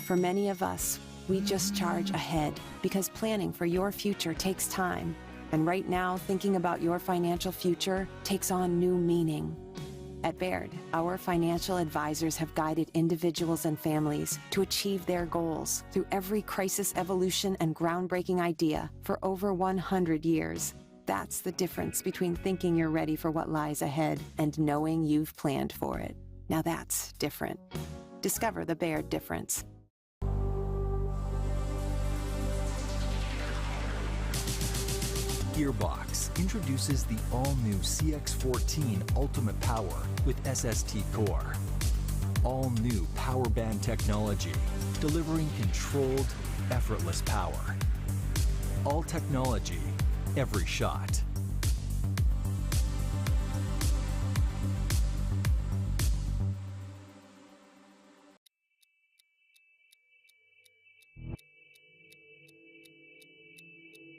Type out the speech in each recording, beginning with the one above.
For many of us, we just charge ahead because planning for your future takes time. And right now, thinking about your financial future takes on new meaning. At Baird, our financial advisors have guided individuals and families to achieve their goals through every crisis evolution and groundbreaking idea for over 100 years. That's the difference between thinking you're ready for what lies ahead and knowing you've planned for it. Now that's different. Discover the Baird difference. Gearbox introduces the all-new CX-14 Ultimate Power with SST Core. All-new power band technology, delivering controlled, effortless power. All technology, every shot.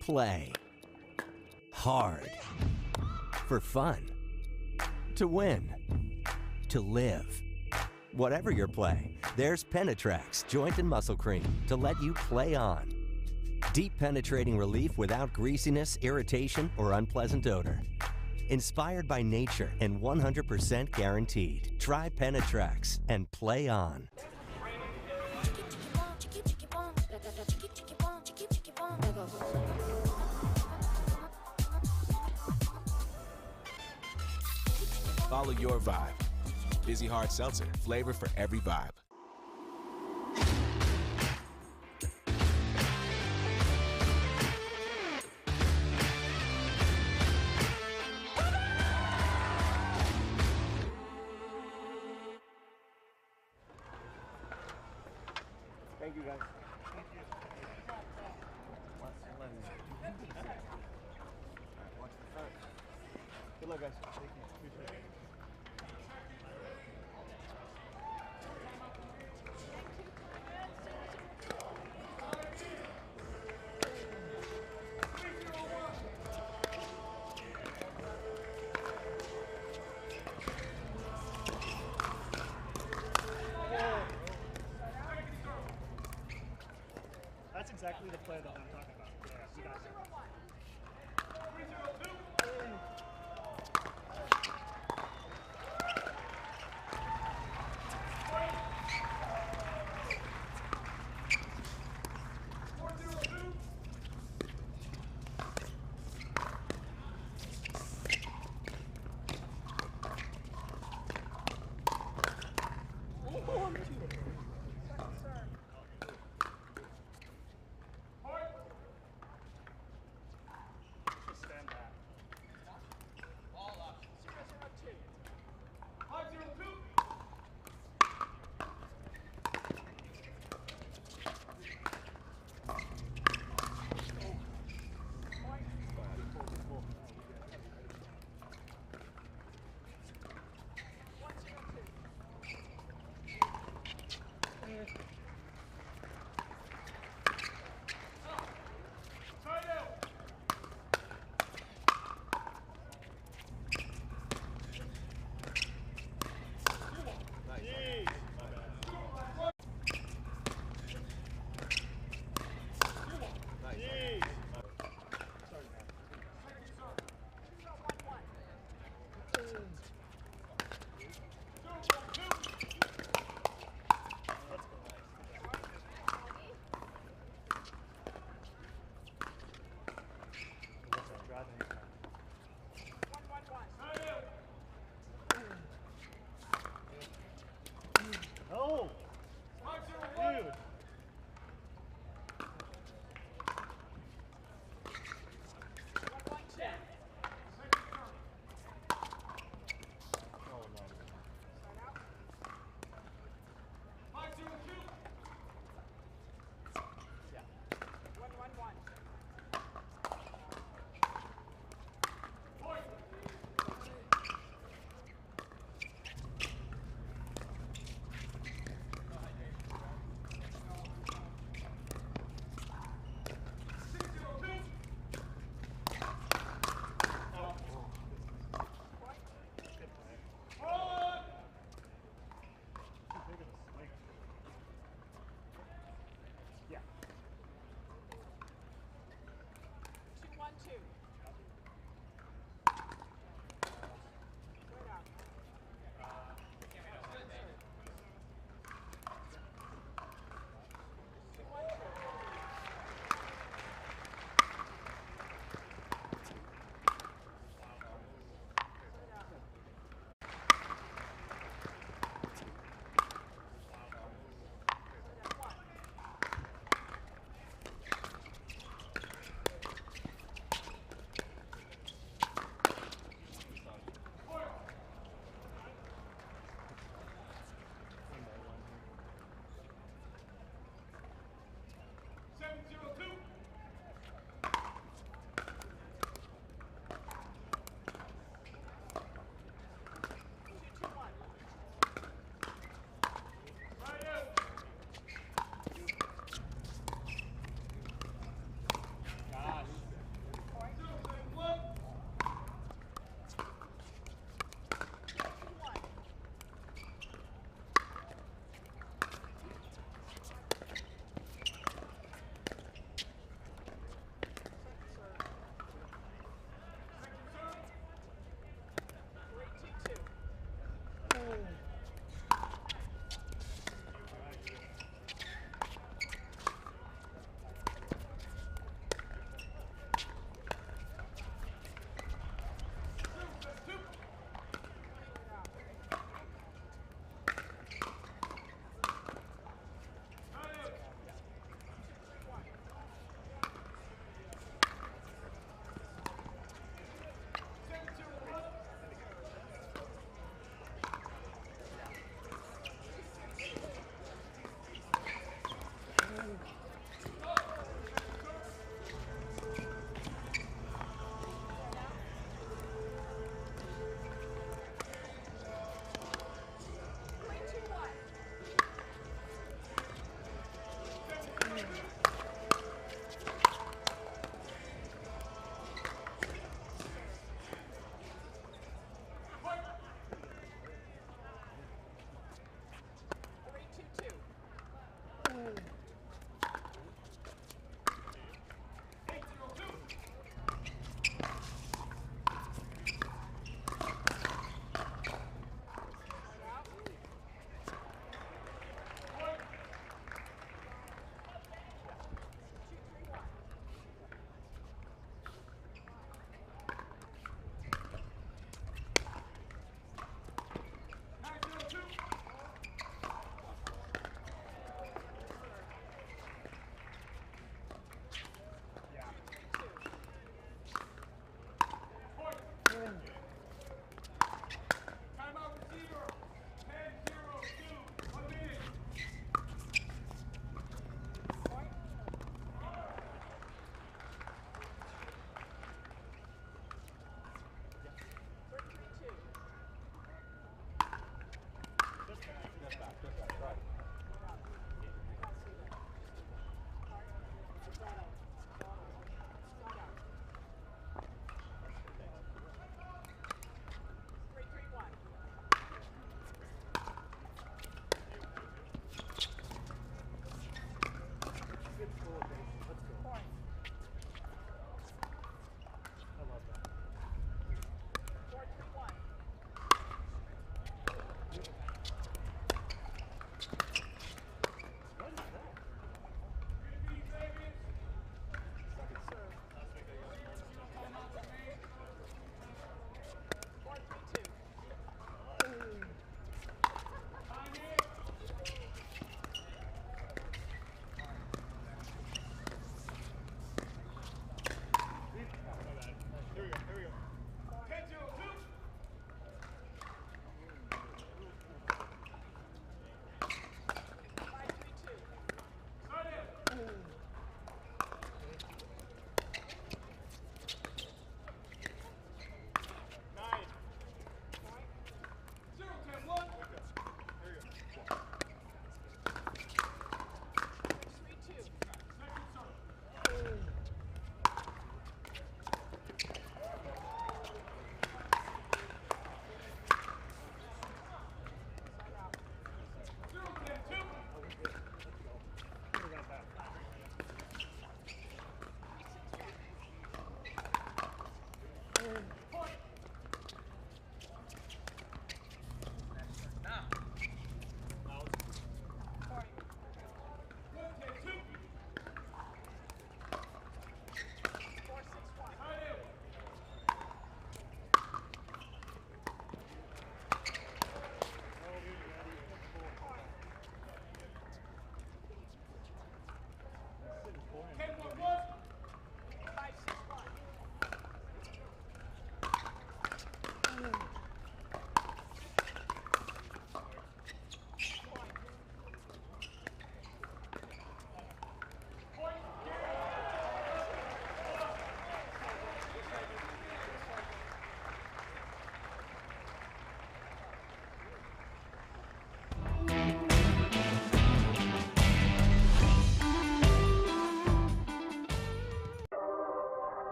Play. Hard. For fun. To win. To live. Whatever your play, there's Penetrax Joint and Muscle Cream to let you play on. Deep penetrating relief without greasiness, irritation, or unpleasant odor. Inspired by nature and 100% guaranteed. Try Penetrax and play on. Follow your vibe. Busy Hard Seltzer, flavor for every vibe. Thank you, guys. Good luck, guys. Thank you. Appreciate it. That's exactly the play that I'm talking about. Yeah, you guys.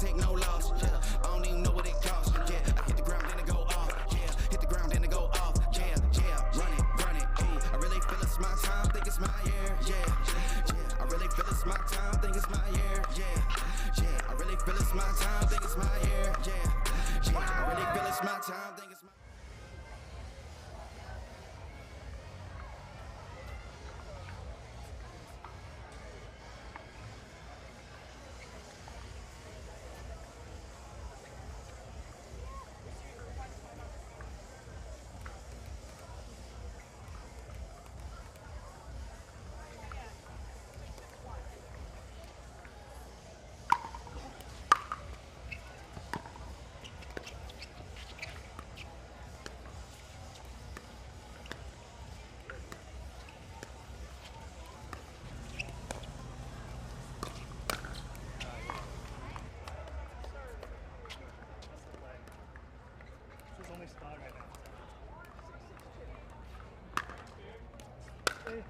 take no loss. Yeah, I don't even know what it costs. Yeah, I hit the ground, then it go off. Yeah, hit the ground, then it go off. Yeah, run it. Ooh, I really feel it's my time, think it's my year. Yeah, I really feel it's my time, think it's my year. Yeah, I really feel it's my time, think it's my year. Yeah, I really feel it's my time, think it's my. This is only spot right now. Hey.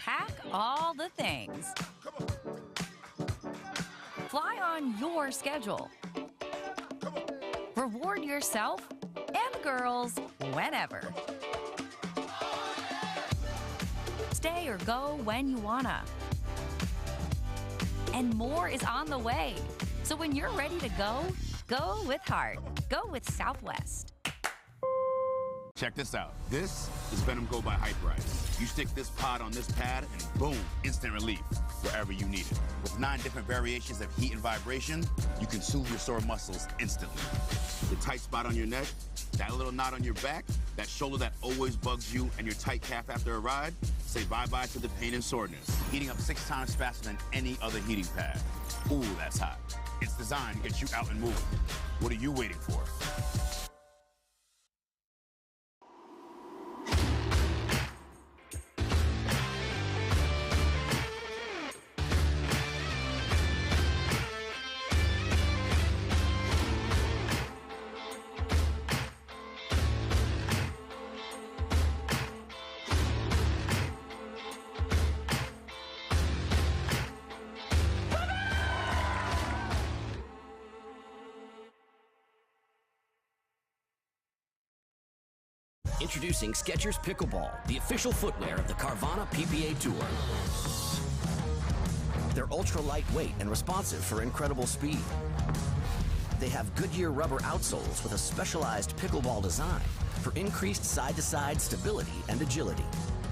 Pack all the things. Fly on your schedule. Reward yourself and girls whenever. Stay or go when you wanna. And more is on the way. So when you're ready to go, go with heart. Go with Southwest. Check this out. This is Venom Go by Hype Rise. You stick this pod on this pad and boom, instant relief wherever you need it. With 9 different variations of heat and vibration, you can soothe your sore muscles instantly. The tight spot on your neck, that little knot on your back, that shoulder that always bugs you, and your tight calf after a ride, say bye-bye to the pain and soreness. Heating up 6 times faster than any other heating pad. Ooh, that's hot. It's designed to get you out and moving. What are you waiting for? Introducing Skechers Pickleball, the official footwear of the Carvana PPA Tour. They're ultra lightweight and responsive for incredible speed. They have Goodyear rubber outsoles with a specialized pickleball design for increased side-to-side stability and agility.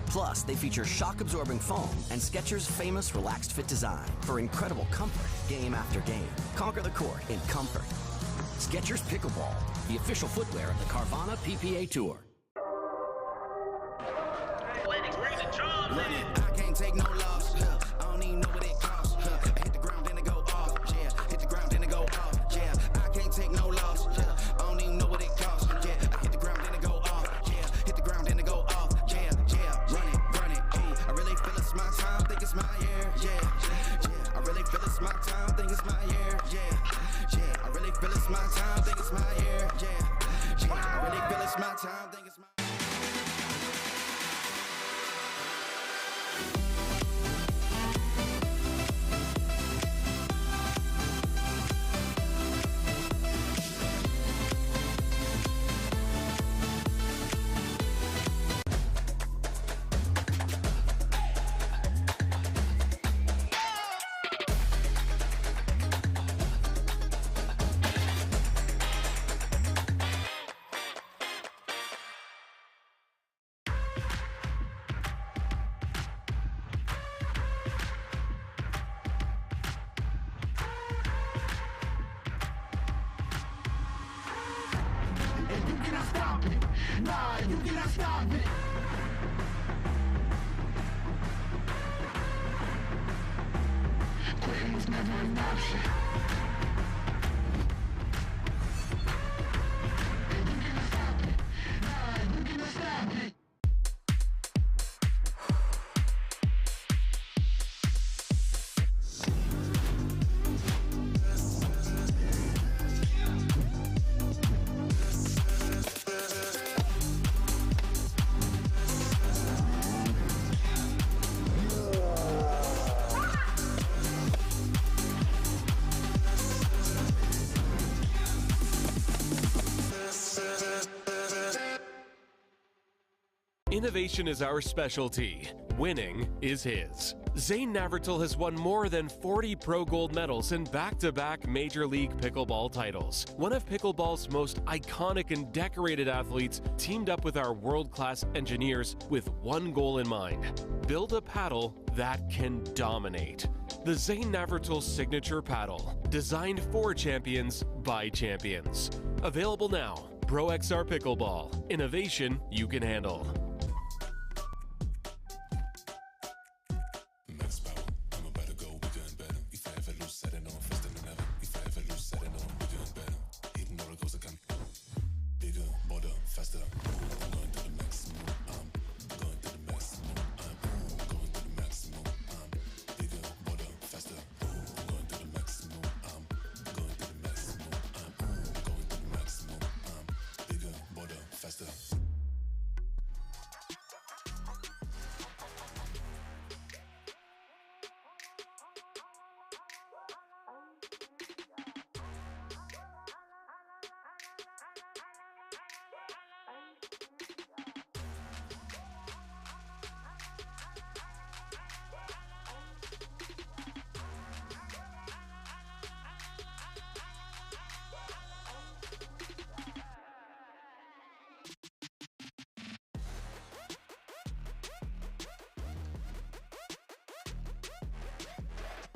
Plus, they feature shock-absorbing foam and Skechers' famous relaxed fit design for incredible comfort game after game. Conquer the court in comfort. Skechers Pickleball, the official footwear of the Carvana PPA Tour. I can't take no loss. I don't even know what it costs. I hit the ground, then it go off. Yeah, hit the ground, then it go off. Yeah, I can't take no loss. I don't even know what it costs. Yeah, I hit the ground, then it go off. Yeah, hit the ground, then it go off. Yeah, run it. Ooh, I really feel it's my time, think it's my year. Yeah, I really feel it's my time, think it's my year. Yeah, I really feel it's my time, think it's my year. Yeah, I really feel it's my time, think it's my. Innovation is our specialty. Winning is his. Zane Navratil has won more than 40 pro gold medals in back-to-back Major League Pickleball titles. One of pickleball's most iconic and decorated athletes teamed up with our world-class engineers with one goal in mind: build a paddle that can dominate. The Zane Navratil Signature Paddle, designed for champions by champions. Available now. Pro XR Pickleball. Innovation you can handle.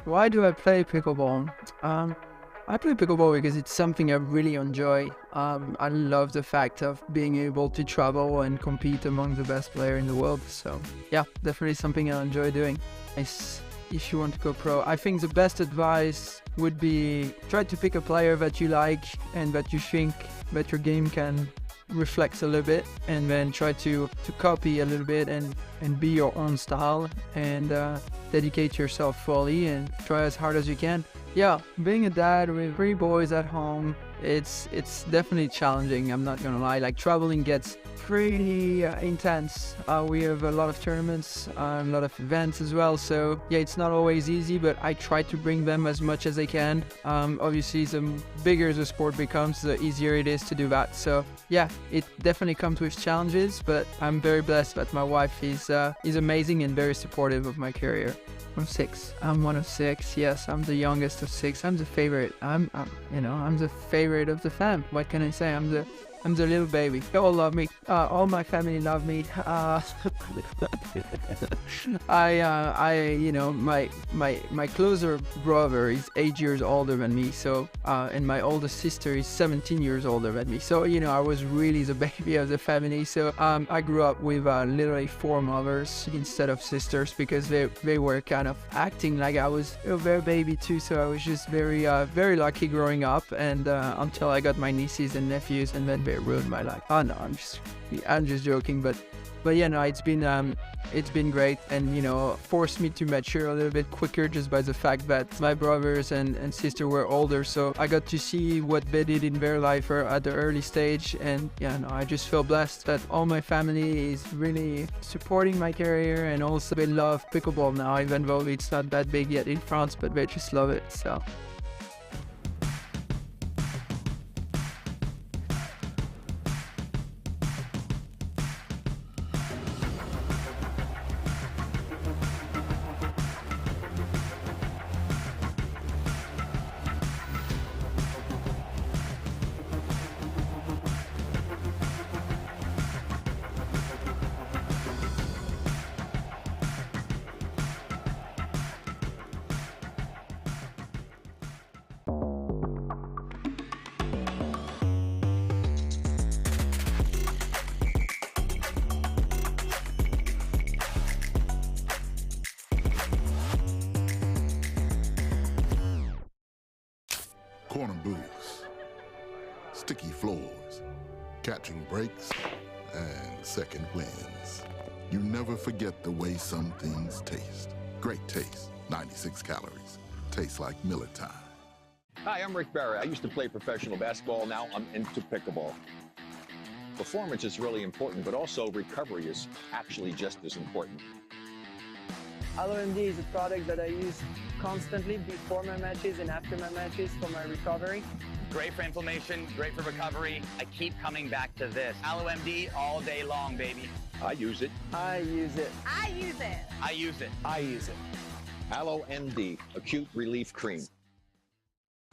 Why do I play pickleball? I play pickleball because it's something I really enjoy. I love the fact of being able to travel and compete among the best players in the world. So yeah, definitely something I enjoy doing. If you want to go pro, I think the best advice would be try to pick a player that you like and that you think that your game can reflect a little bit, and then try to copy a little bit and be your own style, and dedicate yourself fully and try as hard as you can. Yeah, being a dad with 3 boys at home, it's definitely challenging, I'm not gonna lie. Like, traveling gets pretty intense. We have a lot of tournaments, a lot of events as well, so yeah, it's not always easy, but I try to bring them as much as I can. Obviously, the bigger the sport becomes, the easier it is to do that. So yeah, it definitely comes with challenges, but I'm very blessed that my wife is amazing and very supportive of my career. I'm 6. I'm one of 6. Yes, I'm the youngest of 6. I'm the favorite. I'm the favorite of the fam. What can I say? I'm the little baby. They all love me. All my family love me. My closer brother is 8 years older than me. So, and my oldest sister is 17 years older than me. So, I was really the baby of the family. So, I grew up with literally 4 mothers instead of sisters, because they were kind of acting like I was their baby too. So I was just very, very lucky growing up, and until I got my nieces and nephews, and then they ruined my life. Oh no, I'm just joking, but yeah, no, it's been great, and forced me to mature a little bit quicker just by the fact that my brothers and sister were older, so I got to see what they did in their life at the early stage, and yeah, no, I just feel blessed that all my family is really supporting my career, and also they love pickleball now, even though it's not that big yet in France, but they just love it. So corner booths, sticky floors, catching breaks, and second wins. You never forget the way some things taste. Great taste, 96 calories. Tastes like millet time. Hi, I'm Rick Barry. I used to play professional basketball. Now I'm into pickleball. Performance is really important, but also recovery is actually just as important. LOMD is a product that I use constantly before my matches and after my matches for my recovery. Great for inflammation, great for recovery. I keep coming back to this. LOMD all day long, baby. I use it. I use it. I use it. I use it. I use it. LOMD, Acute Relief Cream.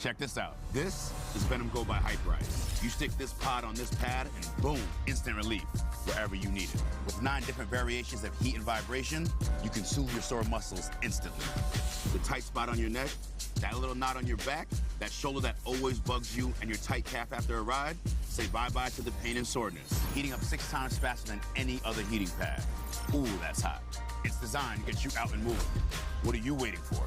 Check this out. This is Venom Go by Hype Rise. You stick this pod on this pad and boom, instant relief wherever you need it. With 9 different variations of heat and vibration, you can soothe your sore muscles instantly. The tight spot on your neck, that little knot on your back, that shoulder that always bugs you, and your tight calf after a ride, say bye-bye to the pain and soreness. Heating up 6 times faster than any other heating pad. Ooh, that's hot. It's designed to get you out and moving. What are you waiting for?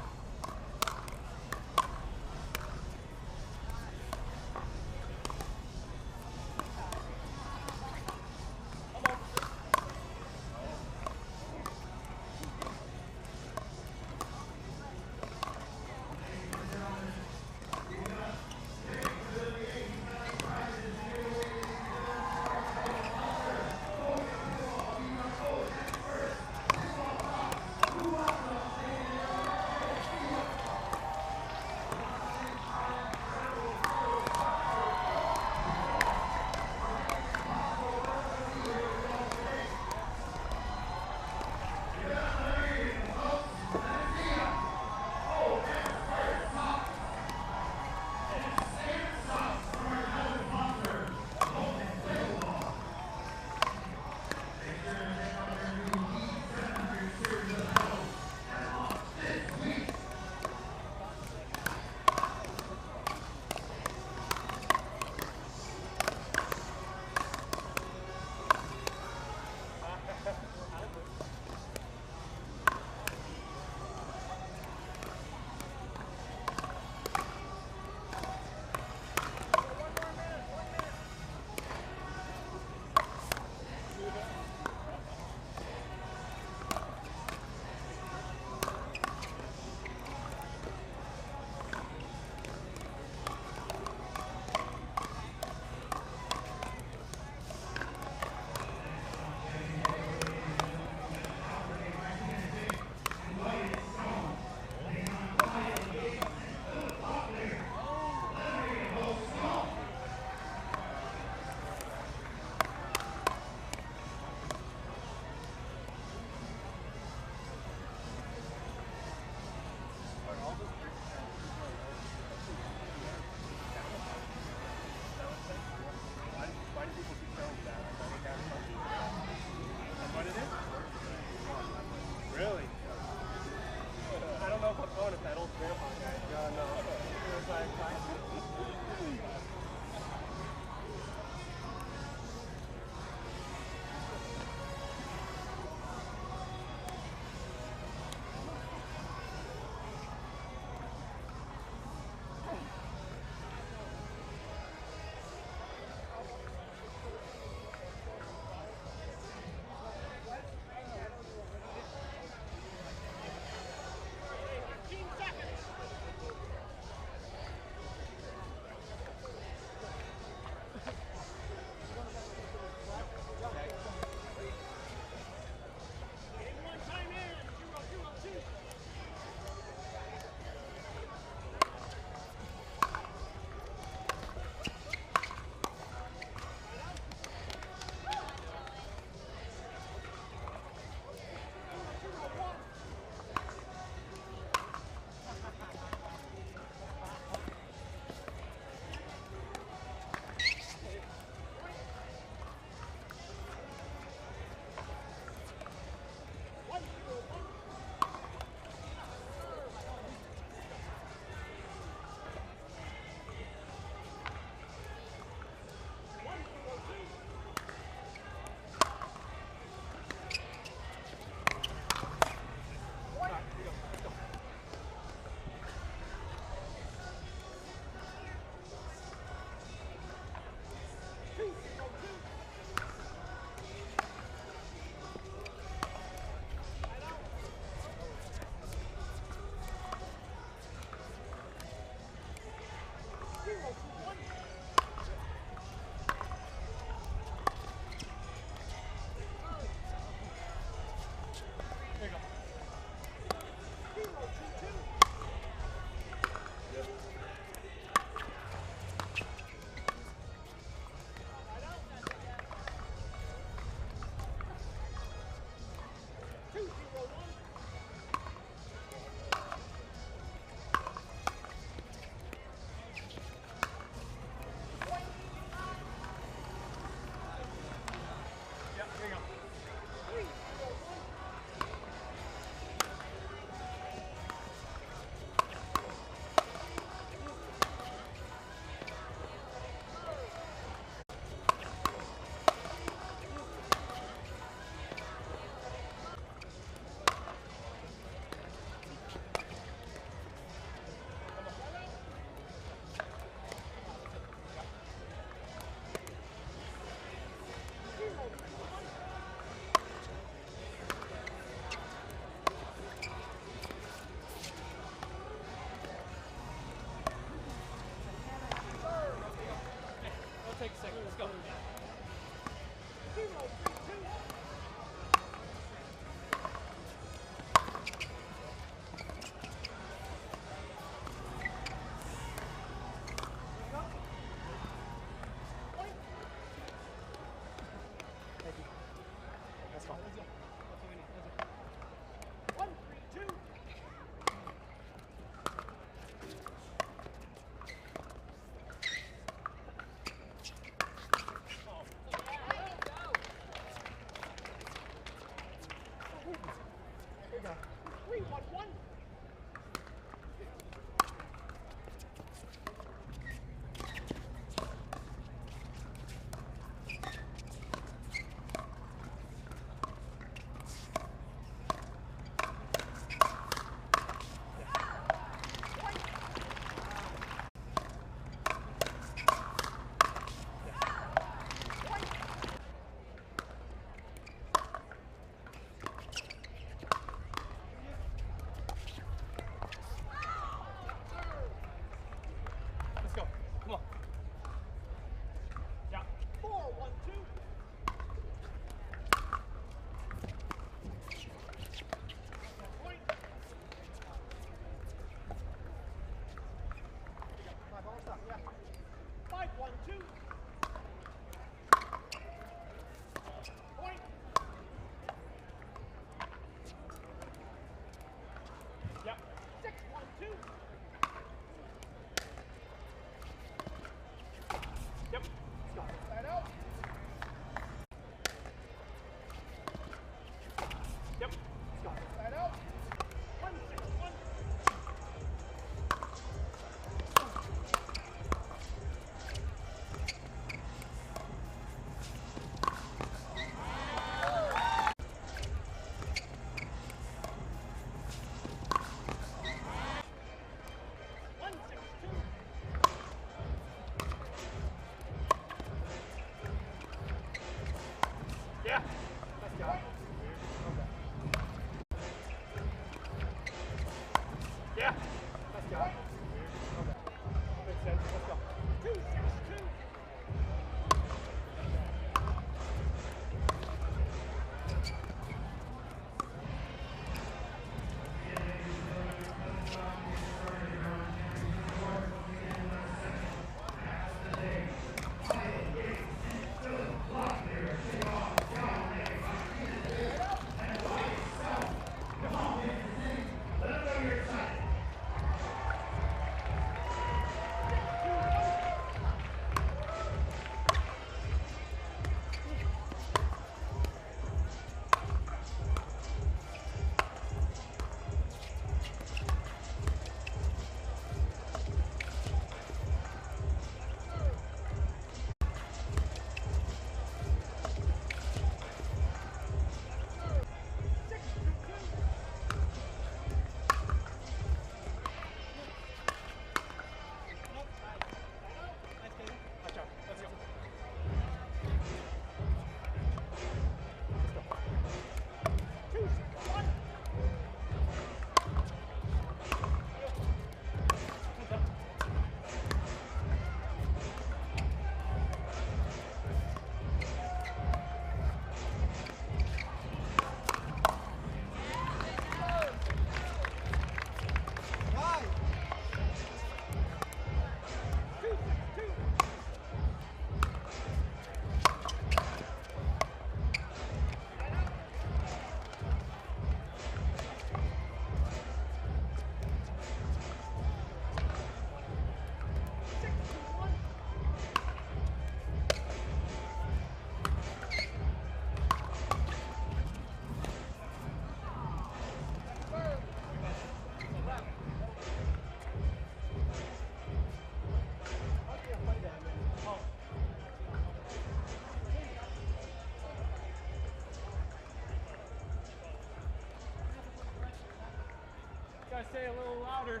say a little louder.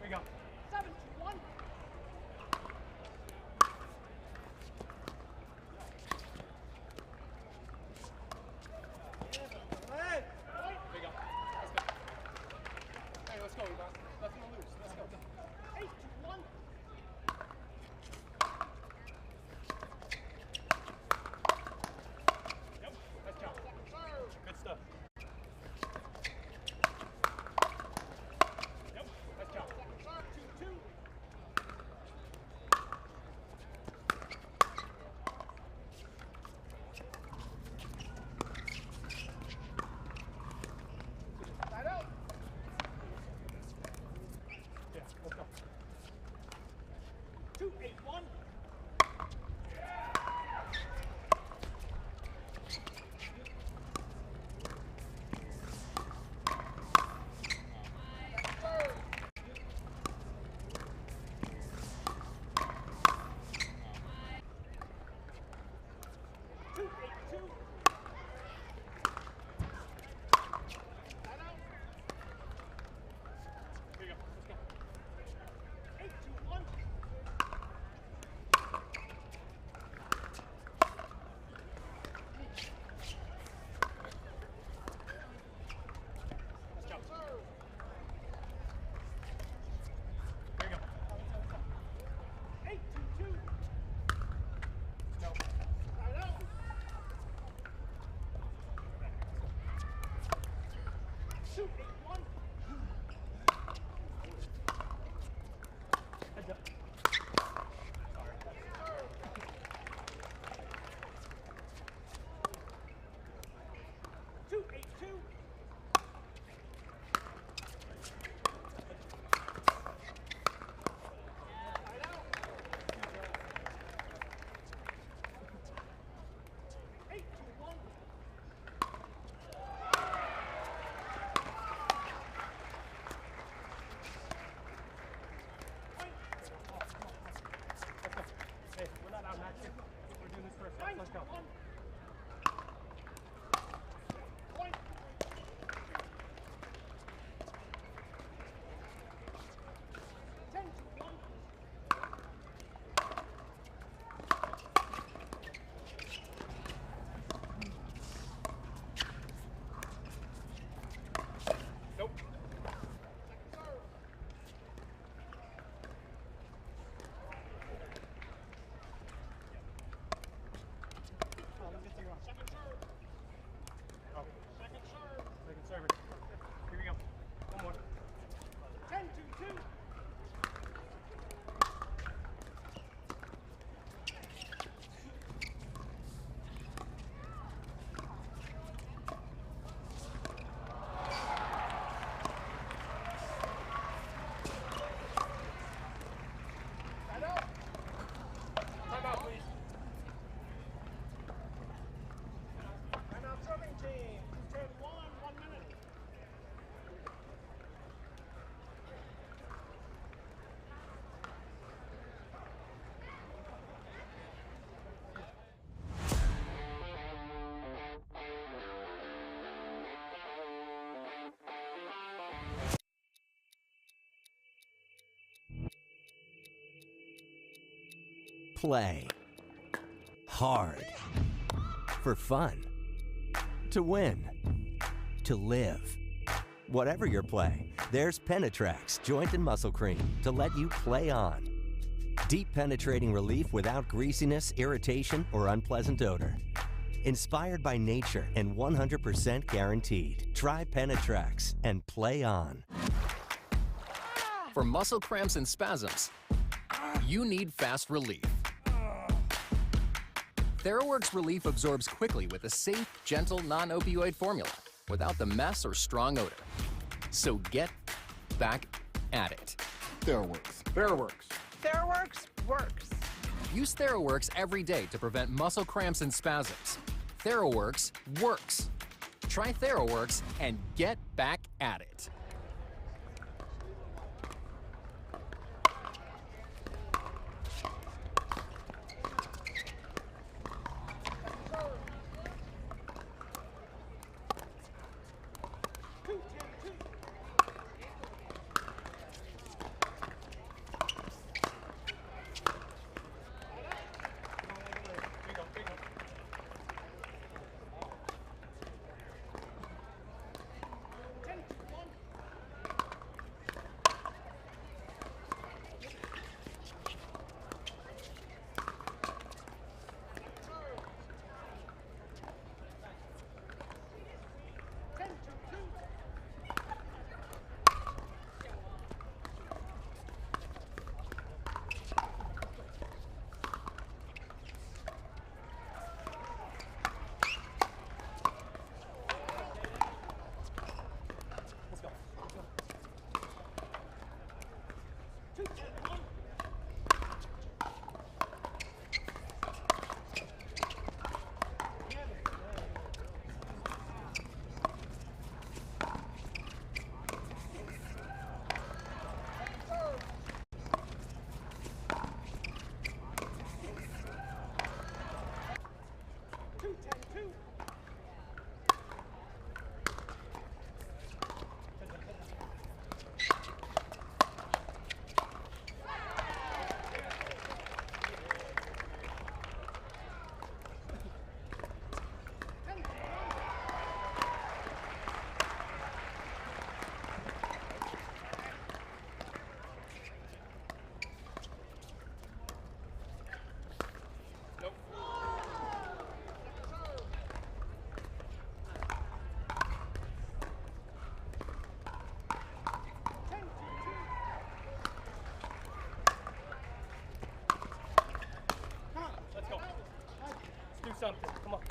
There you go. 7, 2, 1. Let's go, Yvonne. Nothing to lose. Let's go. 8, 2, 1. Yep, nice job. Good stuff. Yep, nice job. 2, 2. Side out. Yeah, let's go. 2, 8, 1. Shoot, 8, 1. Heads up. Sorry. 2, 8, 2. Let's go. Point. 10, 1. Nope. Second serve. Oh. Second serve. Second serve. Here we go. One more. 10, 2, 2. Time out, please. Time out, serving team. Turn 1 minute. Play hard for fun, to win, to live. Whatever your play, there's Penetrax Joint and Muscle Cream to let you play on. Deep penetrating relief without greasiness, irritation, or unpleasant odor. Inspired by nature and 100% guaranteed. Try Penetrax and play on. For muscle cramps and spasms, you need fast relief. TheraWorks Relief absorbs quickly with a safe, gentle, non-opioid formula without the mess or strong odor. So get back at it. TheraWorks. TheraWorks. TheraWorks works. Use TheraWorks every day to prevent muscle cramps and spasms. TheraWorks works. Try TheraWorks and get back at it. something. Come on.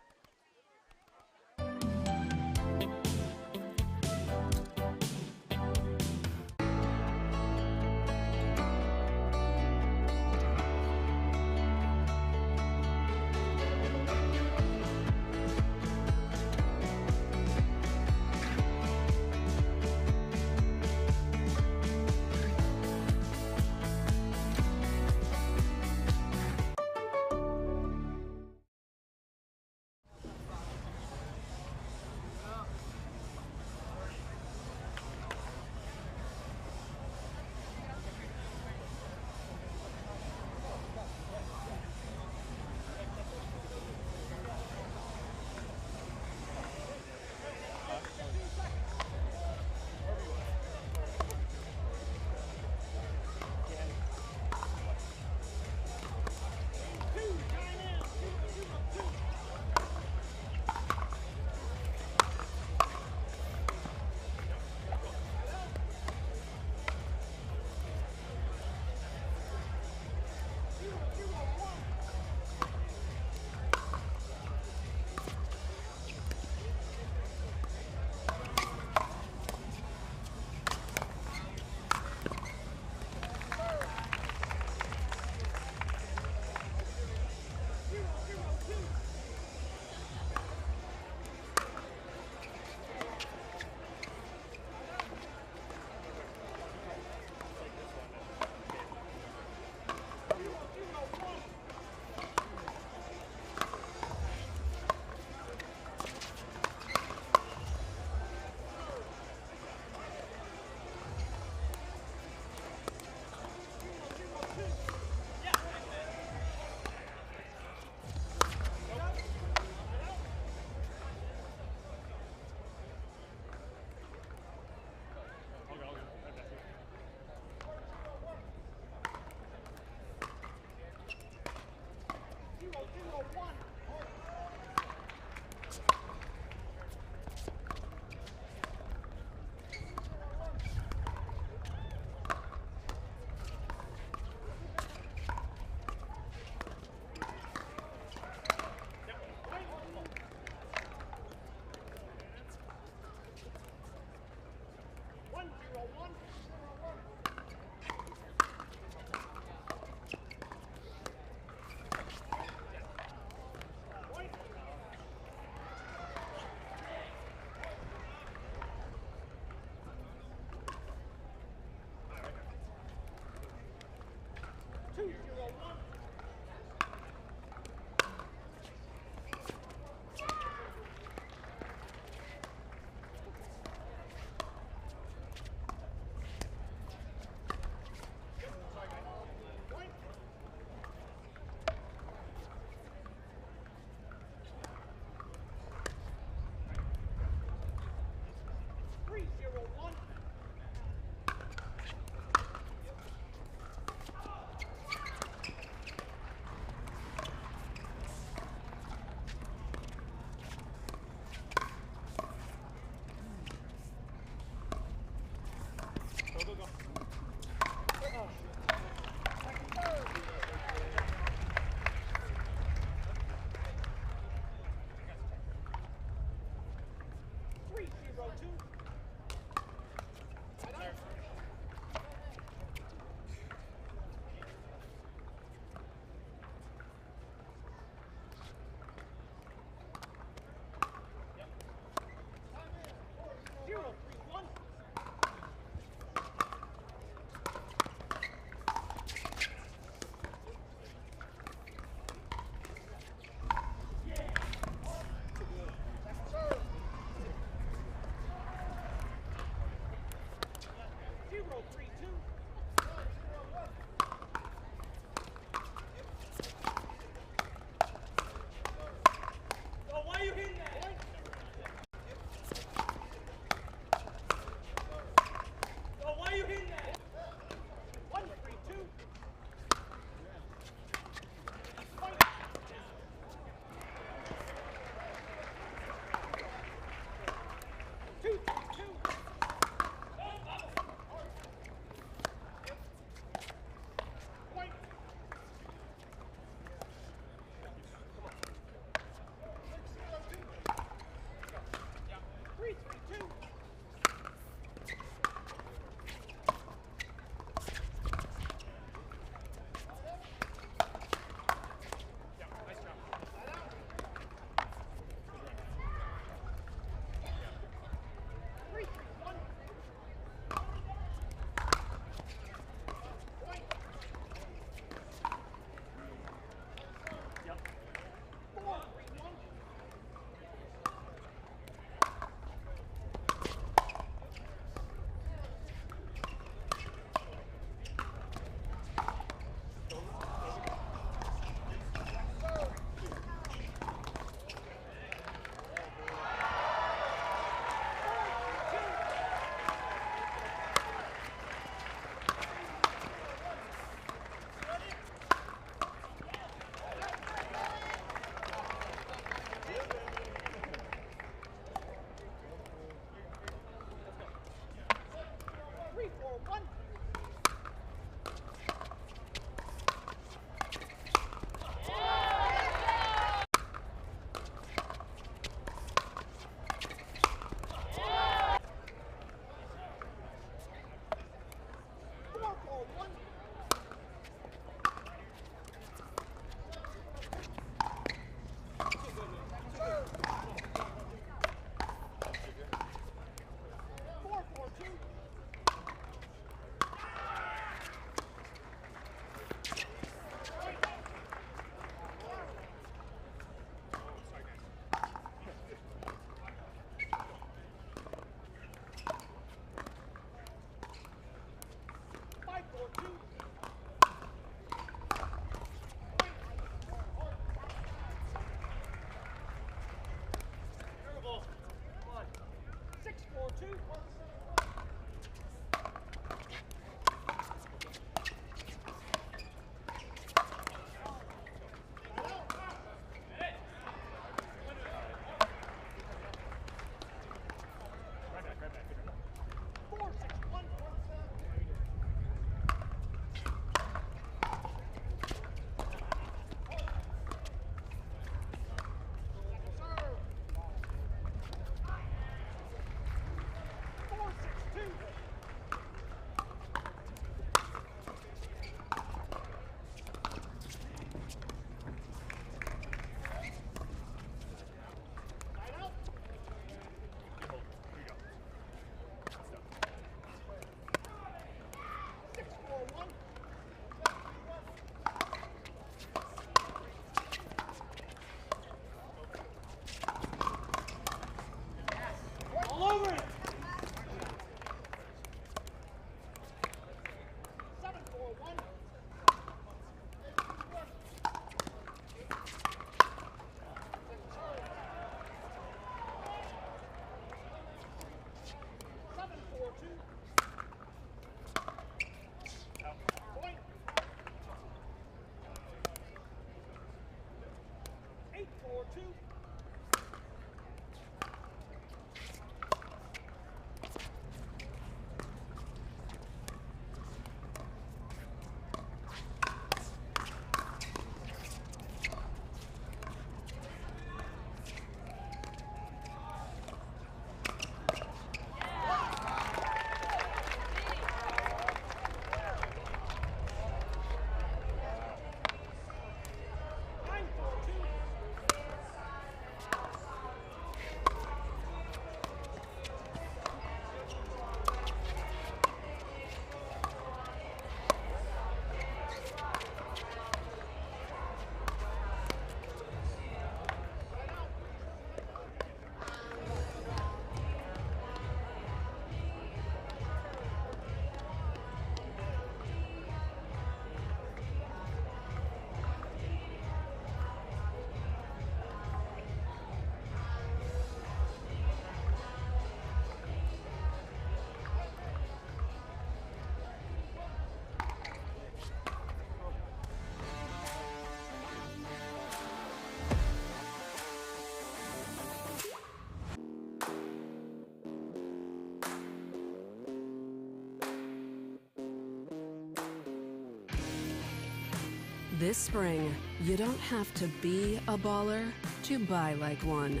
This spring, you don't have to be a baller to buy like one.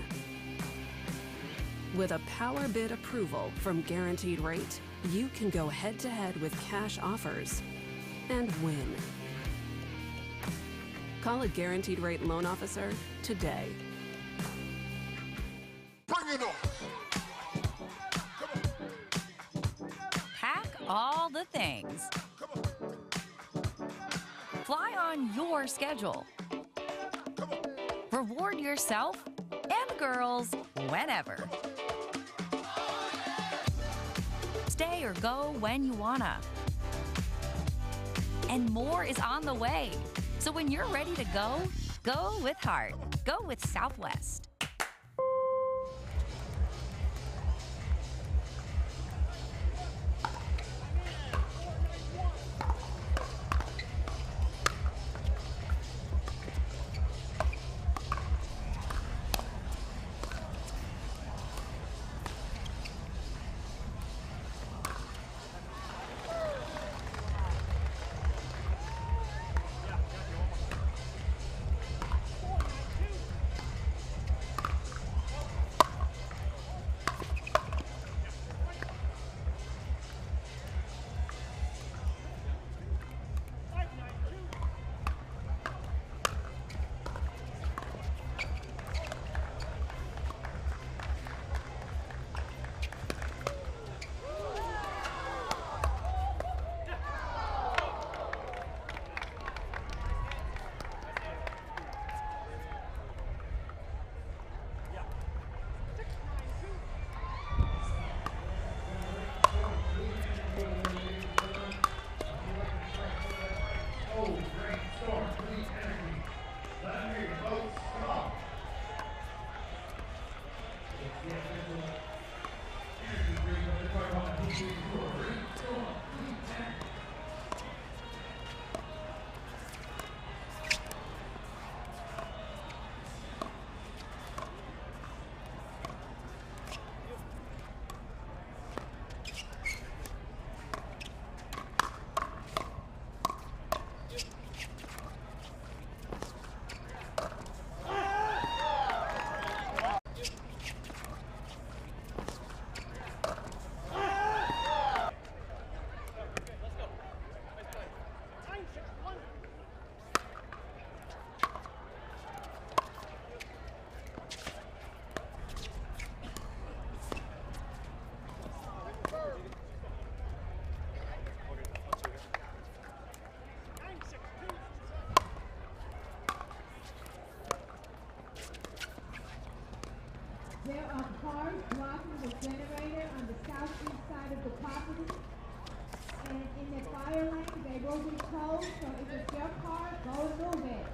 With a power bid approval from Guaranteed Rate, you can go head-to-head with cash offers and win. Call a Guaranteed Rate loan officer today. Bring it on! Pack all the things. Fly on your schedule. Reward yourself and girls whenever. Stay or go when you wanna. And more is on the way. So when you're ready to go, go with heart. Go with Southwest. There are cars blocking the generator on the southeast side of the property. And in the fire lane, they will be closed, so if it's your car, go and move it.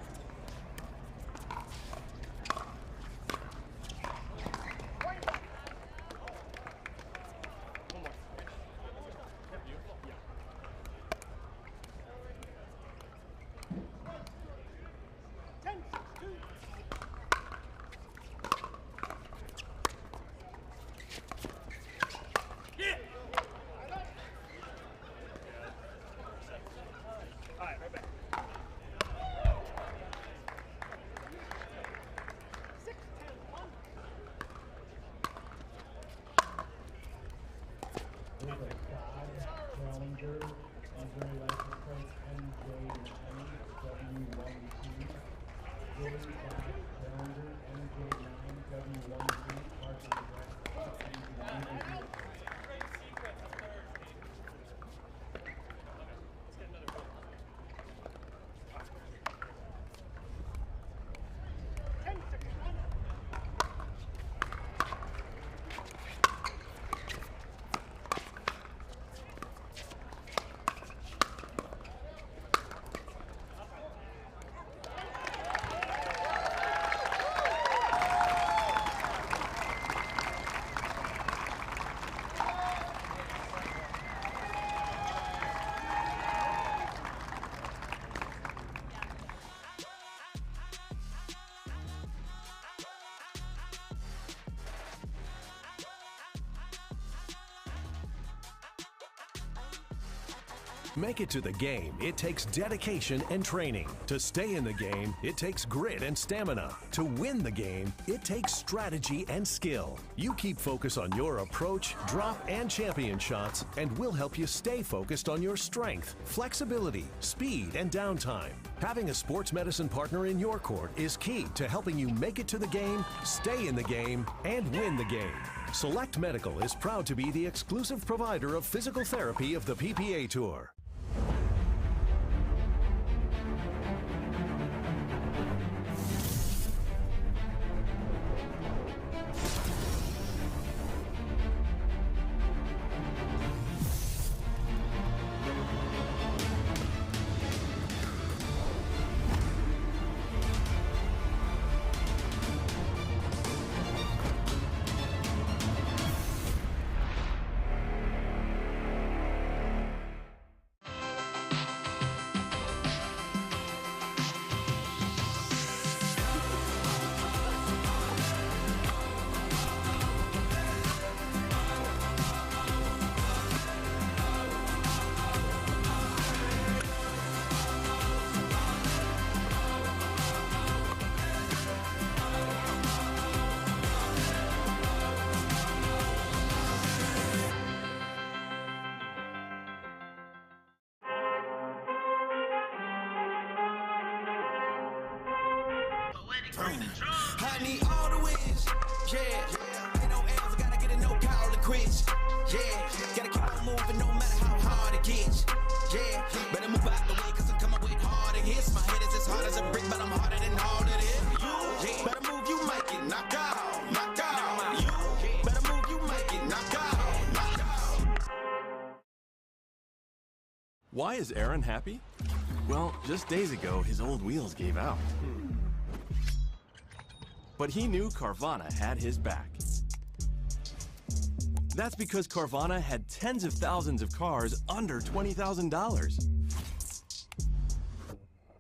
Make it to the game, it takes dedication and training. To stay in the game, it takes grit and stamina. To win the game, it takes strategy and skill. You keep focus on your approach, drop, and champion shots, and we'll help you stay focused on your strength, flexibility, speed, and downtime. Having a sports medicine partner in your court is key to helping you make it to the game, stay in the game, and win the game. Select Medical is proud to be the exclusive provider of physical therapy of the PPA Tour. I need all the wins, yeah. Ain't no L's, I gotta get it, no call to quits, yeah. Gotta keep on moving no matter how hard it gets, yeah. Better move out the way, cause I'm coming with harder hits. My head is as hard as a brick, but I'm harder than all of it. Yeah. Better move, you might get knocked out, knocked out. You better move, you might get knocked out, knocked out. Why is Aaron happy? Well, just days ago, his old wheels gave out. But he knew Carvana had his back. That's because Carvana had tens of thousands of cars under $20,000.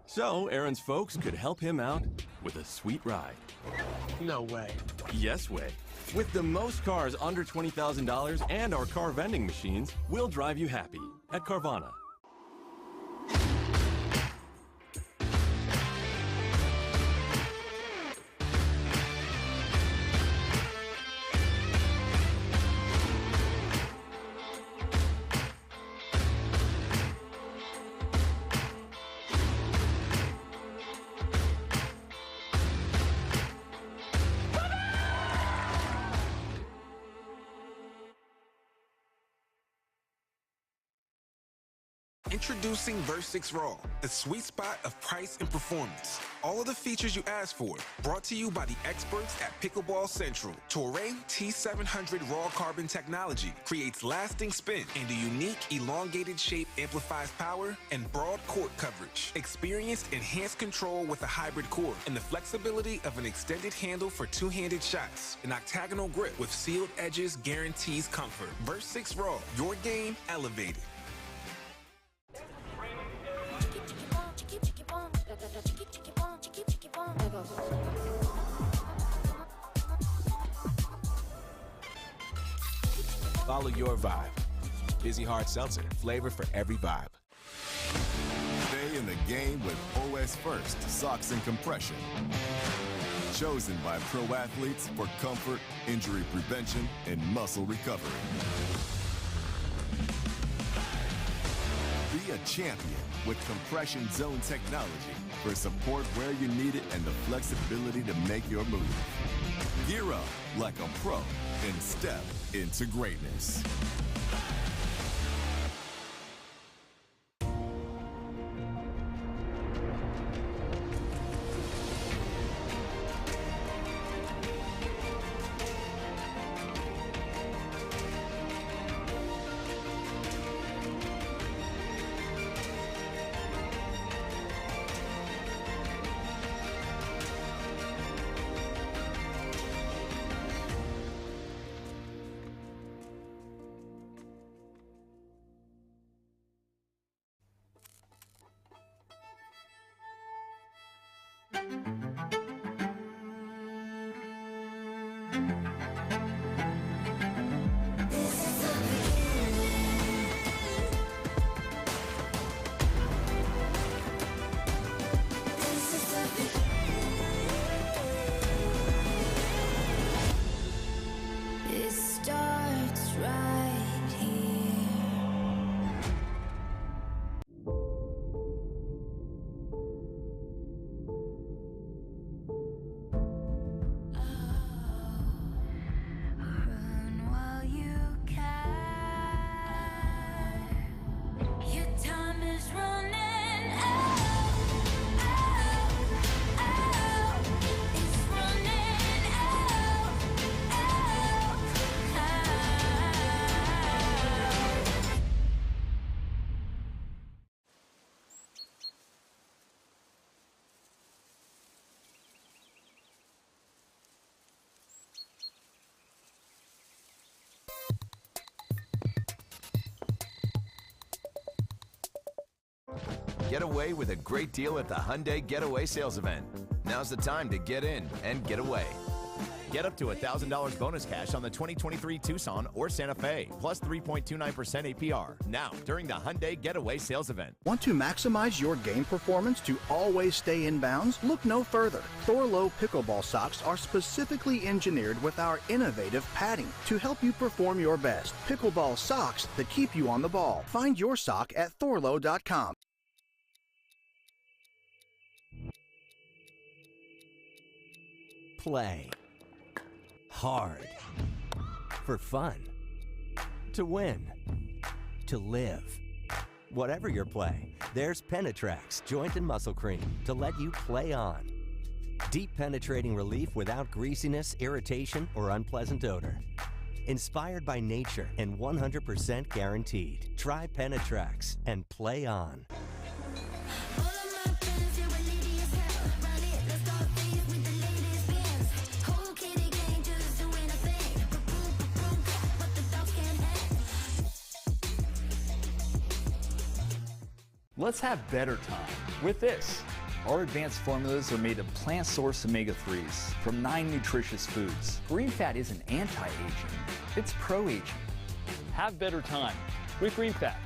So Aaron's folks could help him out with a sweet ride. No way. Yes way. With the most cars under $20,000 and our car vending machines, we'll drive you happy at Carvana. Introducing Verse 6 Raw, the sweet spot of price and performance. All of the features you asked for, brought to you by the experts at Pickleball Central. Toray T700 Raw Carbon technology creates lasting spin, and a unique elongated shape amplifies power and broad court coverage. Experienced enhanced control with a hybrid core and the flexibility of an extended handle for two-handed shots. An octagonal grip with sealed edges guarantees comfort. Verse 6 Raw, your game elevated. Follow your vibe. Busy Hard Seltzer, flavor for every vibe. Stay in the game with OS First Socks and Compression. Chosen by pro athletes for comfort, injury prevention, and muscle recovery. Be a champion with compression zone technology for support where you need it and the flexibility to make your move. Gear up like a pro and step into greatness. Get away with a great deal at the Hyundai Getaway Sales Event. Now's the time to get in and get away. Get up to $1,000 bonus cash on the 2023 Tucson or Santa Fe, plus 3.29% APR. Now, during the Hyundai Getaway Sales Event. Want to maximize your game performance to always stay in bounds? Look no further. Thorlo Pickleball socks are specifically engineered with our innovative padding to help you perform your best. Pickleball socks that keep you on the ball. Find your sock at thorlo.com. Play hard for fun, to win, to live. Whatever your play, there's Penetrax Joint and Muscle Cream to let you play on. Deep penetrating relief without greasiness, irritation, or unpleasant odor. Inspired by nature and 100% guaranteed. Try Penetrax and play on. Let's have better time with this. Our advanced formulas are made of plant-sourced omega-3s from 9 nutritious foods. Green fat isn't anti-aging, it's pro-aging. Have better time with Green Fat.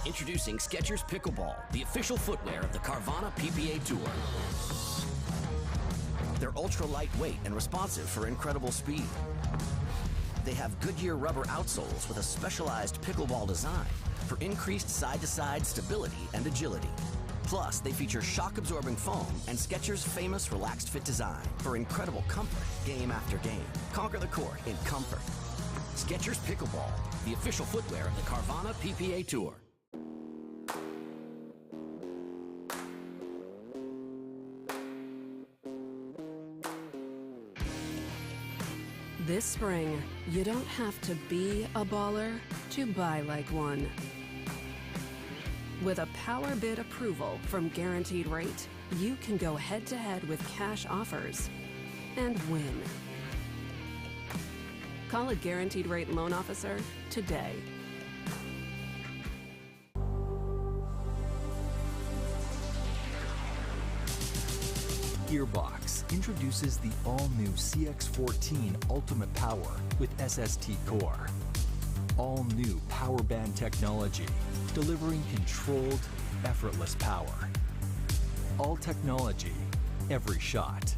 Introducing Skechers Pickleball, the official footwear of the Carvana PPA Tour. They're ultra lightweight and responsive for incredible speed. They have Goodyear rubber outsoles with a specialized pickleball design for increased side-to-side stability and agility. Plus, they feature shock-absorbing foam and Skechers' famous relaxed fit design for incredible comfort game after game. Conquer the court in comfort. Skechers Pickleball, the official footwear of the Carvana PPA Tour. This spring, you don't have to be a baller to buy like one. With a power bid approval from Guaranteed Rate, you can go head-to-head with cash offers and win. Call a Guaranteed Rate loan officer today. Gearbox introduces the all-new CX-14 Ultimate Power with SST Core. All-new power band technology, delivering controlled, effortless power. All technology, every shot.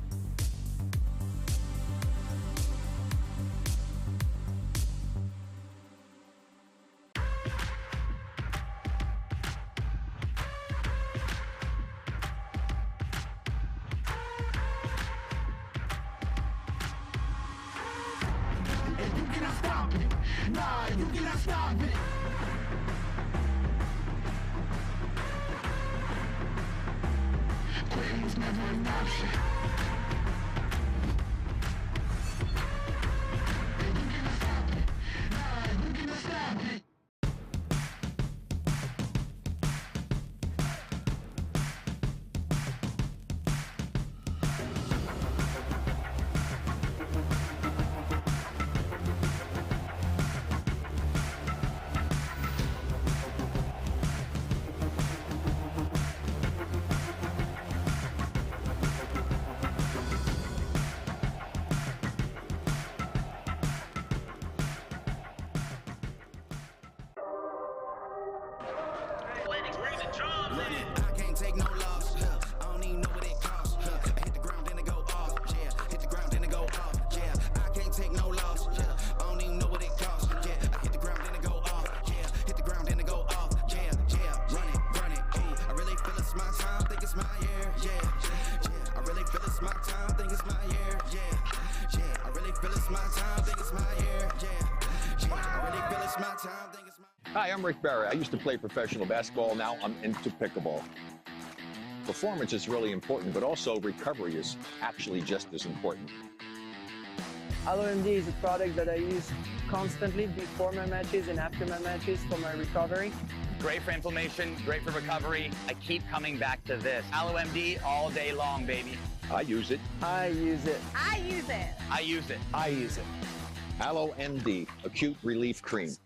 Hi, I'm Rick Barry. I used to play professional basketball. Now I'm into pickleball. Performance is really important, but also recovery is actually just as important. LOMD is a product that I use constantly before my matches and after my matches for my recovery. Great for inflammation, great for recovery. I keep coming back to this. LOMD all day long, baby. I use it. I use it. I use it. I use it. I use it. LOMD, Acute Relief Cream.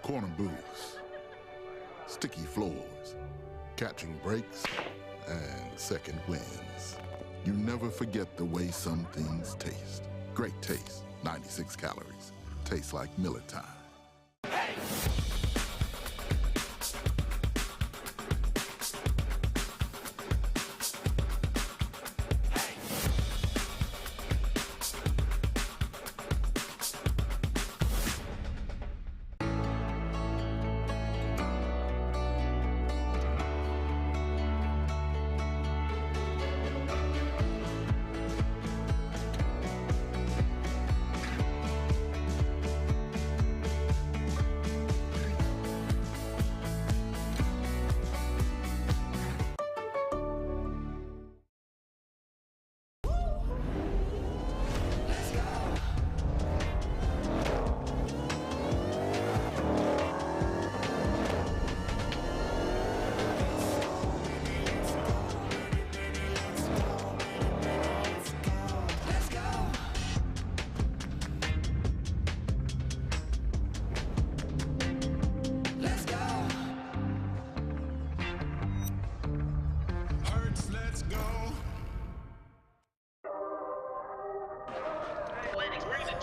Corner booths, sticky floors, catching breaks, and second wins. You never forget the way some things taste. Great taste, 96 calories. Tastes like Miller time.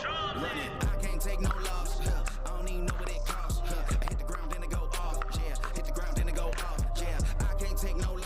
Run it, I can't take no loss. I don't even know what it costs. I hit the ground, then it go off. Yeah, hit the ground, then it go off. Yeah, I can't take no loss.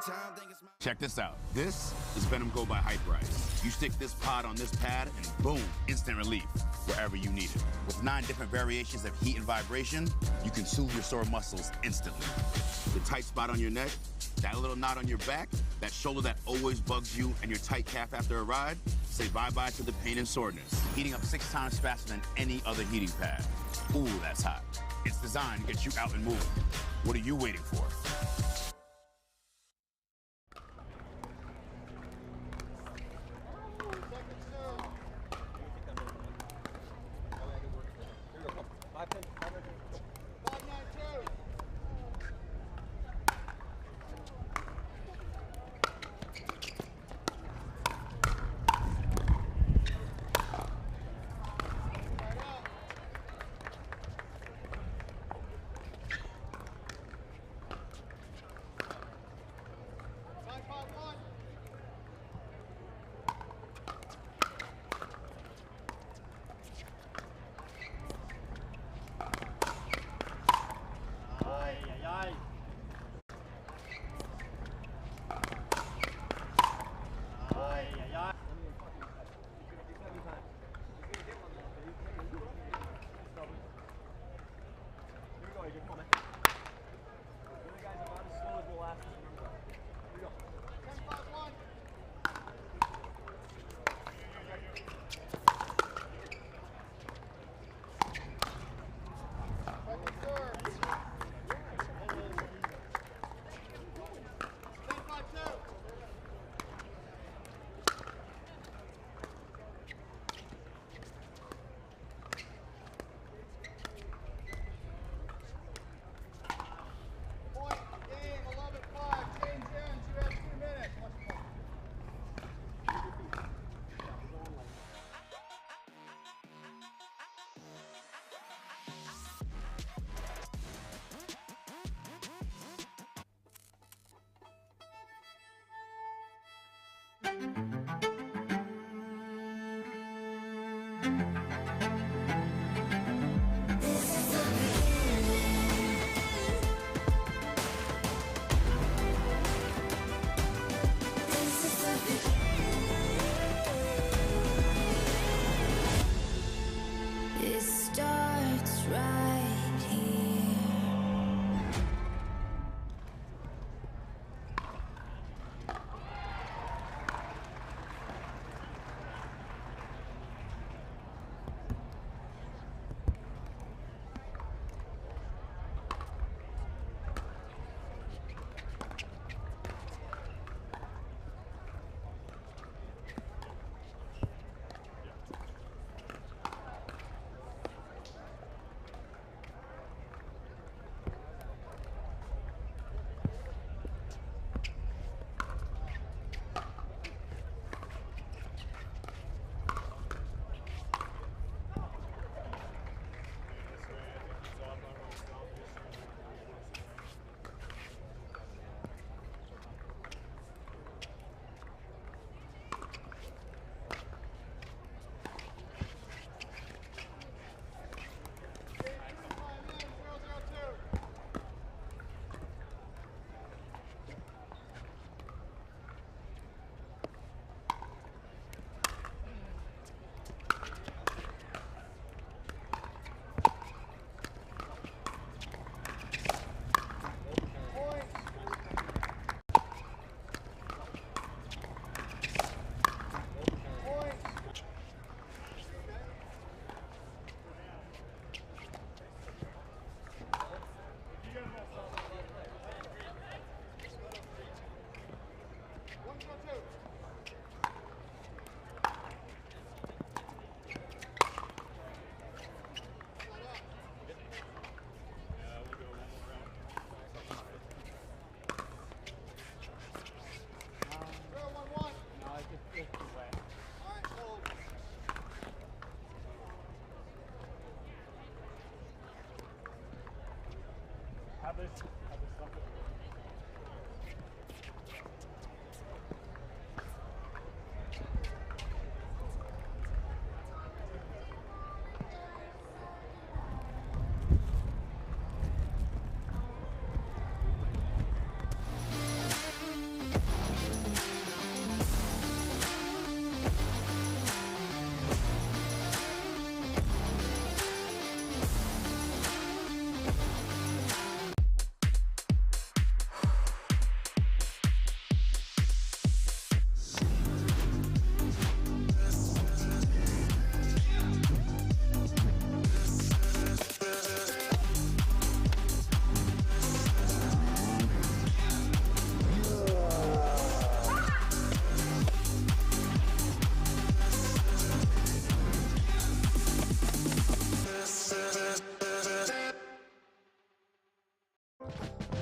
summertime, think it's my... Check this out. This is Venom Go by Hyperice. You stick this pod on this pad and boom, instant relief wherever you need it. With 9 different variations of heat and vibration, you can soothe your sore muscles instantly. The tight spot on your neck, that little knot on your back, that shoulder that always bugs you, and your tight calf after a ride, say bye-bye to the pain and soreness. Heating up 6 times faster than any other heating pad. Ooh, that's hot. It's designed to get you out and moving. What are you waiting for?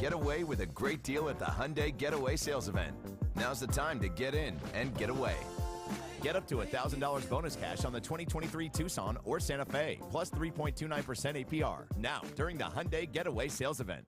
Get away with a great deal at the Hyundai Getaway Sales Event. Now's the time to get in and get away. Get up to $1,000 bonus cash on the 2023 Tucson or Santa Fe, plus 3.29% APR. Now, during the Hyundai Getaway Sales Event.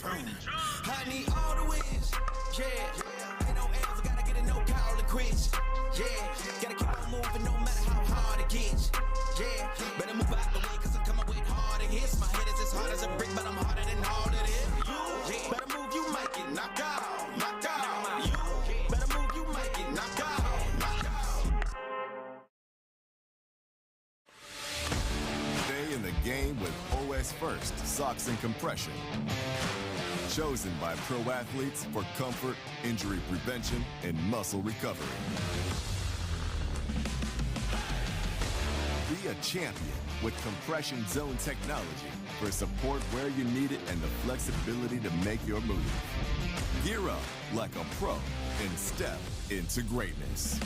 I need all the wins, yeah. Ain't no L's, I gotta get it, no call to quits, yeah. Gotta keep on moving no matter how hard it gets, yeah. Better move out the way, cause I'm coming with harder hits. My head is as hard as a brick, but I'm harder than all of it. Yeah. Better move, you might get knocked out, knocked out. You better move, you might get knocked out, knocked out. Stay in the game with OS First Socks and Compression. Chosen by pro athletes for comfort, injury prevention, and muscle recovery. Be a champion with compression zone technology for support where you need it and the flexibility to make your move. Gear up like a pro and step into greatness.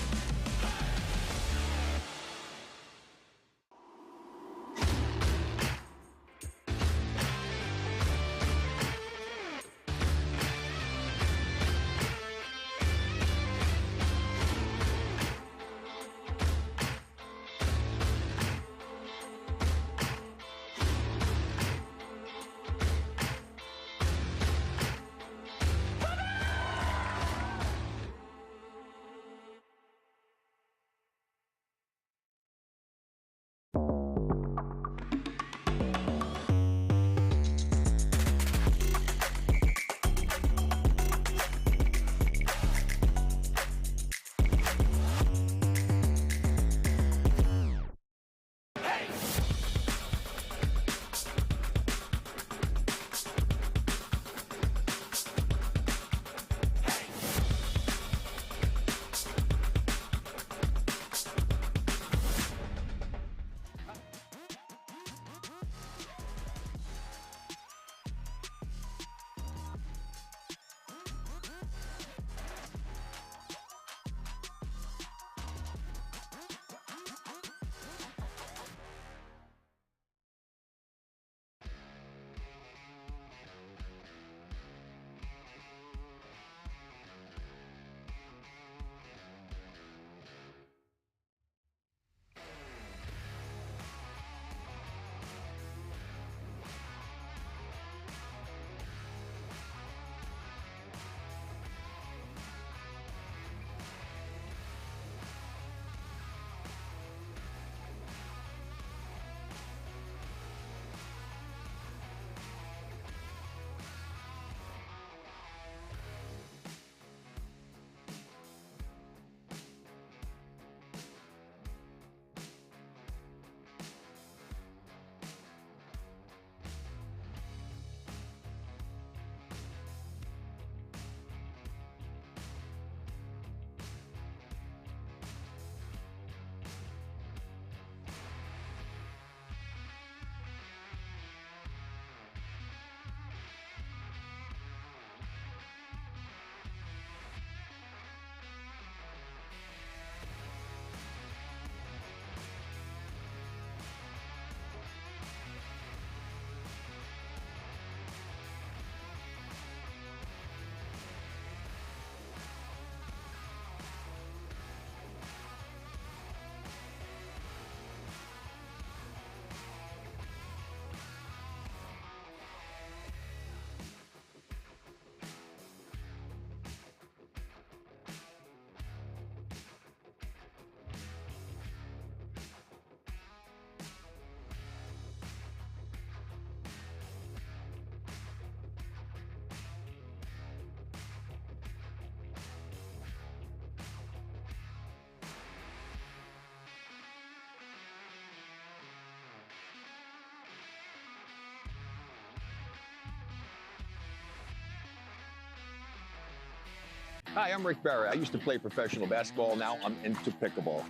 Hi, I'm Rick Barry. I used to play professional basketball. Now I'm into pickleball.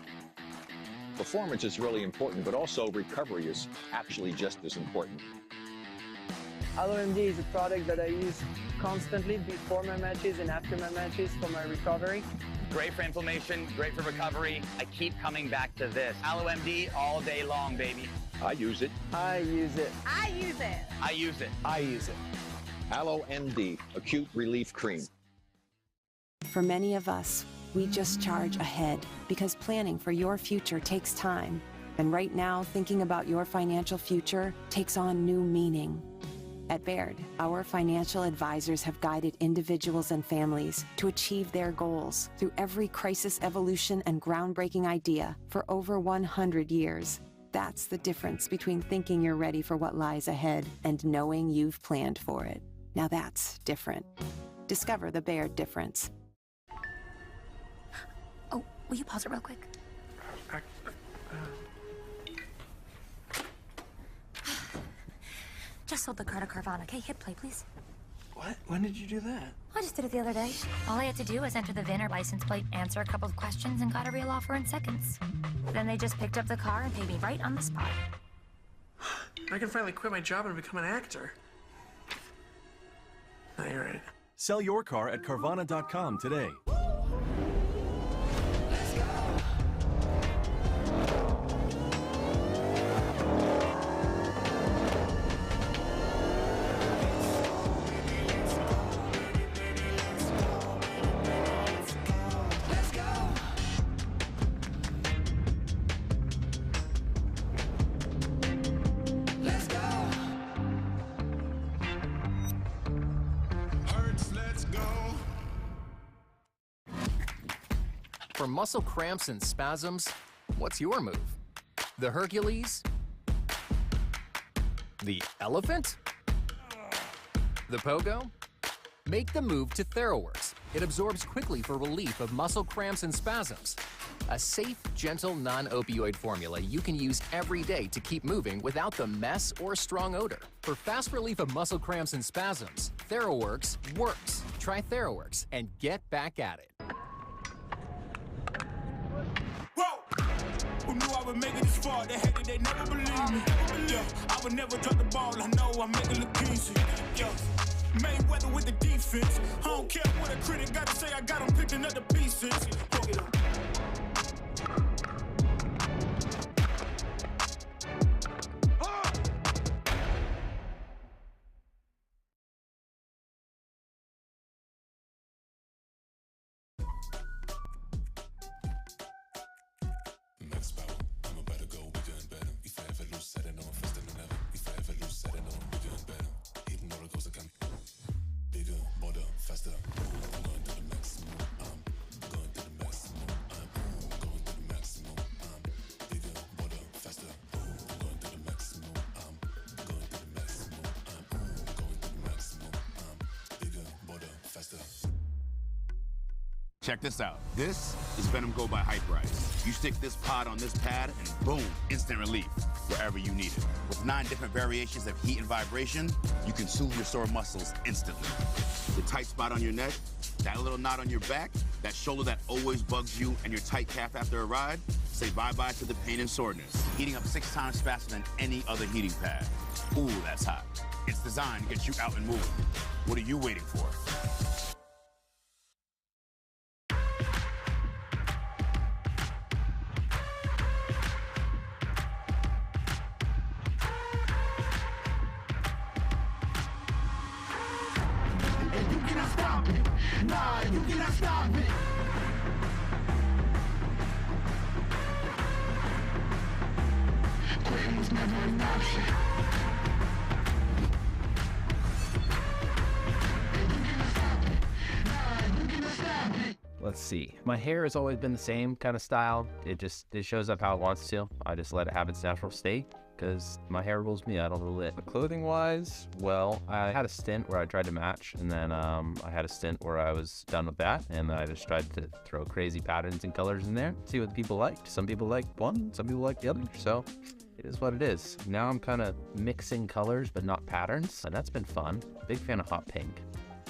Performance is really important, but also recovery is actually just as important. LOMD is a product that I use constantly before my matches and after my matches for my recovery. Great for inflammation, great for recovery. I keep coming back to this. AlloMD all day long, baby. I use it. I use it. I use it. I use it. I use it. AlloMD, acute relief cream. For many of us, we just charge ahead because planning for your future takes time. And right now, thinking about your financial future takes on new meaning. At Baird, our financial advisors have guided individuals and families to achieve their goals through every crisis evolution and groundbreaking idea for over 100 years. That's the difference between thinking you're ready for what lies ahead and knowing you've planned for it. Now that's different. Discover the Baird difference. Oh, will you pause it real quick? Just sold the car to Carvana. Okay, hit play, please. What? When did you do that? I just did it the other day. All I had to do was enter the VIN or license plate, answer a couple of questions, and got a real offer in seconds. Then they just picked up the car and paid me right on the spot. I can finally quit my job and become an actor. No, you're right. Sell your car at Carvana.com today. For muscle cramps and spasms, what's your move? The Hercules? The elephant? The pogo? Make the move to TheraWorks. It absorbs quickly for relief of muscle cramps and spasms. A safe, gentle, non-opioid formula you can use every day to keep moving without the mess or strong odor. For fast relief of muscle cramps and spasms, TheraWorks works. Try TheraWorks and get back at it. Who knew I would make it this far? They hated, they never believed me. Yeah, I would never drop the ball. I know I make it look easy. Yeah, Mayweather with the defense. I don't care what a critic gotta say. I got them picking up the pieces. Check this out. This is Venom Go by Hype Rise. You stick this pod on this pad and boom, instant relief wherever you need it. With 9 different variations of heat and vibration, you can soothe your sore muscles instantly. The tight spot on your neck, that little knot on your back, that shoulder that always bugs you, and your tight calf after a ride, say bye-bye to the pain and soreness. Heating up 6 times faster than any other heating pad. Ooh, that's hot. It's designed to get you out and moving. What are you waiting for? Nah, you cannot stop it. Quitting was never an option. Let's see. My hair has always been the same kind of style. It shows up how it wants to. I just let it have its natural state because my hair rules me. I don't rule it. Clothing wise, well, I had a stint where I tried to match, and then I had a stint where I was done with that, and I just tried to throw crazy patterns and colors in there, see what the people liked. Some people liked one, some people liked the other, so it is what it is. Now I'm kind of mixing colors but not patterns, and that's been fun. Big fan of hot pink.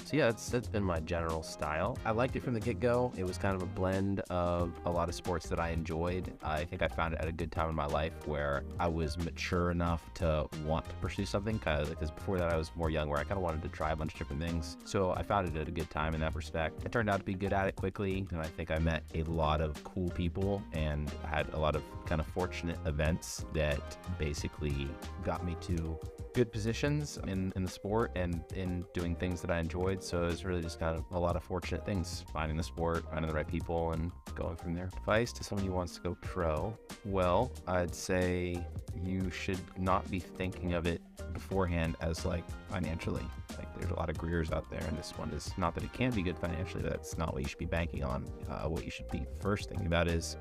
So yeah, that's been my general style. I liked it from the get-go. It was kind of a blend of a lot of sports that I enjoyed. I think I found it at a good time in my life where I was mature enough to want to pursue something, because before that I was more young, where I kind of wanted to try a bunch of different things. So I found it at a good time in that respect. I turned out to be good at it quickly, and I think I met a lot of cool people and had a lot of kind of fortunate events that basically got me to good positions in the sport and in doing things that I enjoyed. So it was really just kind of a lot of fortunate things, finding the sport, finding the right people, and going from there. Advice to someone who wants to go pro. Well, I'd say you should not be thinking of it beforehand as like financially. Like there's a lot of careers out there, and this one is not that it can be good financially. That's not what you should be banking on. What you should be first thinking about is,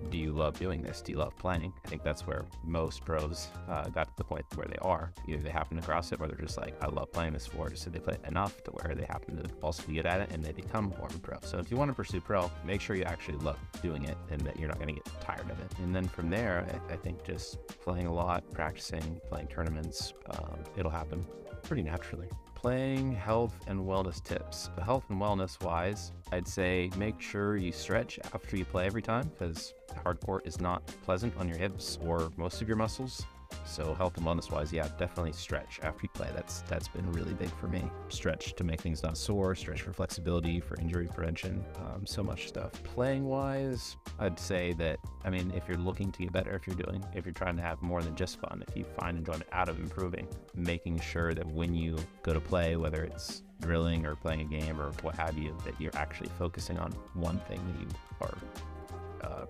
do you love doing this? Do you love playing? I think that's where most pros got to the point where they are. Either they happen to cross it, or they're just like, I love playing this sport, so they play it enough to where they happen to also be good at it, and they become more of a pro. So if you want to pursue pro, make sure you actually love doing it and that you're not going to get tired of it. And then from there, I think just playing a lot, practicing, playing tournaments, it'll happen pretty naturally. Playing health and wellness tips. The health and wellness wise, I'd say make sure you stretch after you play every time, because hard court is not pleasant on your hips or most of your muscles. So health and wellness wise, yeah, definitely stretch after you play. That's been really big for me. Stretch to make things not sore, stretch for flexibility, for injury prevention, so much stuff. Playing wise, I'd say that, I mean, if you're looking to get better, if you're trying to have more than just fun, if you find enjoyment out of improving, making sure that when you go to play, whether it's drilling or playing a game or what have you, that you're actually focusing on one thing that you are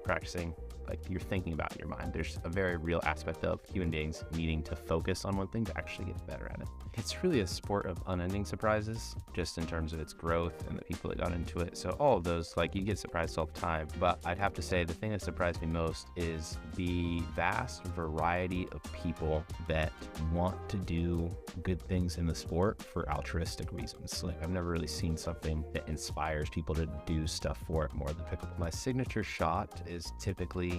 practicing, like you're thinking about in your mind. There's a very real aspect of human beings needing to focus on one thing to actually get better at it. It's really a sport of unending surprises, just in terms of its growth and the people that got into it. So all of those, like, you get surprised all the time. But I'd have to say the thing that surprised me most is the vast variety of people that want to do good things in the sport for altruistic reasons. Like, I've never really seen something that inspires people to do stuff for it more than pickleball. My signature shot is typically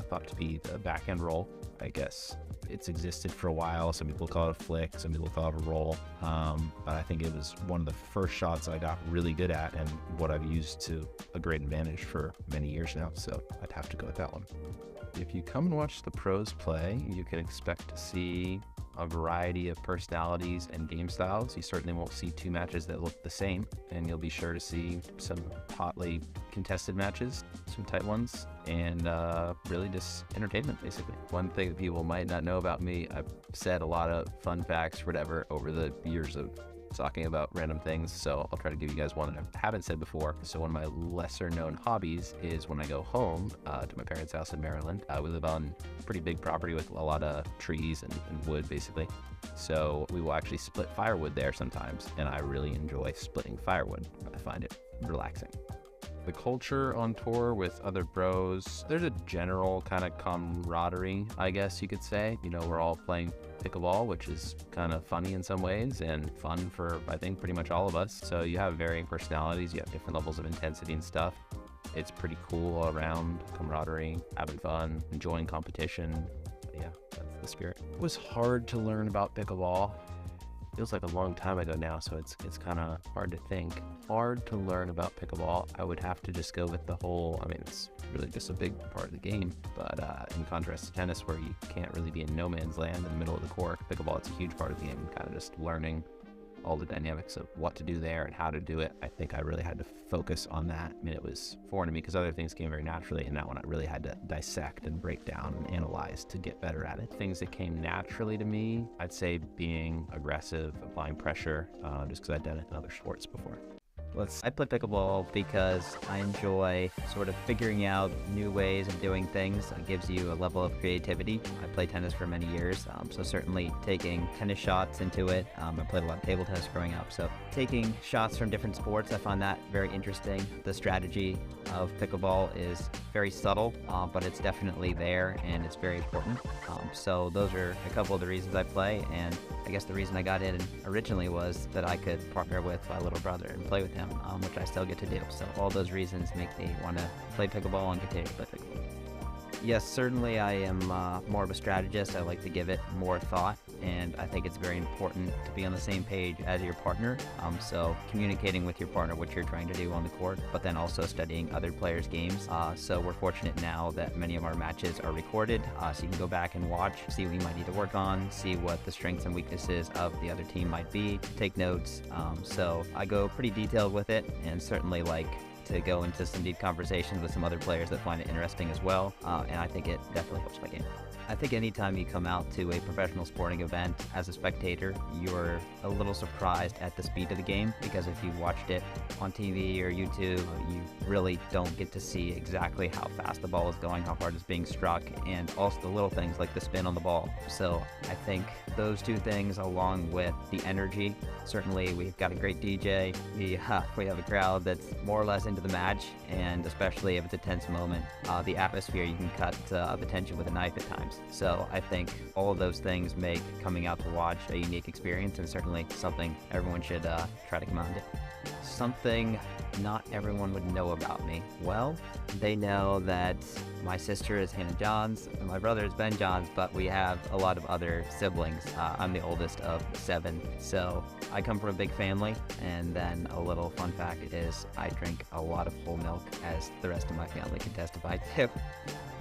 thought to be the backhand roll, I guess. It's existed for a while. Some people call it a flick, some people call it a roll. But I think it was one of the first shots I got really good at, and what I've used to a great advantage for many years now. So I'd have to go with that one. If you come and watch the pros play, you can expect to see a variety of personalities and game styles. You certainly won't see two matches that look the same, and you'll be sure to see some hotly contested matches, some tight ones, and really just entertainment, basically. One thing that people might not know about me, I've said a lot of fun facts, whatever, over the years of talking about random things, so I'll try to give you guys one that I haven't said before. So one of my lesser known hobbies is when I go home to my parents' house in Maryland. We live on pretty big property with a lot of trees and wood, basically. So we will actually split firewood there sometimes, and I really enjoy splitting firewood. I find it relaxing. The culture on tour with other pros, there's a general kind of camaraderie, I guess you could say. You know, we're all playing pickleball, which is kind of funny in some ways and fun for, I think, pretty much all of us. So you have varying personalities, you have different levels of intensity and stuff. It's pretty cool all around, camaraderie, having fun, enjoying competition. But yeah, that's the spirit. It was hard to learn about pickleball. Feels like a long time ago now, so it's kind of hard to think. Hard to learn about pickleball. I would have to just go with the whole, I mean, it's really just a big part of the game, but in contrast to tennis, where you can't really be in no man's land in the middle of the court, pickleball, it's a huge part of the game, kind of just learning all the dynamics of what to do there and how to do it. I think I really had to focus on that. I mean, it was foreign to me because other things came very naturally, and that one I really had to dissect and break down and analyze to get better at it. Things that came naturally to me, I'd say being aggressive, applying pressure, just because I'd done it in other sports before. I play pickleball because I enjoy sort of figuring out new ways of doing things. It gives you a level of creativity. I played tennis for many years, so certainly taking tennis shots into it. I played a lot of table tennis growing up, so taking shots from different sports, I find that very interesting. The strategy of pickleball is very subtle, but it's definitely there and it's very important. So those are a couple of the reasons I play, and I guess the reason I got in originally was that I could partner with my little brother and play with him, which I still get to do. So all those reasons make me want to play pickleball and continue to play pickleball. Yes, certainly I am more of a strategist. I like to give it more thought, and I think it's very important to be on the same page as your partner. So communicating with your partner what you're trying to do on the court, but then also studying other players' games. So we're fortunate now that many of our matches are recorded, so you can go back and watch, see what you might need to work on, see what the strengths and weaknesses of the other team might be, take notes. So I go pretty detailed with it, and certainly like to go into some deep conversations with some other players that find it interesting as well, and I think it definitely helps my game. I think anytime you come out to a professional sporting event as a spectator, you're a little surprised at the speed of the game, because if you watched it on TV or YouTube, you really don't get to see exactly how fast the ball is going, how hard it's being struck, and also the little things like the spin on the ball. So I think those two things, along with the energy, certainly we've got a great DJ, we have a crowd that's more or less into the match, and especially if it's a tense moment, the atmosphere, you can cut the tension with a knife at times. So I think all of those things make coming out to watch a unique experience, and certainly something everyone should try to come out and do. Something not everyone would know about me. Well, they know that my sister is Hannah Johns and my brother is Ben Johns, but we have a lot of other siblings. I'm the oldest of 7, so I come from a big family. And then a little fun fact is I drink a lot of whole milk, as the rest of my family can testify to.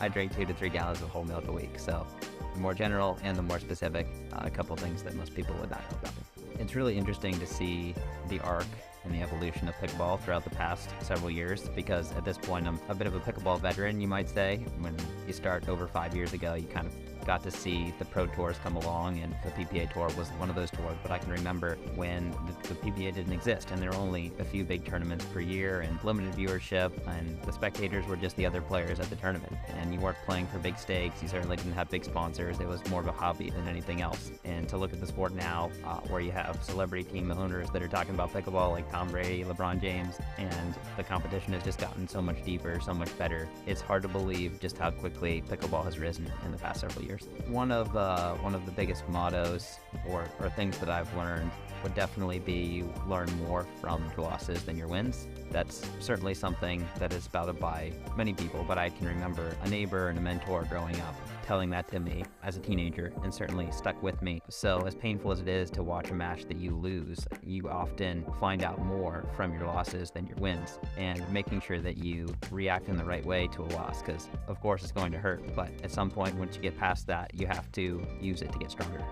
I drink 2 to 3 gallons of whole milk a week. So the more general and the more specific, a couple things that most people would not know about me. It's really interesting to see the arc and the evolution of pickleball throughout the past several years, because at this point I'm a bit of a pickleball veteran, you might say. When you start over 5 years ago, you kind of got to see the pro tours come along, and the PPA tour was one of those tours. But I can remember when the PPA didn't exist, and there were only a few big tournaments per year and limited viewership, and the spectators were just the other players at the tournament, and you weren't playing for big stakes. You certainly didn't have big sponsors. It was more of a hobby than anything else. And to look at the sport now, where you have celebrity team owners that are talking about pickleball like Tom Brady, LeBron James, and the competition has just gotten so much deeper, so much better. It's hard to believe just how quickly pickleball has risen in the past several years. One of the biggest mottos or things that I've learned would definitely be you learn more from your losses than your wins. That's certainly something that is spouted by many people, but I can remember a neighbor and a mentor growing up telling that to me as a teenager, and certainly stuck with me. So as painful as it is to watch a match that you lose, you often find out more from your losses than your wins, and making sure that you react in the right way to a loss, because of course it's going to hurt, but at some point once you get past that, you have to use it to get stronger.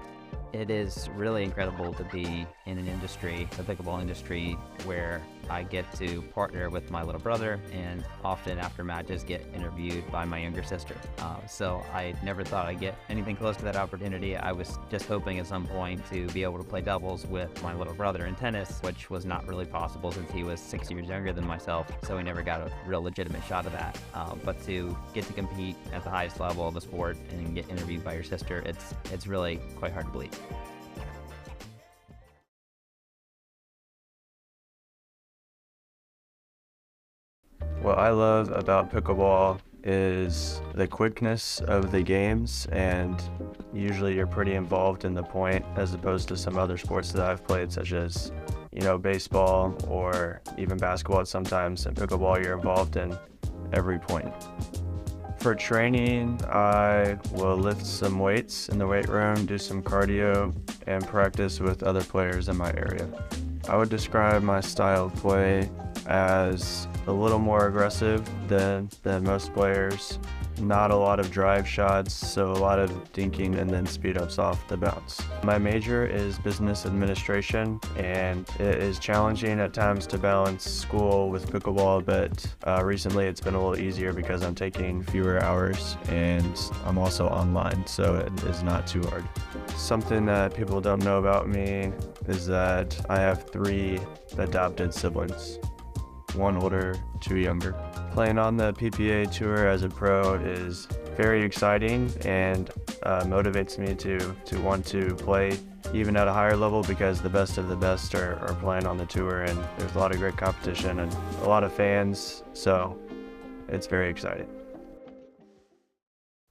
It is really incredible to be in an industry, the pickleball industry, where I get to partner with my little brother, and often after matches get interviewed by my younger sister. So I never thought I'd get anything close to that opportunity. I was just hoping at some point to be able to play doubles with my little brother in tennis, which was not really possible since he was 6 years younger than myself, so we never got a real legitimate shot of that. But to get to compete at the highest level of the sport and get interviewed by your sister, it's really quite hard to believe. What I love about pickleball is the quickness of the games, and usually you're pretty involved in the point as opposed to some other sports that I've played, such as, baseball or even basketball sometimes. In pickleball, you're involved in every point. For training, I will lift some weights in the weight room, do some cardio, and practice with other players in my area. I would describe my style of play as a little more aggressive than most players. Not a lot of drive shots, so a lot of dinking and then speed ups off the bounce. My major is business administration, and it is challenging at times to balance school with pickleball, but recently it's been a little easier because I'm taking fewer hours and I'm also online, so it is not too hard. Something that people don't know about me is that I have 3 adopted siblings. 1 older, 2 younger. Playing on the PPA tour as a pro is very exciting and motivates me to want to play even at a higher level, because the best of the best are playing on the tour, and there's a lot of great competition and a lot of fans, so it's very exciting.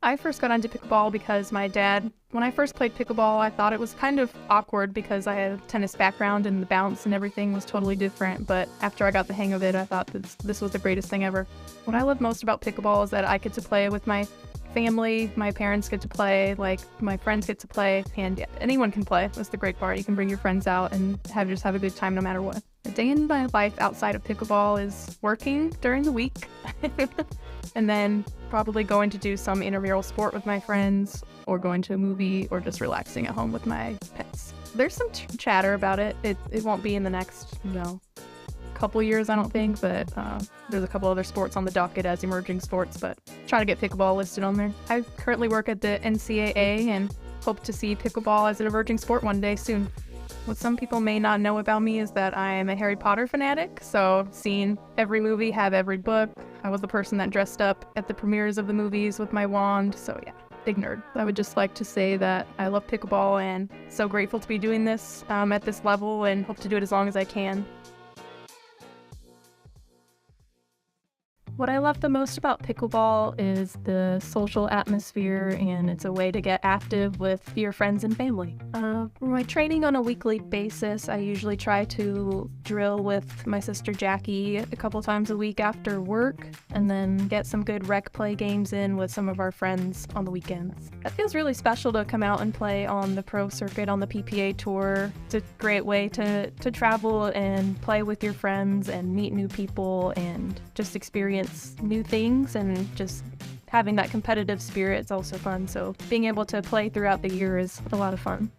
I first got into pickleball because my dad, when I first played pickleball, I thought it was kind of awkward because I had a tennis background and the bounce and everything was totally different, but after I got the hang of it, I thought this was the greatest thing ever. What I love most about pickleball is that I get to play with my family. My parents get to play, like my friends get to play, and yeah, anyone can play. That's the great part. You can bring your friends out and just have a good time no matter what. A day in my life outside of pickleball is working during the week, and then probably going to do some intramural sport with my friends, or going to a movie, or just relaxing at home with my pets. There's some chatter about it. It won't be in the next, couple years, I don't think, but there's a couple other sports on the docket as emerging sports, but trying to get pickleball listed on there. I currently work at the NCAA and hope to see pickleball as an emerging sport one day soon. What some people may not know about me is that I am a Harry Potter fanatic, so seen every movie, have every book. I was the person that dressed up at the premieres of the movies with my wand, so yeah, big nerd. I would just like to say that I love pickleball and so grateful to be doing this at this level, and hope to do it as long as I can. What I love the most about pickleball is the social atmosphere, and it's a way to get active with your friends and family. For my training on a weekly basis, I usually try to drill with my sister Jackie a couple times a week after work, and then get some good rec play games in with some of our friends on the weekends. It feels really special to come out and play on the pro circuit on the PPA tour. It's a great way to travel and play with your friends and meet new people and just experience new things, and just having that competitive spirit is also fun. So being able to play throughout the year is a lot of fun.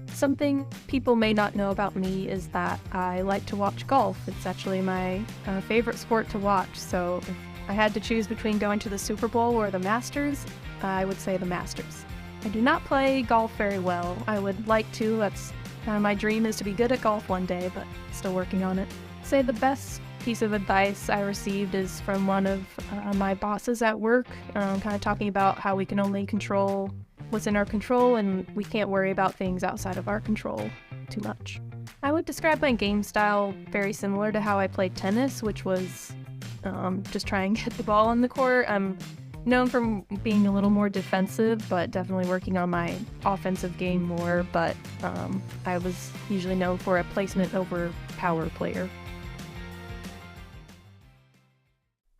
Something people may not know about me is that I like to watch golf. It's actually my favorite sport to watch. So if I had to choose between going to the Super Bowl or the Masters, I would say the Masters. I do not play golf very well. I would like to. That's my dream is to be good at golf one day, but still working on it. I'd say the best piece of advice I received is from one of my bosses at work, kind of talking about how we can only control what's in our control, and we can't worry about things outside of our control too much. I would describe my game style very similar to how I played tennis, which was just try and get the ball on the court. I'm known for being a little more defensive, but definitely working on my offensive game more, but I was usually known for a placement over power player.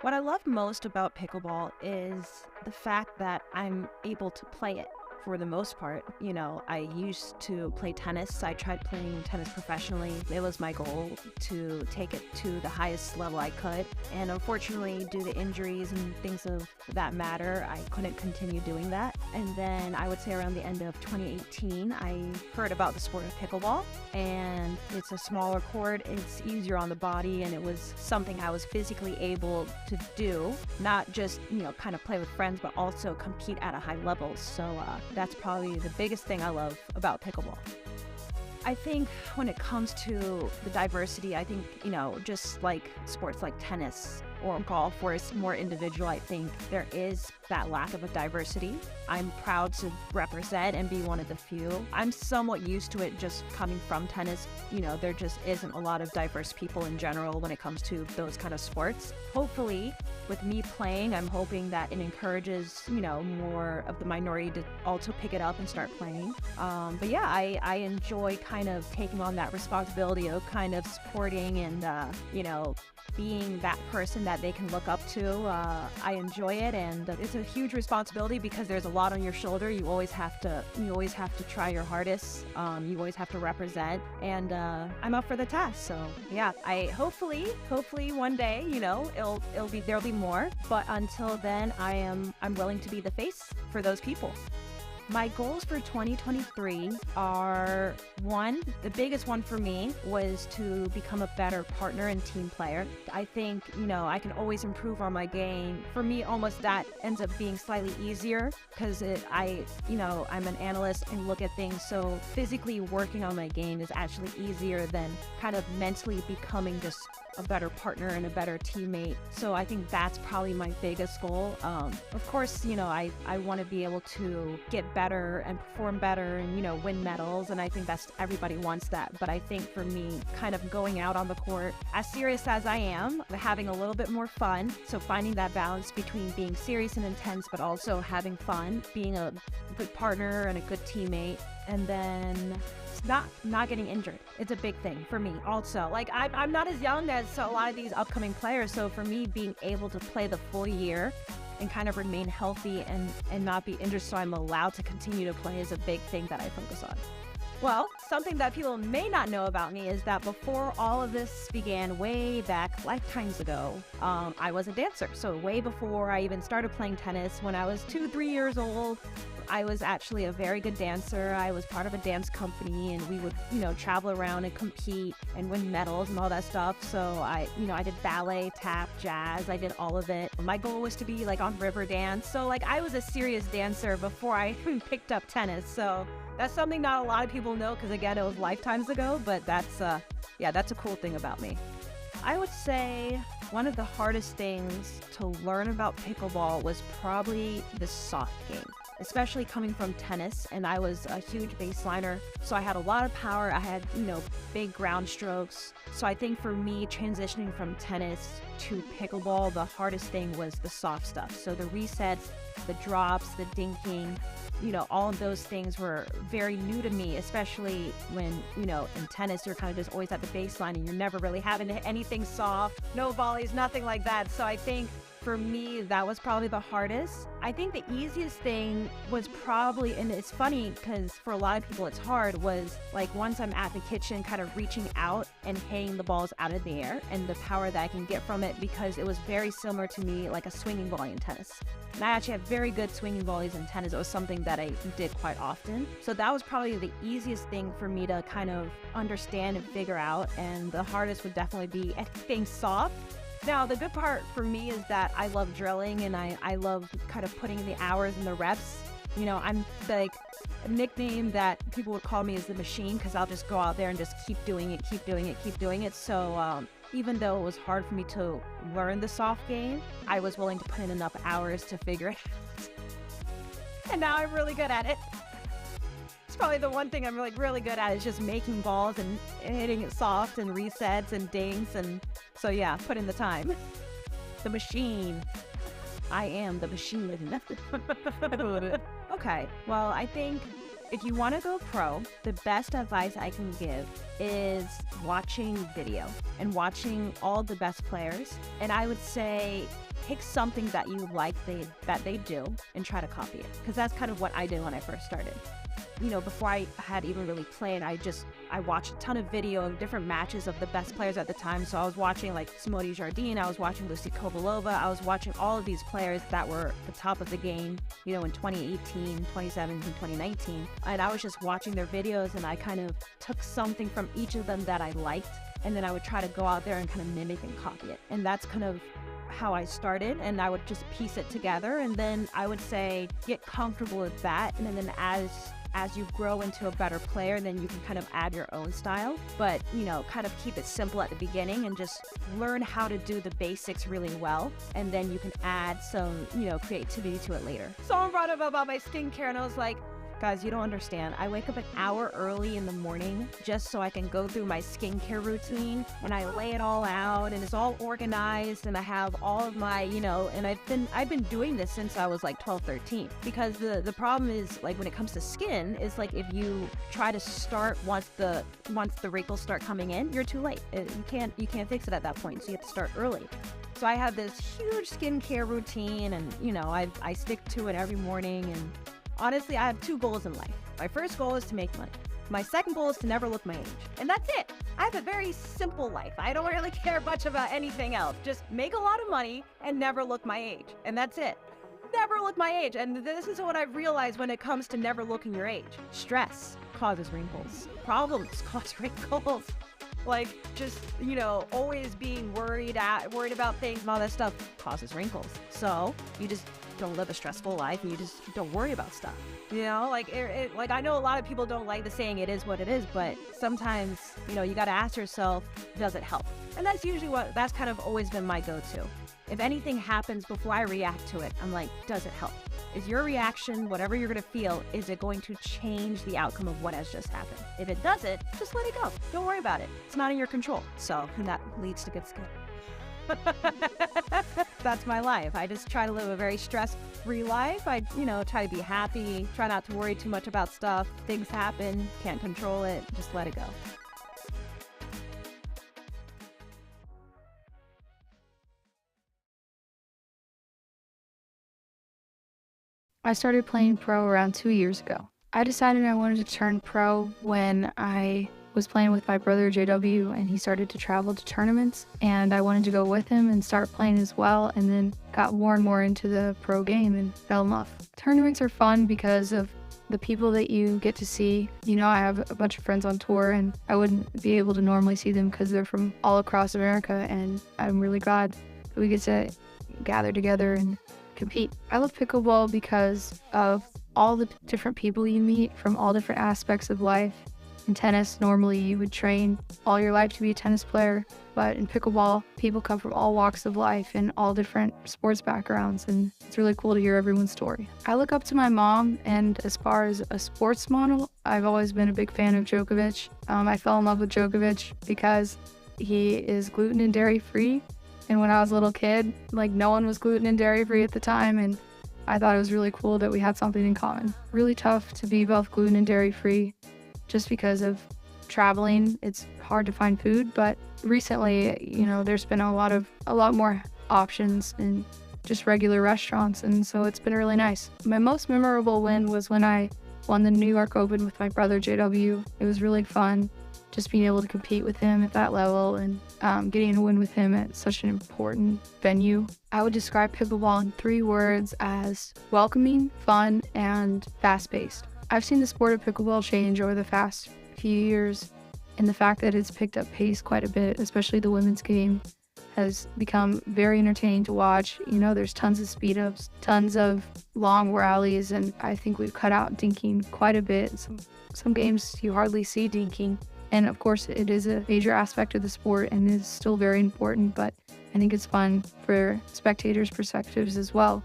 What I love most about pickleball is the fact that I'm able to play it for the most part. You know, I used to play tennis. I tried playing tennis professionally. It was my goal to take it to the highest level I could. And unfortunately, due to injuries and things of that matter, I couldn't continue doing that. And then I would say around the end of 2018, I heard about the sport of pickleball. And it's a smaller court, it's easier on the body, and it was something I was physically able to do. Not just, kind of play with friends, but also compete at a high level. So that's probably the biggest thing I love about pickleball. I think when it comes to the diversity, I think, just like sports like tennis or golf, where it's more individual, I think there is that lack of a diversity. I'm proud to represent and be one of the few. I'm somewhat used to it just coming from tennis. There just isn't a lot of diverse people in general when it comes to those kind of sports. Hopefully, with me playing, I'm hoping that it encourages, more of the minority to also pick it up and start playing. But yeah, I enjoy kind of taking on that responsibility of kind of supporting and, being that person that they can look up to. I enjoy it, and it's a huge responsibility because there's a lot on your shoulder. You always have to try your hardest. You always have to represent, and I'm up for the task. So yeah, I hopefully one day, there'll be more. But until then, I'm willing to be the face for those people. My goals for 2023 are, one, the biggest one for me was to become a better partner and team player. I think, I can always improve on my game. For me, almost that ends up being slightly easier because I'm an analyst and look at things. So physically working on my game is actually easier than kind of mentally becoming just a better partner and a better teammate. So I think that's probably my biggest goal. Of course, I want to be able to get better and perform better and, win medals. And I think everybody wants that. But I think for me, kind of going out on the court, as serious as I am, having a little bit more fun. So finding that balance between being serious and intense, but also having fun, being a good partner and a good teammate. And then not getting injured. It's a big thing for me also. Like I'm not as young as a lot of these upcoming players, so for me being able to play the full year and kind of remain healthy and not be injured so I'm allowed to continue to play is a big thing that I focus on. Well, something that people may not know about me is that before all of this began way back lifetimes ago, I was a dancer. So way before I even started playing tennis, when I was 2-3 years old, I was actually a very good dancer. I was part of a dance company and we would, travel around and compete and win medals and all that stuff. So I did ballet, tap, jazz. I did all of it. My goal was to be like on river dance. So like I was a serious dancer before I even picked up tennis. So that's something not a lot of people know because again, it was lifetimes ago, but that's a cool thing about me. I would say one of the hardest things to learn about pickleball was probably the soft game, especially coming from tennis, and I was a huge baseliner, so I had a lot of power. I had, big ground strokes. So I think for me, transitioning from tennis to pickleball, the hardest thing was the soft stuff. So the resets, the drops, the dinking, all of those things were very new to me, especially when, in tennis, you're kind of just always at the baseline and you're never really having anything soft, no volleys, nothing like that. So I think for me, that was probably the hardest. I think the easiest thing was probably, and it's funny because for a lot of people it's hard, was like once I'm at the kitchen kind of reaching out and hitting the balls out of the air and the power that I can get from it, because it was very similar to me like a swinging volley in tennis. And I actually have very good swinging volleys in tennis. It was something that I did quite often. So that was probably the easiest thing for me to kind of understand and figure out. And the hardest would definitely be anything soft. Now, the good part for me is that I love drilling and I love kind of putting in the hours and the reps. I'm like, a nickname that people would call me is the machine because I'll just go out there and just keep doing it. So even though it was hard for me to learn the soft game, I was willing to put in enough hours to figure it out. And now I'm really good at it. It's probably the one thing I'm really good at is just making balls and hitting it soft and resets and dings. And so yeah, put in the time. The machine. I am the machine. Okay, well, I think if you want to go pro, the best advice I can give is watching video and watching all the best players. And I would say pick something that you like that they do and try to copy it. Because that's kind of what I did when I first started. Before I had even really played, I watched a ton of video of different matches of the best players at the time. So I was watching like Simone Jardine, I was watching Lucy Kovalova, I was watching all of these players that were the top of the game, in 2018, 2017, 2019. And I was just watching their videos and I kind of took something from each of them that I liked. And then I would try to go out there and kind of mimic and copy it. And that's kind of how I started, and I would just piece it together. And then I would say get comfortable with that. And then as you grow into a better player, then you can kind of add your own style, but kind of keep it simple at the beginning and just learn how to do the basics really well, and then you can add some creativity to it later. Someone brought up about my skincare and I was like, guys, you don't understand. I wake up an hour early in the morning just so I can go through my skincare routine, and I lay it all out and it's all organized, and I have all of my, and I've been doing this since I was like 12, 13, because the problem is like when it comes to skin is like if you try to start once the wrinkles start coming in, you're too late. You can't fix it at that point. So you have to start early. So I have this huge skincare routine, and I stick to it every morning. And honestly, I have two goals in life. My first goal is to make money. My second goal is to never look my age. And that's it. I have a very simple life. I don't really care much about anything else. Just make a lot of money and never look my age. And that's it. Never look my age. And this is what I've realized when it comes to never looking your age. Stress causes wrinkles. Problems cause wrinkles. Like just, always being worried about things and all that stuff causes wrinkles. So you just don't live a stressful life and you just don't worry about stuff. Like I know a lot of people don't like the saying it is what it is, but sometimes, you got to ask yourself, does it help? And that's usually that's kind of always been my go-to. If anything happens before I react to it, I'm like, does it help? Is your reaction, whatever you're going to feel, is it going to change the outcome of what has just happened? If it doesn't, just let it go. Don't worry about it. It's not in your control. So, and that leads to good skin. That's my life. I just try to live a very stress-free life. I, try to be happy, try not to worry too much about stuff. Things happen, can't control it, just let it go. I started playing pro around 2 years ago. I decided I wanted to turn pro when I was playing with my brother JW, and he started to travel to tournaments, and I wanted to go with him and start playing as well, and then got more and more into the pro game and fell in love. Tournaments are fun because of the people that you get to see. You know, I have a bunch of friends on tour, and I wouldn't be able to normally see them because they're from all across America, and I'm really glad that we get to gather together and compete. I love pickleball because of all the different people you meet from all different aspects of life. In tennis, normally you would train all your life to be a tennis player, but in pickleball, people come from all walks of life and all different sports backgrounds, and it's really cool to hear everyone's story. I look up to my mom, and as far as a sports model, I've always been a big fan of Djokovic. I fell in love with Djokovic because he is gluten and dairy free, and when I was a little kid, like, no one was gluten and dairy free at the time, and I thought it was really cool that we had something in common. Really tough to be both gluten and dairy free. Just because of traveling, it's hard to find food, but recently, you know, there's been a lot more options in just regular restaurants, and so it's been really nice. My most memorable win was when I won the New York Open with my brother JW. It was really fun, just being able to compete with him at that level and getting a win with him at such an important venue. I would describe pickleball in 3 words as welcoming, fun, and fast-paced. I've seen the sport of pickleball change over the past few years, and the fact that it's picked up pace quite a bit, especially the women's game, has become very entertaining to watch. You know, there's tons of speed-ups, tons of long rallies, and I think we've cut out dinking quite a bit. Some games you hardly see dinking, and of course it is a major aspect of the sport and is still very important, but I think it's fun for spectators' perspectives as well,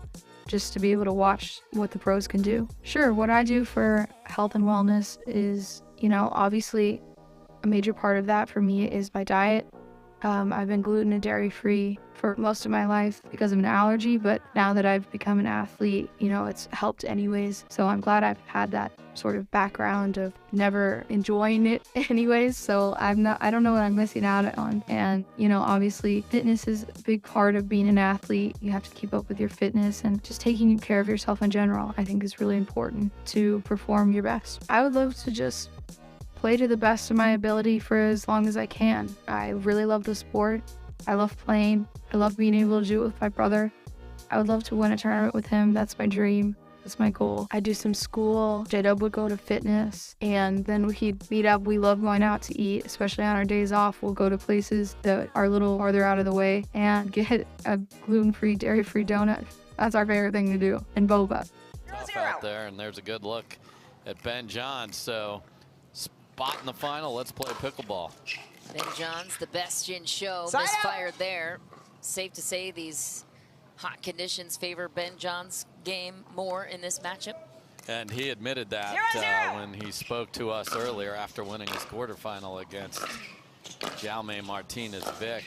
just to be able to watch what the pros can do. Sure, what I do for health and wellness is, you know, obviously a major part of that for me is my diet. I've been gluten and dairy free for most of my life because of an allergy, but now that I've become an athlete, you know, it's helped anyways. So I'm glad I've had that sort of background of never enjoying it anyways. So I don't know what I'm missing out on. And, you know, obviously fitness is a big part of being an athlete. You have to keep up with your fitness, and just taking care of yourself in general, I think, is really important to perform your best. I would love to just play to the best of my ability for as long as I can. I really love the sport. I love playing. I love being able to do it with my brother. I would love to win a tournament with him. That's my dream. That's my goal. I do some school. J-Dub would go to fitness, and then he'd meet up. We love going out to eat, especially on our days off. We'll go to places that are a little farther out of the way and get a gluten-free, dairy-free donut. That's our favorite thing to do. And boba. Tough out there, and there's a good look at Ben Johns. So spot in the final. Let's play pickleball. Ben Johns, the best in show, misfired there. Safe to say these hot conditions favor Ben Johns' game more in this matchup. And he admitted that when he spoke to us earlier after winning his quarterfinal against Jaume Martinez-Vic.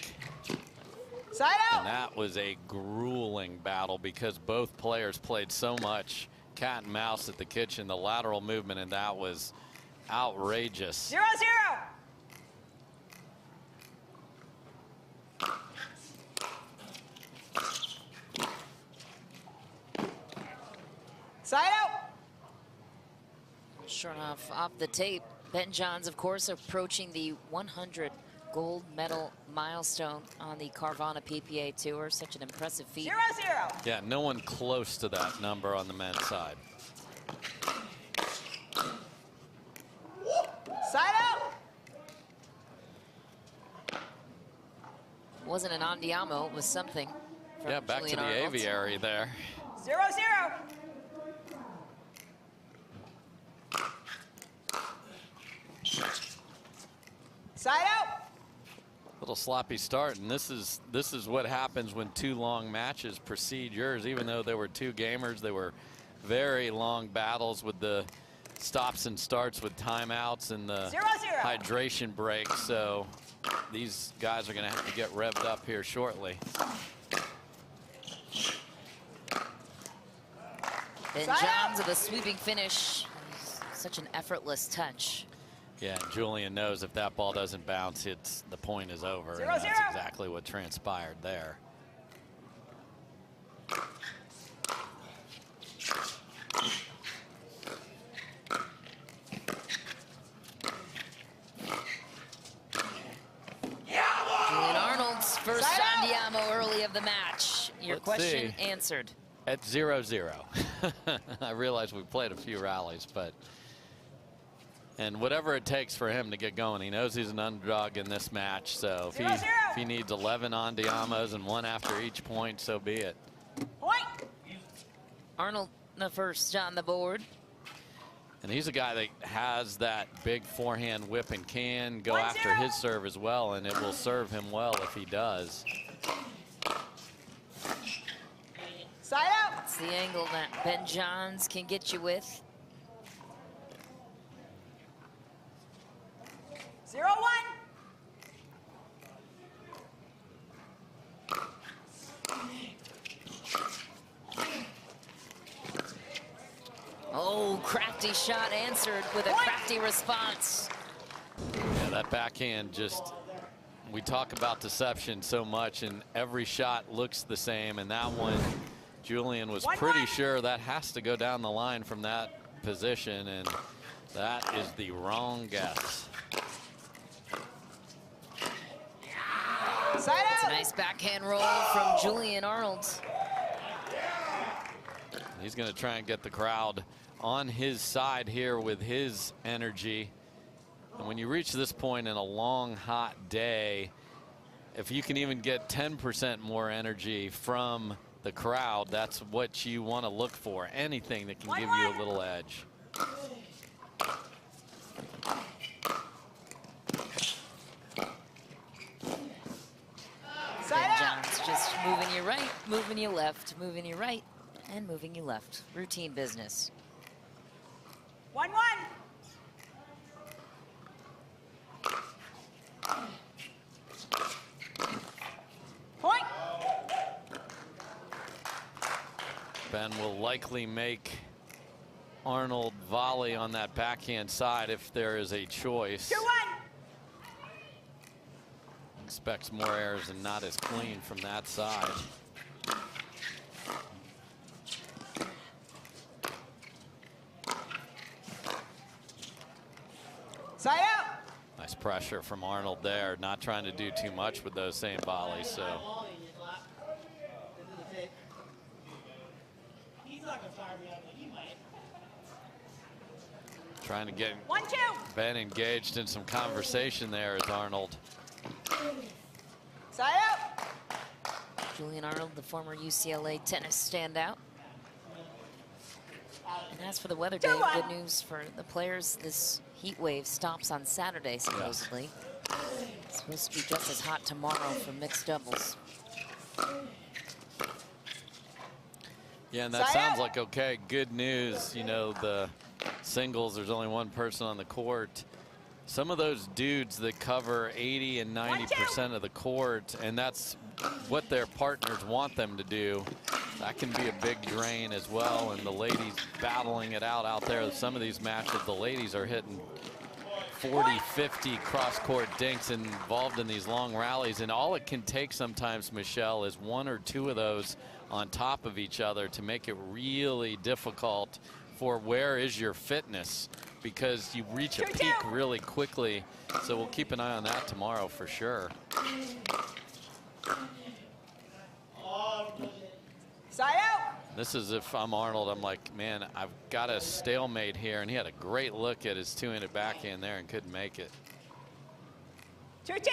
And that was a grueling battle because both players played so much cat and mouse at the kitchen, the lateral movement, and that was outrageous. 0-0. Side out. Sure enough, off the tape, Ben Johns, of course, approaching the 100 gold medal milestone on the Carvana PPA Tour. Such an impressive feat. 0-0. Yeah, no one close to that number on the men's side. Side out. Wasn't an andiamo, it was something. Yeah, back Julian to the Arnold. aviary there. 0-0. Side out. Little sloppy start, and this is what happens when 2 long matches precede yours. Even though there were 2 gamers, they were very long battles with the stops and starts with timeouts and the 0-0. hydration break. So these guys are going to have to get revved up here shortly. Ben Johns with a sweeping finish. Such an effortless touch. Yeah, and Julian knows if that ball doesn't bounce, the point is over. 0-0. And that's exactly what transpired there. the match. Your Let's question see. answered. At 0-0. I realize we played a few rallies, and whatever it takes for him to get going, he knows he's an underdog in this match. So if he needs 11 on Diamos and 1 after each point, so be it. Point. Arnold the first on the board. And he's a guy that has that big forehand whip and can go after his serve as well, and it will serve him well if he does. Side out. That's the angle that Ben Johns can get you with. 0-1. Oh, crafty shot answered with a crafty response. Yeah, that backhand just, we talk about deception so much, and every shot looks the same, and that one, Julian was pretty sure that has to go down the line from that position, and that is the wrong guess. It's a nice backhand roll from Julian Arnold. He's going to try and get the crowd on his side here with his energy. And when you reach this point in a long, hot day, if you can even get 10% more energy from the crowd, that's what you want to look for. Anything that can give you a little edge. Ben Johns just moving you right, moving you left, moving you right, and moving you left. Routine business. 1-1. Point. Ben will likely make Arnold volley on that backhand side if there is a choice. 2-1. Expects more errors and not as clean from that side. Side out. Nice pressure from Arnold there, not trying to do too much with those same volleys. So trying to get Ben engaged in some conversation there is Arnold. Side out. Julian Arnold, the former UCLA tennis standout. And as for the weather, Dave, good news for the players. This heat wave stops on Saturday, supposedly. It's supposed to be just as hot tomorrow for mixed doubles. Yeah, and that sounds like okay, good news. You know, the singles, there's only one person on the court. Some of those dudes that cover 80 and 90% of the court, and that's what their partners want them to do, that can be a big drain as well. And the ladies battling it out there. Some of these matches, the ladies are hitting 40, 50 cross-court dinks involved in these long rallies. And all it can take sometimes, Michelle, is 1 or 2 of those on top of each other to make it really difficult for where is your fitness, because you reach a peak really quickly. So we'll keep an eye on that tomorrow for sure. Side out. This is if I'm Arnold, I'm like, man, I've got a stalemate here. And he had a great look at his two-handed backhand there and couldn't make it. 2-2.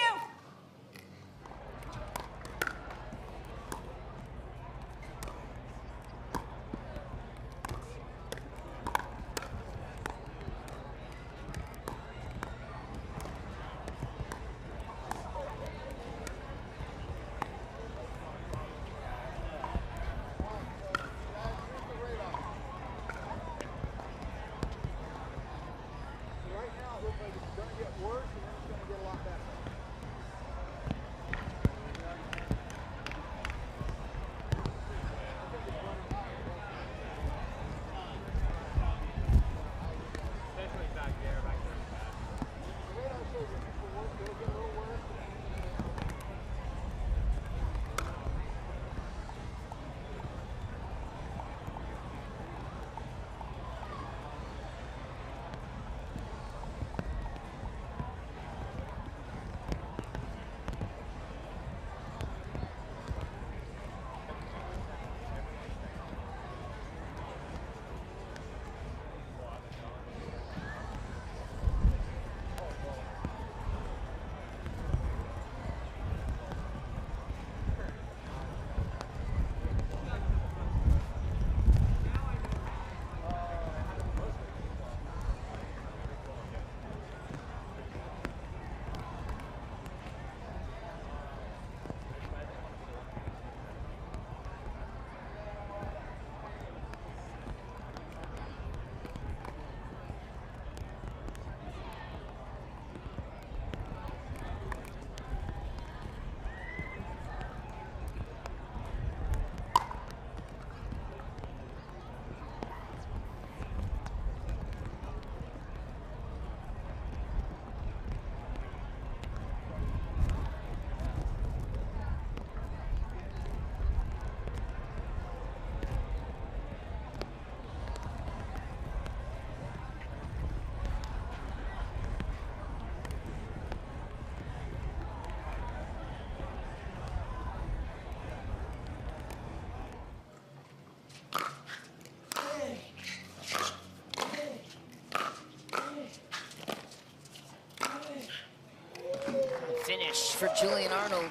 for Julian Arnold.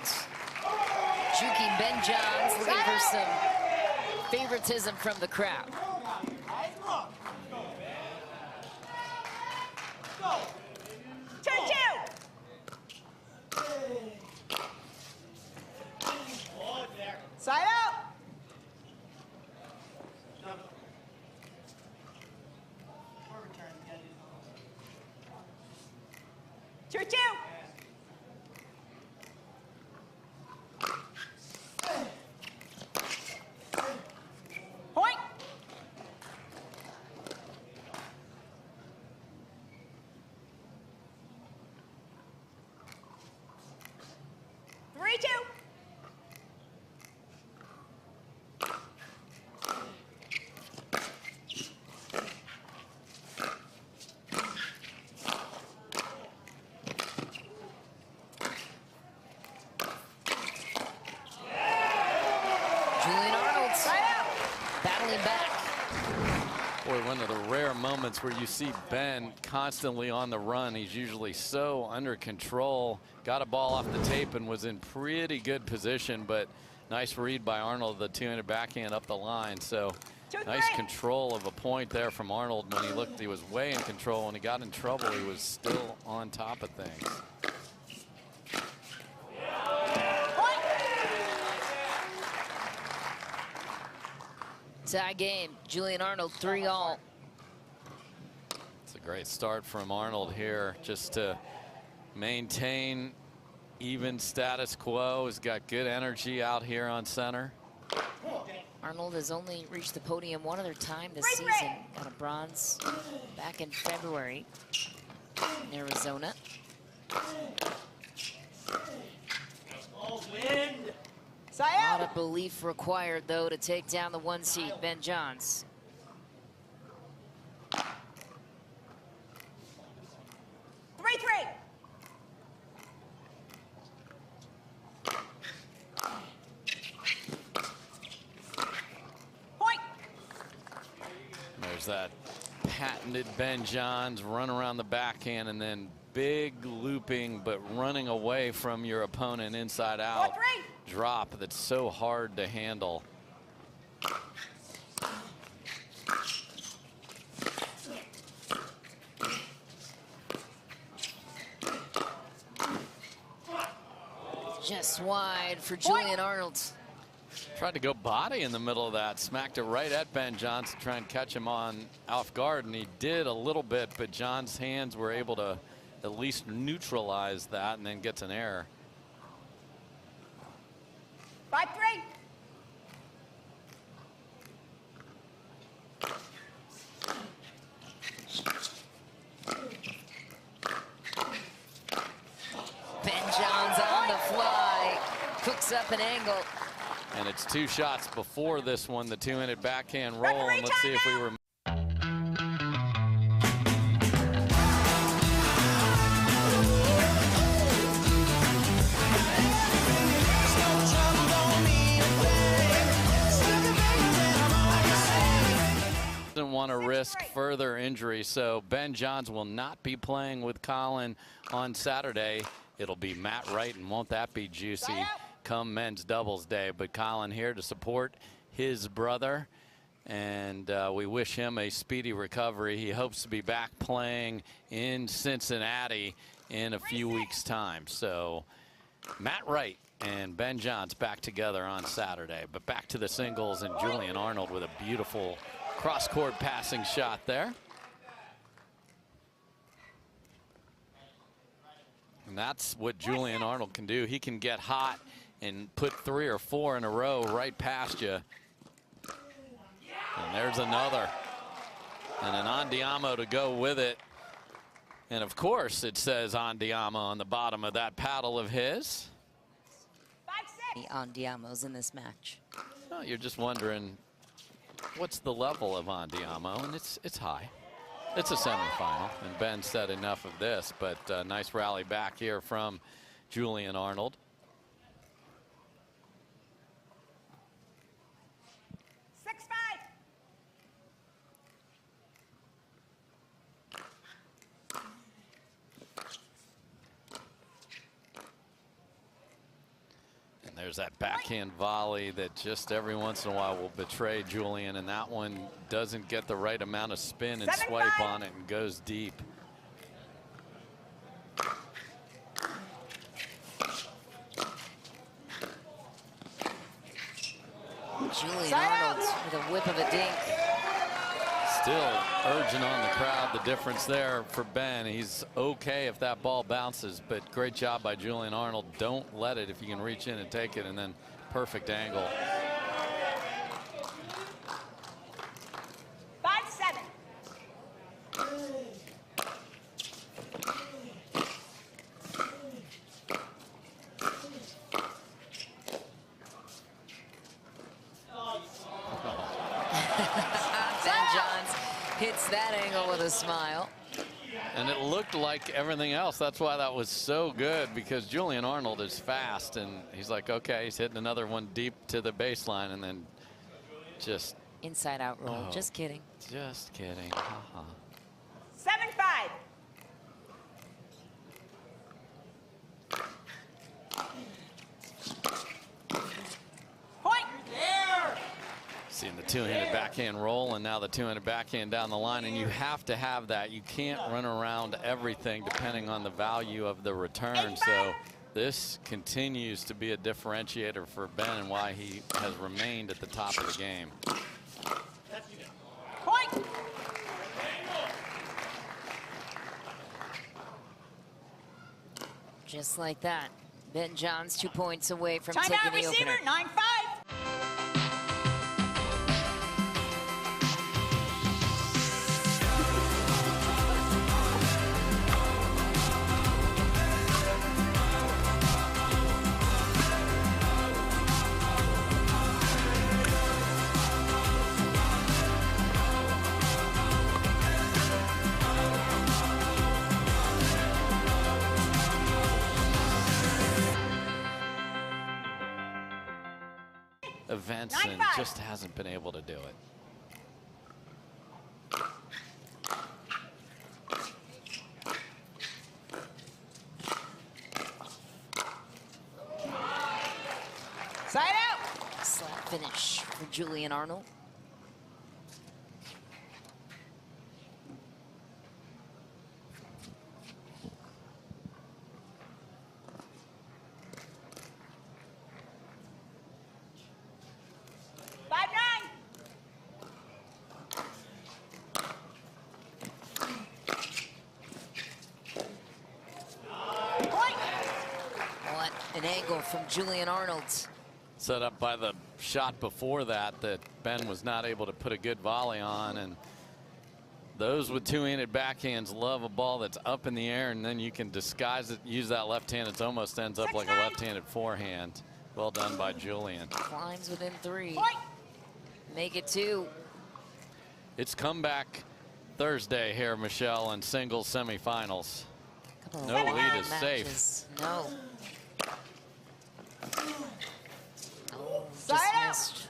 Juking Ben Johns, looking for some favoritism from the crowd. Side out. 2-2. Point. Three, two. One of the rare moments where you see Ben constantly on the run. He's usually so under control. Got a ball off the tape and was in pretty good position, but nice read by Arnold, the two-handed backhand up the line. So nice control of a point there from Arnold. When he looked, he was way in control. When he got in trouble, he was still on top of things. Tie game, Julian Arnold 3-all. It's a great start from Arnold here, just to maintain even status quo. He's got good energy out here on center. Arnold has only reached the podium one other time this season. Got a bronze back in February in Arizona. A lot of belief required, though, to take down the one seed, Ben Johns. Three. Point. There's that patented Ben Johns run around the backhand and then big looping, but running away from your opponent inside out. Drop that's so hard to handle. Just wide for Julian Arnold. Tried to go body in the middle of that, smacked it right at Ben Johns to try and catch him on off guard, and he did a little bit, but Johns' hands were able to at least neutralize that and then gets an error. 5-3. Ben Johns on the fly, cooks up an angle. And it's two shots before this one, the two-handed backhand roll, and let's see if we were. Doesn't want to risk further injury, so Ben Johns will not be playing with Callan on Saturday. It'll be Matt Wright, and won't that be juicy come men's doubles day. But Callan here to support his brother, and we wish him a speedy recovery. He hopes to be back playing in Cincinnati in a few weeks' time. So Matt Wright and Ben Johns back together on Saturday. But back to the singles, and Julian Arnold with a beautiful cross-court passing shot there. And that's what Julian Arnold can do. He can get hot and put 3 or 4 in a row right past you. And there's another. And an Andiamo to go with it. And of course it says Andiamo on the bottom of that paddle of his. 5-6. The Andiamos in this match. Oh, you're just wondering, what's the level of Andiamo? And it's high. It's a semifinal, and Ben said enough of this, but nice rally back here from Julian Arnold. there's that backhand volley that just every once in a while will betray Julian, and that one doesn't get the right amount of spin and swipe on it and goes deep. Julian Arnold with a whip of a dink. Still urging on the crowd. The difference there for Ben. He's okay if that ball bounces, but great job by Julian Arnold. Don't let it if you can reach in and take it, and then perfect angle. 5-7. Ben Johns hits that angle with a smile. And it looked like everything else. That's why that was so good, because Julian Arnold is fast, and he's like, okay, he's hitting another one deep to the baseline, and then just inside out roll. Oh, just kidding. Just kidding. 7-5. Point. Seeing the two-handed backhand roll, and now the two-handed backhand down the line, and you have to have that. You can't run around everything depending on the value of the return. So this continues to be a differentiator for Ben and why he has remained at the top of the game. Point. Just like that. Ben Johns 2 points away from taking Timeout, the receiver, opener. 9-5. Events and just hasn't been able to do it. Side out. Slap finish for Julian Arnold. From Julian Arnold. Set up by the shot before that Ben was not able to put a good volley on, and those with two-handed backhands love a ball that's up in the air, and then you can disguise it, use that left hand. It almost ends up like a left-handed forehand. Well done by Julian. Climbs within 3. Make it 2. It's comeback Thursday here, Michelle, in singles semifinals. No lead is safe. No. Oh, just missed.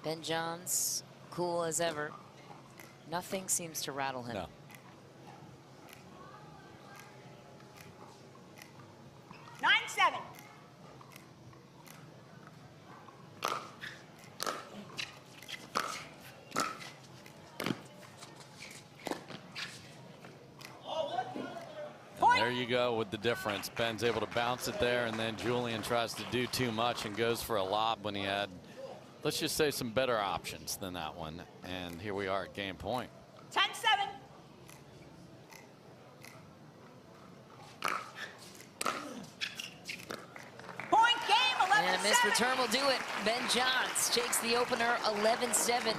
Ben Johns, cool as ever. Nothing seems to rattle him. No. Nine-7. There you go with the difference. Ben's able to bounce it there, and then Julian tries to do too much and goes for a lob when he had, let's just say, some better options than that one. And here we are at game point. 10-7. Point game, 11-7. And a missed return will do it. Ben Johns takes the opener 11-7.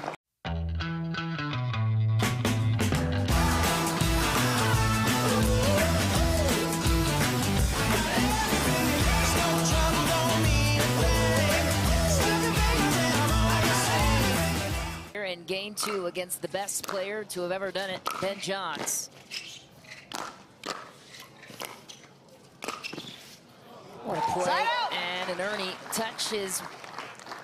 In game 2 against the best player to have ever done it, Ben Johns. What a play, and an Ernie touch is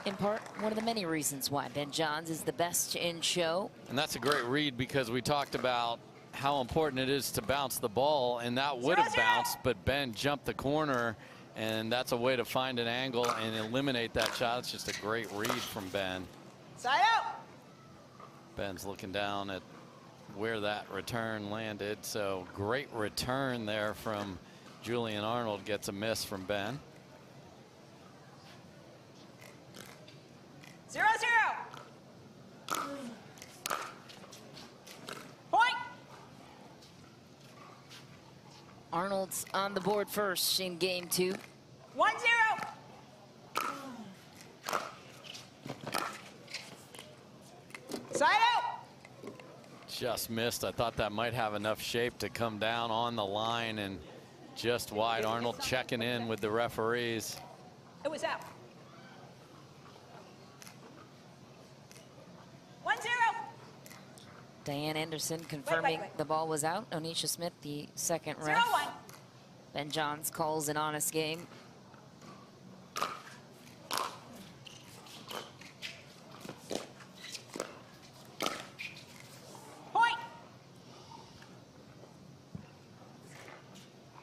in part one of the many reasons why Ben Johns is the best in show. And that's a great read, because we talked about how important it is to bounce the ball, and that would have bounced, but Ben jumped the corner, and that's a way to find an angle and eliminate that shot. It's just a great read from Ben. Side out. Ben's looking down at where that return landed, so great return there from Julian. Arnold gets a miss from Ben. 0-0. Point. Arnold's on the board first in game 2. 1-0. Side out. Just missed. I thought that might have enough shape to come down on the line and just wide. Arnold checking in with the referees. It was out. 1-0. Diane Anderson confirming the ball was out. Onisha Smith, the second ref. 0-1. Ben Johns calls an honest game. Point.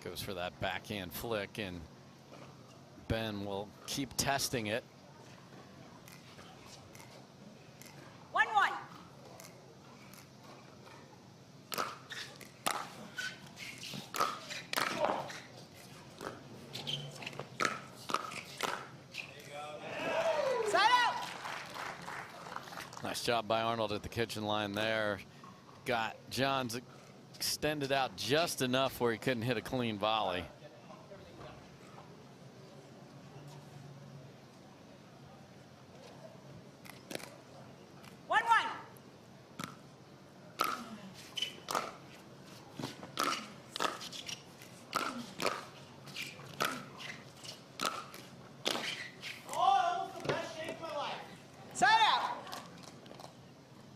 Goes for that backhand flick, and Ben will keep testing it. 1-1. Side out. Nice job by Arnold at the kitchen line there. Got Johns extended out just enough where he couldn't hit a clean volley.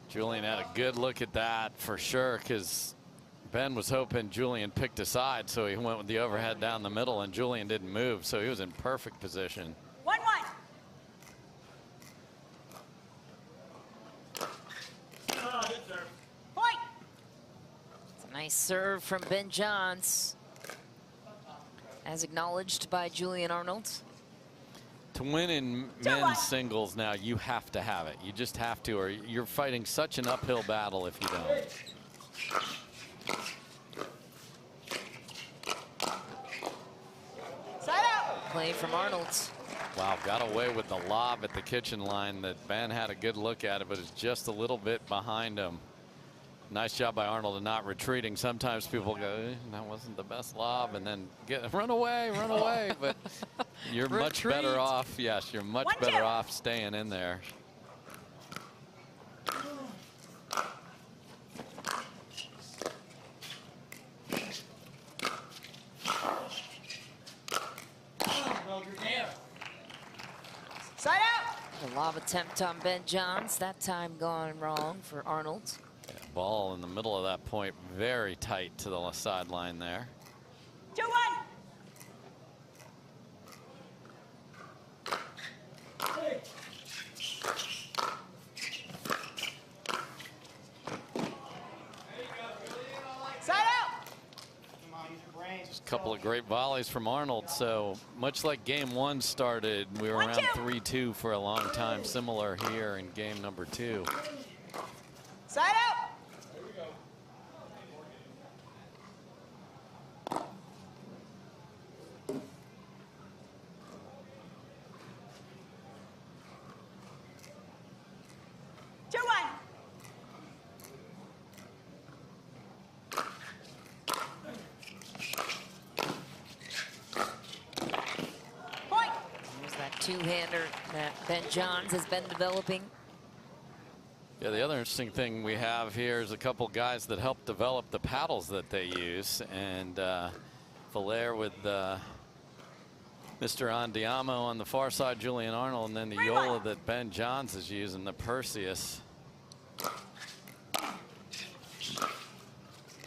Julian had a good look at that for sure, because Ben was hoping Julian picked a side, so he went with the overhead down the middle, and Julian didn't move, so he was in perfect position. 1-1. Point. It's a nice serve from Ben Johns, as acknowledged by Julian Arnold. To win in men's singles now, you have to have it. You just have to, or you're fighting such an uphill battle if you don't. Side out. Play from Arnold. Wow, got away with the lob at the kitchen line that Ben had a good look at it, but it's just a little bit behind him. Nice job by Arnold in not retreating. Sometimes people go, that wasn't the best lob, and then run away, but you're much better off. Yes, you're much better off staying in there. Side out. A lob attempt on Ben Johns, that time gone wrong for Arnold. Yeah, ball in the middle of that point, very tight to the sideline there. 2-1. Side out. Just a couple of great volleys from Arnold. So much like game 1 started, we were around 3-2 for a long time. Similar here in game number 2. Side out. Two-hander that Ben Johns has been developing. Yeah, the other interesting thing we have here is a couple guys that help develop the paddles that they use, and Valaire with Mr. Andiamo on the far side, Julian Arnold, and then the Yola that Ben Johns is using, the Perseus.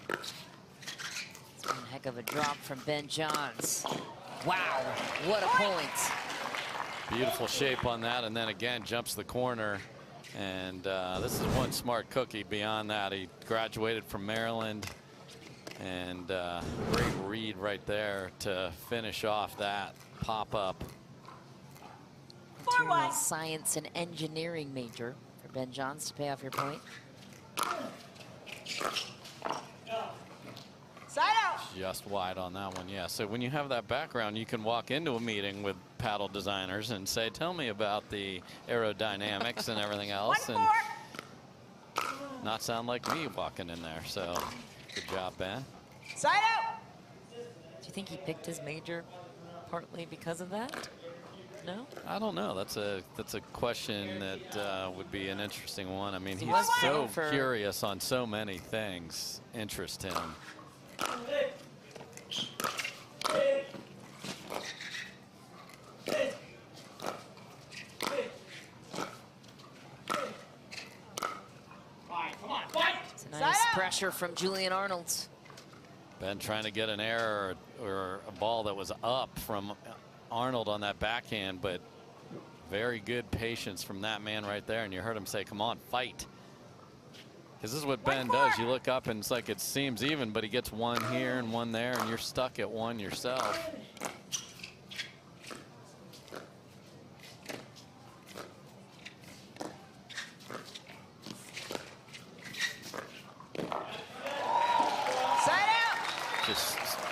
It's one heck of a drop from Ben Johns. Wow, what a point. Beautiful shape on that, and then again jumps the corner, and this is one smart cookie. Beyond that, he graduated from Maryland, And great read right there to finish off that pop-up. Material science and engineering major for Ben Johns to pay off your point. Side out. Just wide on that one, yeah. So when you have that background, you can walk into a meeting with paddle designers and say, tell me about the aerodynamics and everything else, and not sound like me walking in there. So good job, Ben. Side out. Do you think he picked his major partly because of that? No? I don't know. That's a question that would be an interesting one. I mean, He he's was so for- curious on so many things interest him. It's a nice pressure from Julian Arnold. Ben trying to get an error or a ball that was up from Arnold on that backhand, but very good patience from that man right there. And you heard him say, come on, fight. Because this is what Ben does. You look up and it's like it seems even, but he gets one here and one there, and you're stuck at one yourself.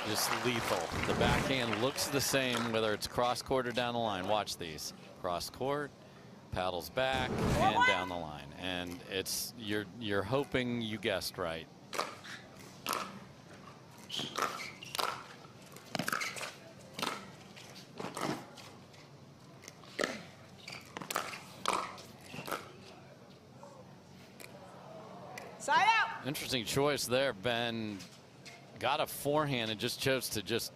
Just lethal. The backhand looks the same whether it's cross court or down the line. Watch these. Cross court, paddles back and down the line, and it's you're hoping you guessed right. Side out. Interesting choice there. Ben got a forehand and just chose to just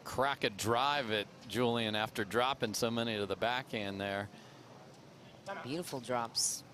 crack a drive at Julian after dropping so many to the backhand there. Beautiful drops.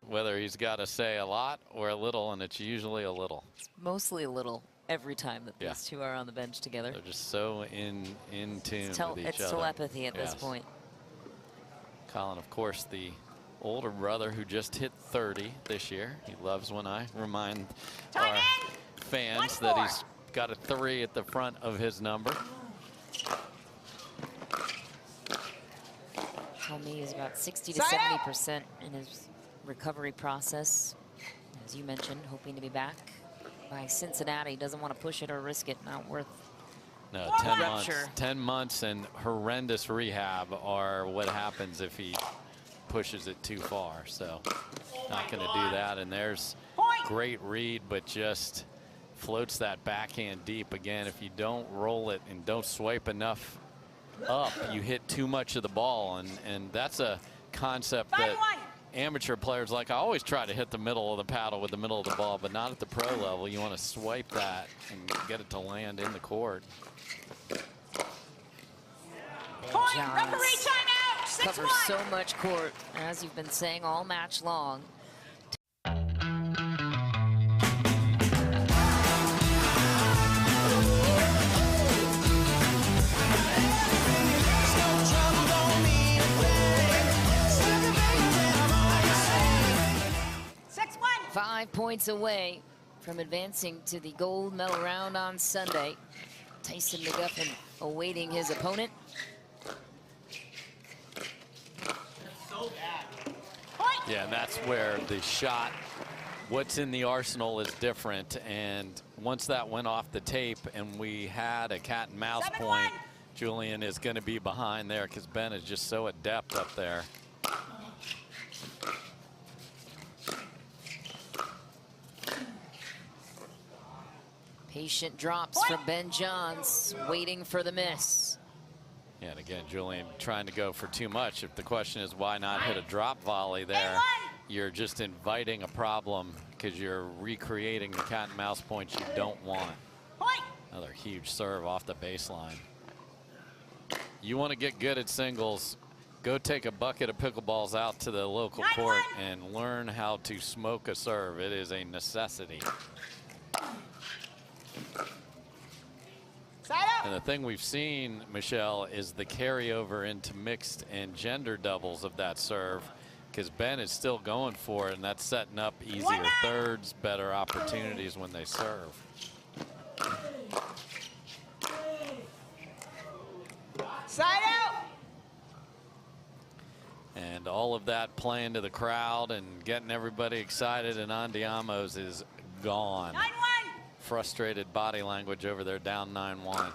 Whether he's got to say a lot or a little, and it's usually a little. It's mostly a little every time that these two are on the bench together. They're just so in tune with each other. It's telepathy at this point. Callan, of course, the older brother who just hit 30 this year. He loves when I remind our fans that he's got a 3 at the front of his number. Told me he's about 60 to 70% in his recovery process. As you mentioned, hoping to be back by Cincinnati. Doesn't want to push it or risk it. Not worth. No, 10 months. 10 months and horrendous rehab are what happens if he pushes it too far. So not going to do that. And there's great read, but just floats that backhand deep. Again, if you don't roll it and don't swipe enough up, you hit too much of the ball. And that's a concept that amateur players like. I always try to hit the middle of the paddle with the middle of the ball, but not at the pro level. You want to swipe that and get it to land in the court. Point, referee timeout. Covers so much court, as you've been saying all match long. Five points away from advancing to the gold medal round on Sunday. Tyson McGuffin awaiting his opponent. Yeah, and that's where the shot, what's in the arsenal, is different. And once that went off the tape and we had a cat and mouse point, Julian is going to be behind there because Ben is just so adept up there. Patient drops from Ben Johns, waiting for the miss. Yeah, and again, Julian trying to go for too much. If the question is why not hit a drop volley there, you're just inviting a problem because you're recreating the cat and mouse points you don't want. Point. Another huge serve off the baseline. You want to get good at singles, go take a bucket of pickleballs out to the local court and learn how to smoke a serve. It is a necessity. And the thing we've seen, Michelle, is the carryover into mixed and gender doubles of that serve, because Ben is still going for it, and that's setting up easier thirds, better opportunities when they serve. Side out. And all of that playing to the crowd and getting everybody excited, and Andiamo's is gone. 9-1. Frustrated body language over there, down 9-1.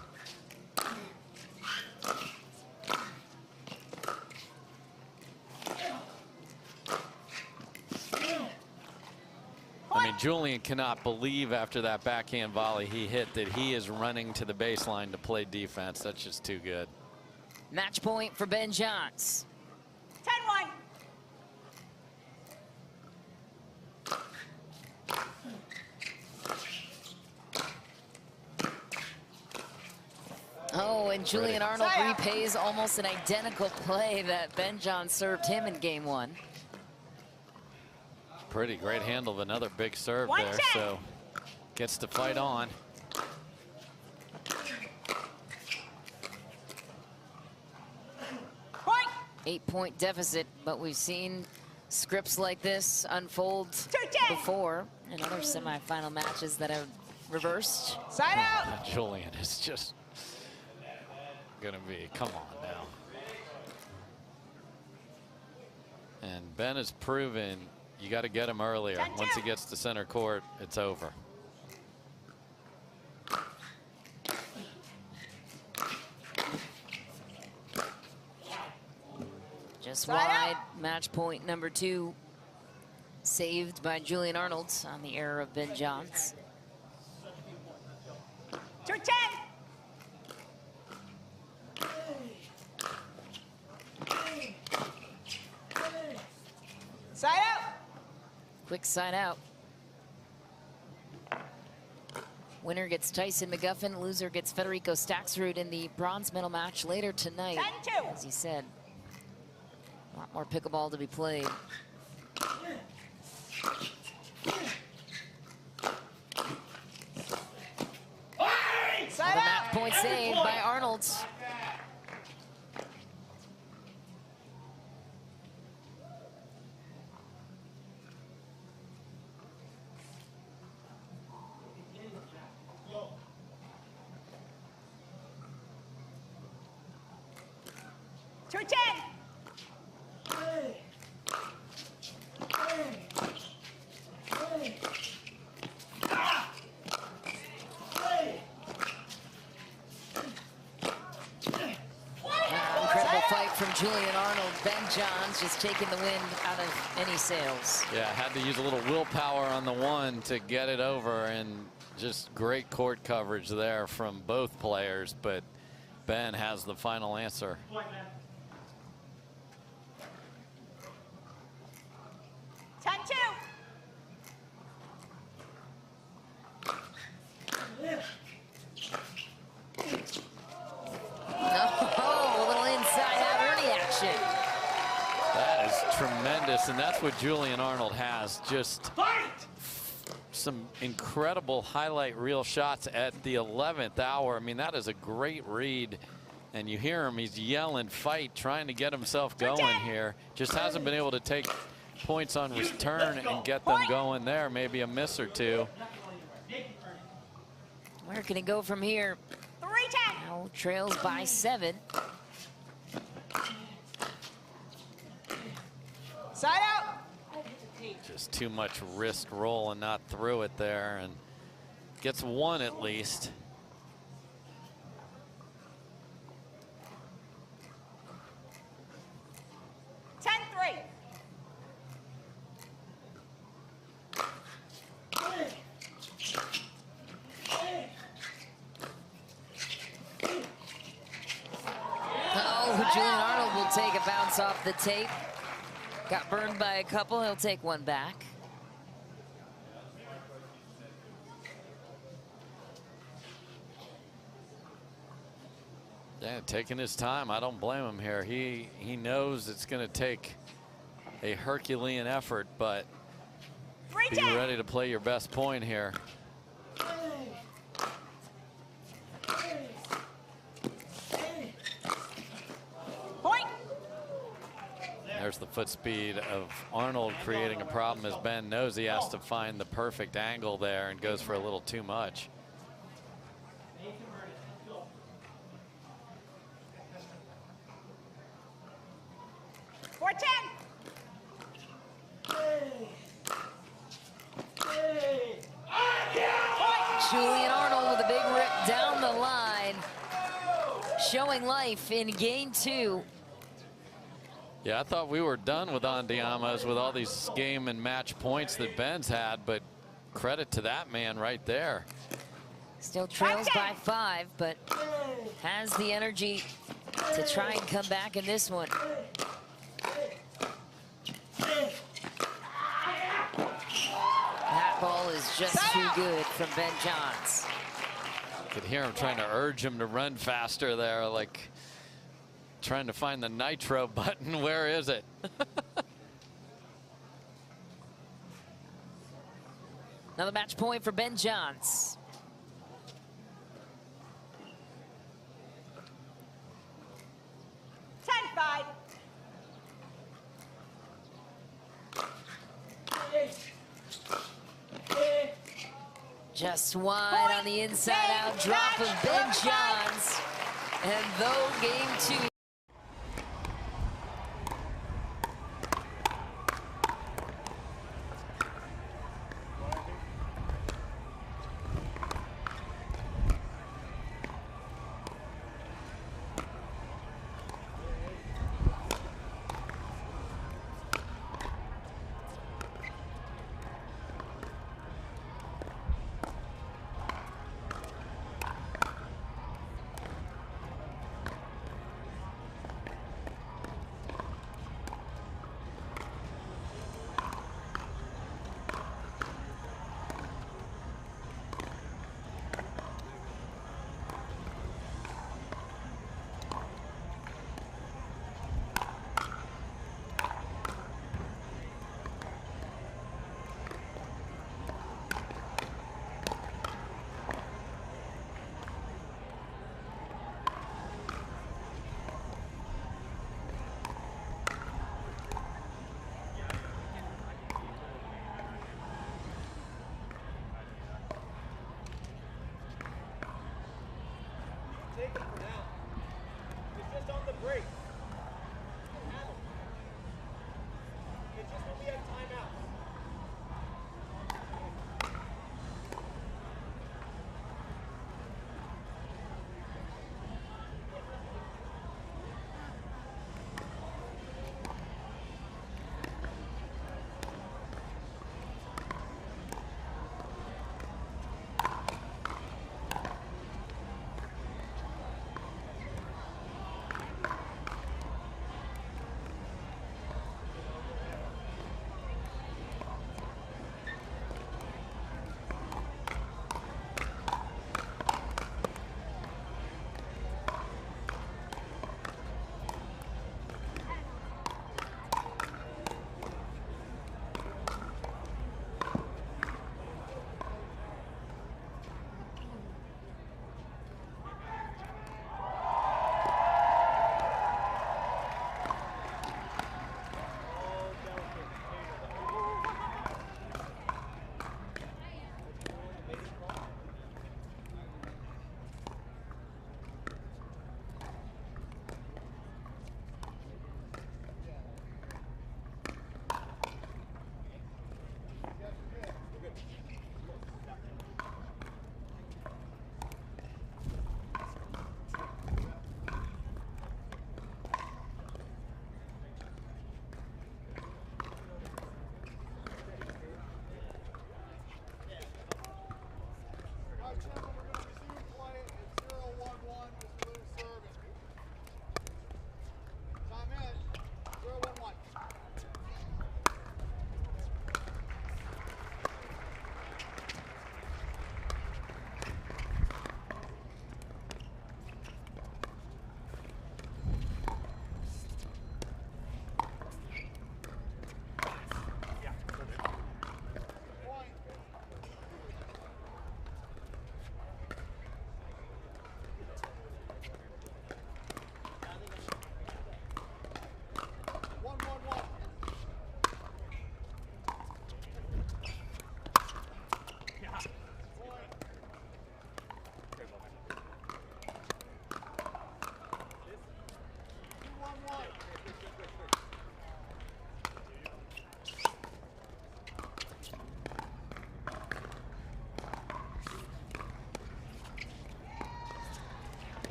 I mean, Julian cannot believe after that backhand volley he hit that he is running to the baseline to play defense. That's just too good. Match point for Ben Johns. 10-1. Oh, and Julian Arnold repays almost an identical play that Ben Johns served him in game 1. Pretty great handle of another big serve there, so gets to fight on. Point. 8-point deficit, but we've seen scripts like this unfold before in other semifinal matches that have reversed. Side out. Julian is just gonna be, come on now. And Ben has proven you got to get him earlier. Once he gets to center court, it's over. Just wide, match point number 2, saved by Julian Arnold on the error of Ben Johns. 2-10. Side out. Quick side out. Winner gets Tyson McGuffin. Loser gets Federico Staksrud in the bronze medal match later tonight. 10-2. As he said, a lot more pickleball to be played. Side The out. match point saved by Arnold. From Julian Arnold. Ben Johns just taking the wind out of any sails. Yeah, had to use a little willpower on the one to get it over, and just great court coverage there from both players, but Ben has the final answer. 10-2. Oh, a little inside out Ernie action. That is tremendous, and that's what Julian Arnold has. Just some incredible highlight reel shots at the 11th hour. I mean, that is a great read, and you hear him, he's yelling fight, trying to get himself going here. Just hasn't been able to take points on return and get them going there. Maybe a miss or two. Where can he go from here? 3-10. Now trails by 7. Side out. Just too much wrist roll and not through it there, and gets one at least. Julian Arnold will take a bounce off the tape. Got burned by a couple. He'll take one back. Yeah, taking his time. I don't blame him here. He knows it's going to take a Herculean effort, but be ready to play your best point here. Point. There's the foot speed of Arnold creating a problem as Ben knows he has to find the perfect angle there and goes for a little too much. Julian Arnold with a big rip down the line, showing life in game 2. Yeah, I thought we were done with Andiamas with all these game and match points that Ben's had, but credit to that man right there. Still trails by 5, but has the energy to try and come back in this one. That ball is just too good from Ben Johns. Could hear him trying to urge him to run faster there, like trying to find the nitro button. Where is it? Another match point for Ben Johns. Just wide on the inside out drop of Ben Johns. And though game 2.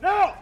No!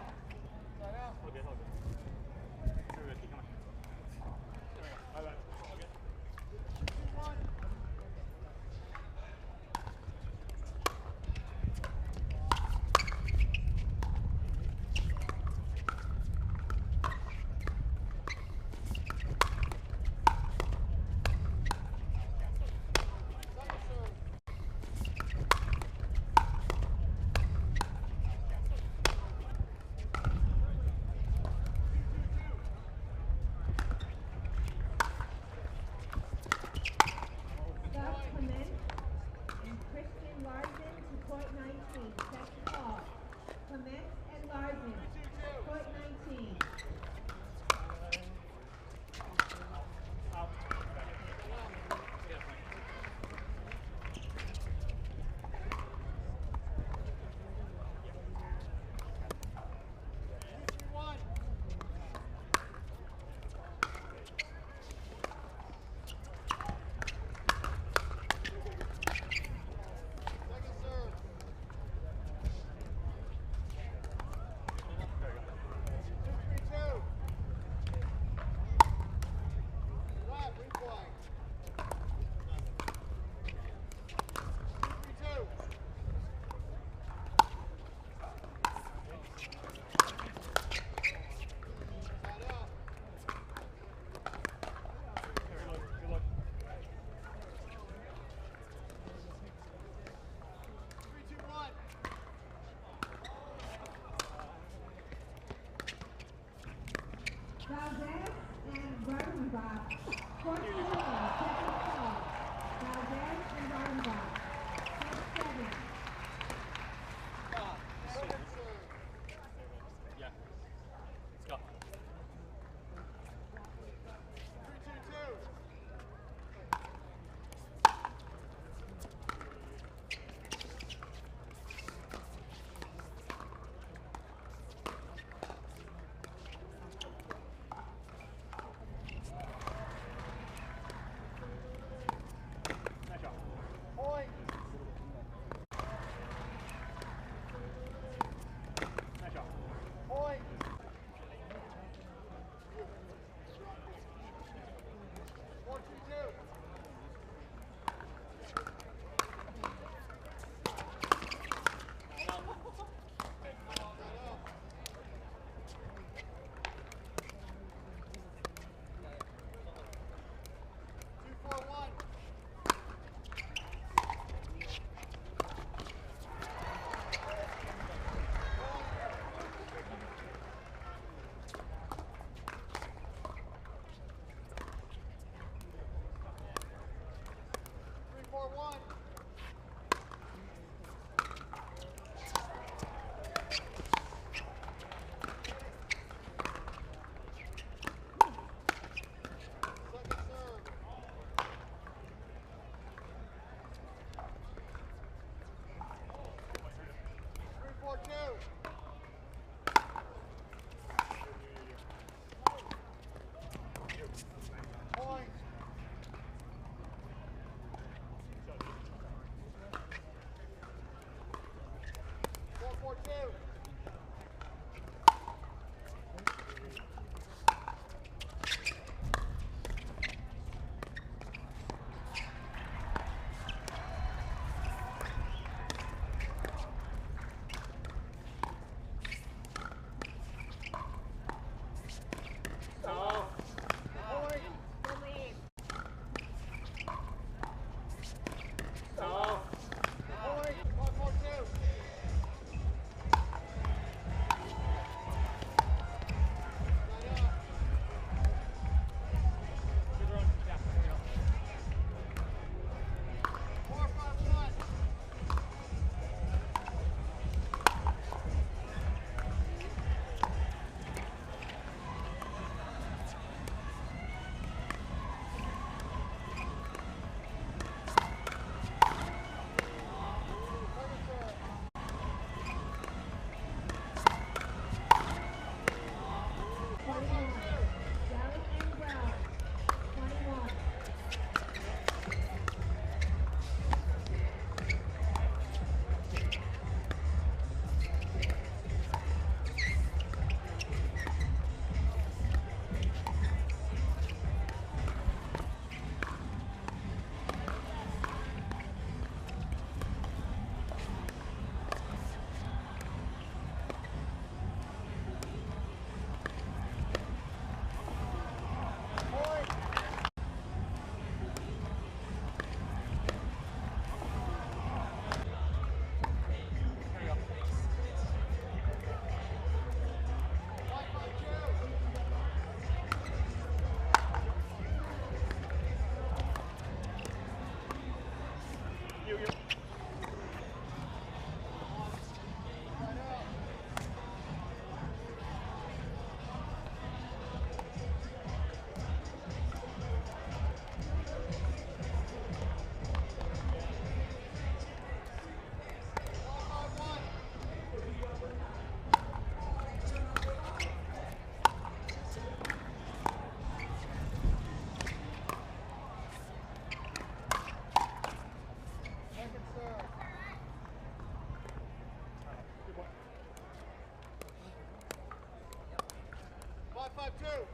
5-5-2.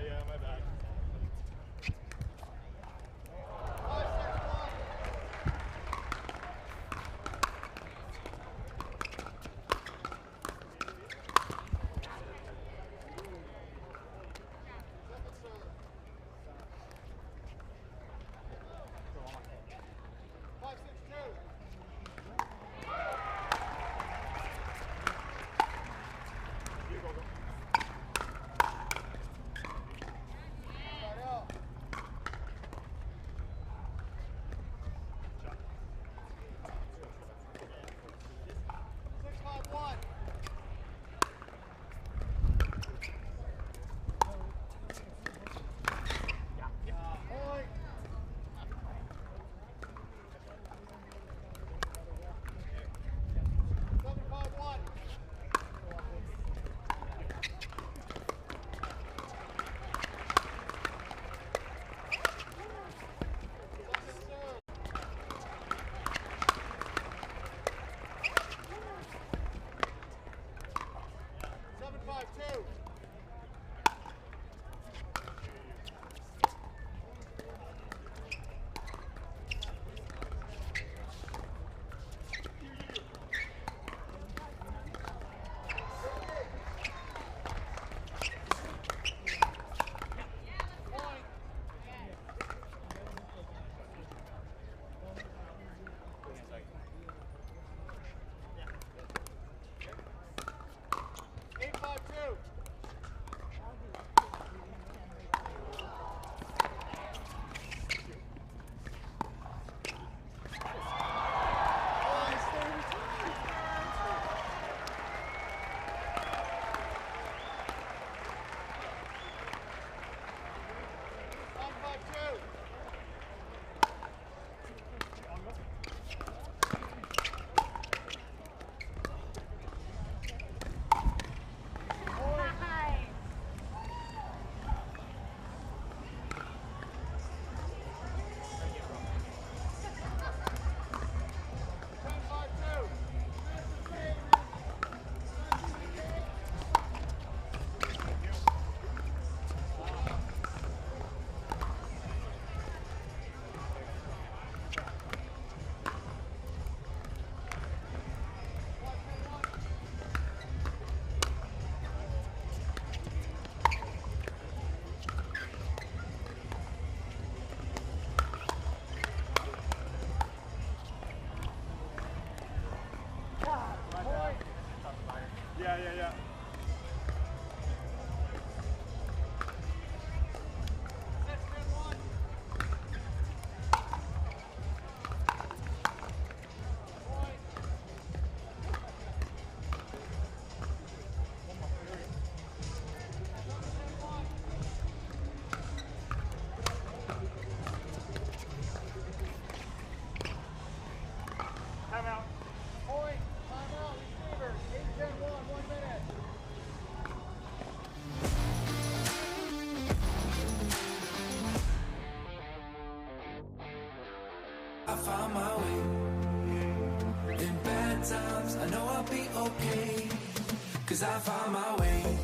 Yeah, my bad. Yeah. Timeout. Point. Timeout. Receiver. 8-10-1. 1 minute. I found my way. In bad times, I know I'll be okay. 'Cause I found my way.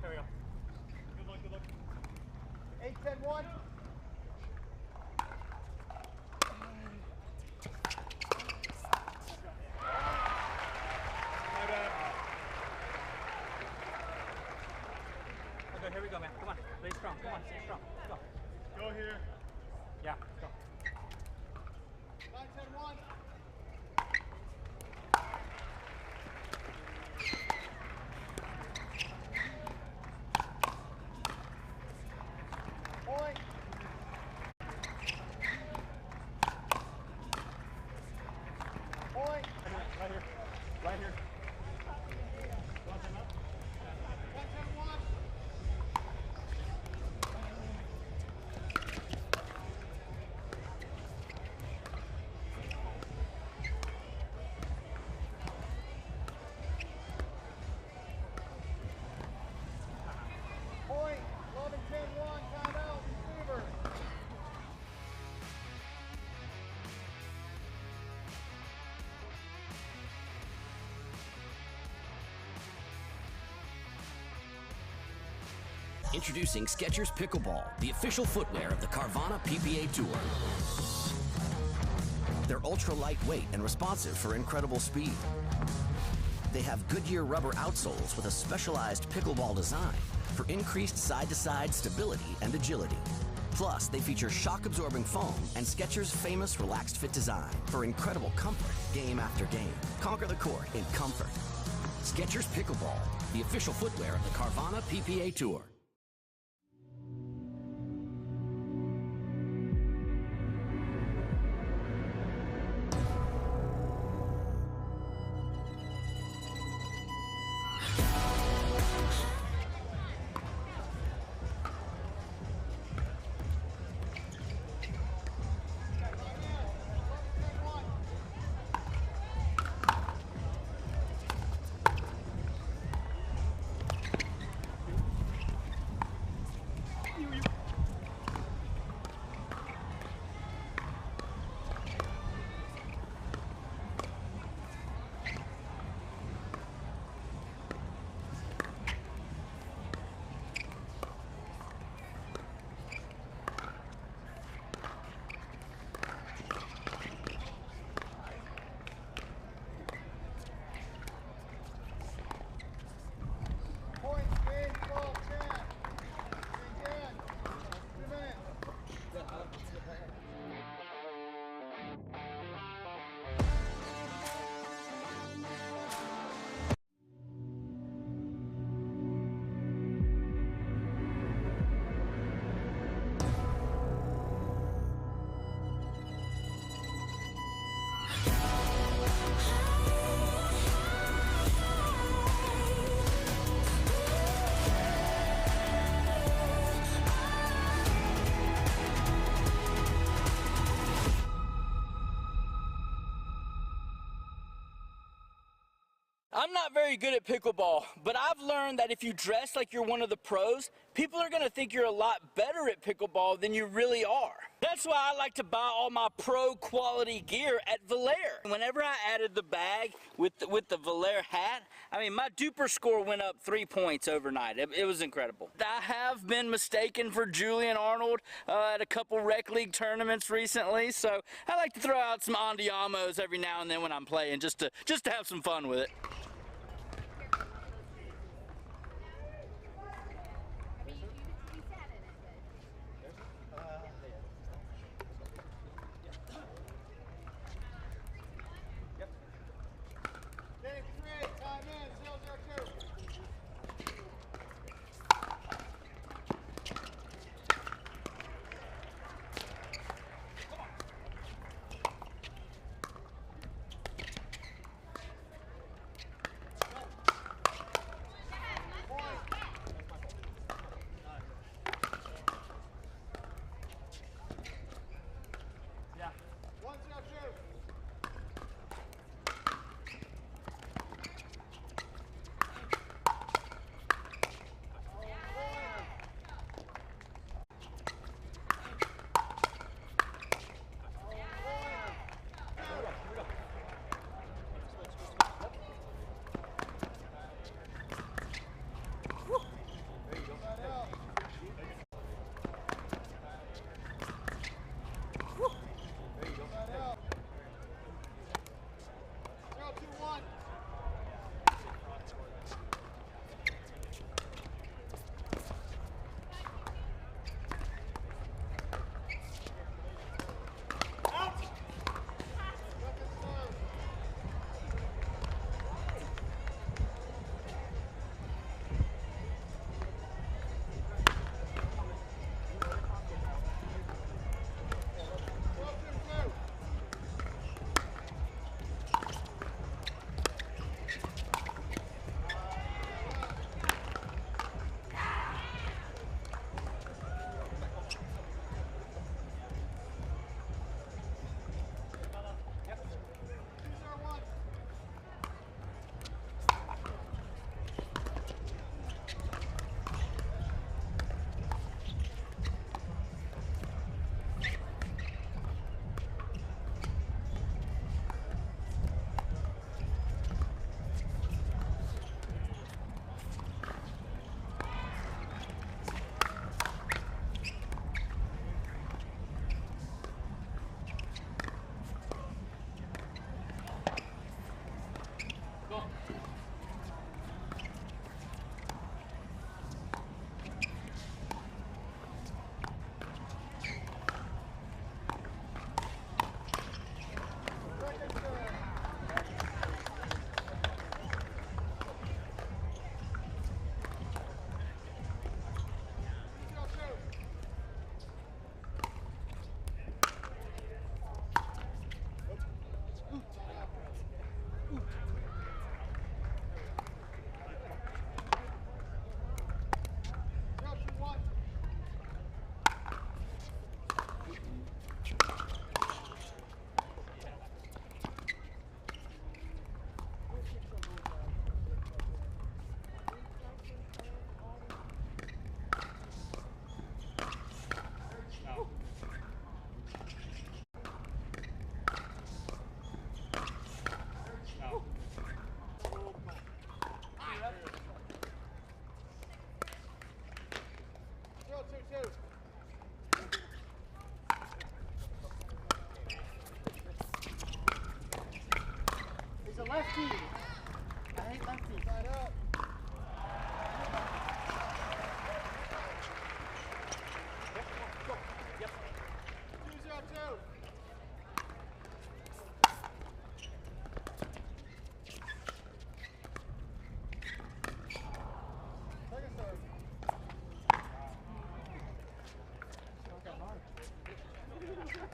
There we go. Good look, good look. 8-10-1. Okay, here we go, man. Come on. Stay strong. Come on, stay strong. Let's go. Go here. Yeah, let's go. 9-10-1. Point. Point. Right here. Right here. 1-10-1. Point. 11-10-1. Timeout. Receiver. Introducing Skechers Pickleball, the official footwear of the Carvana PPA Tour. They're ultra lightweight and responsive for incredible speed. They have Goodyear rubber outsoles with a specialized pickleball design for increased side-to-side stability and agility. Plus, they feature shock-absorbing foam and Skechers' famous relaxed fit design for incredible comfort game after game. Conquer the court in comfort. Skechers Pickleball, the official footwear of the Carvana PPA Tour. I'm not very good at pickleball, but I've learned that if you dress like you're one of the pros, people are going to think you're a lot better at pickleball than you really are. That's why I like to buy all my pro quality gear at Valair. Whenever I added the bag with the Valair hat, I mean, my duper score went up 3 points overnight. It was incredible. I have been mistaken for Julian Arnold at a couple rec league tournaments recently, so I like to throw out some andiamos every now and then when I'm playing just to have some fun with it. He's a lefty. I hate lefties. Side up. Go. Yep. 2-0-2. Second serve. Okay, hard. 2-0-2.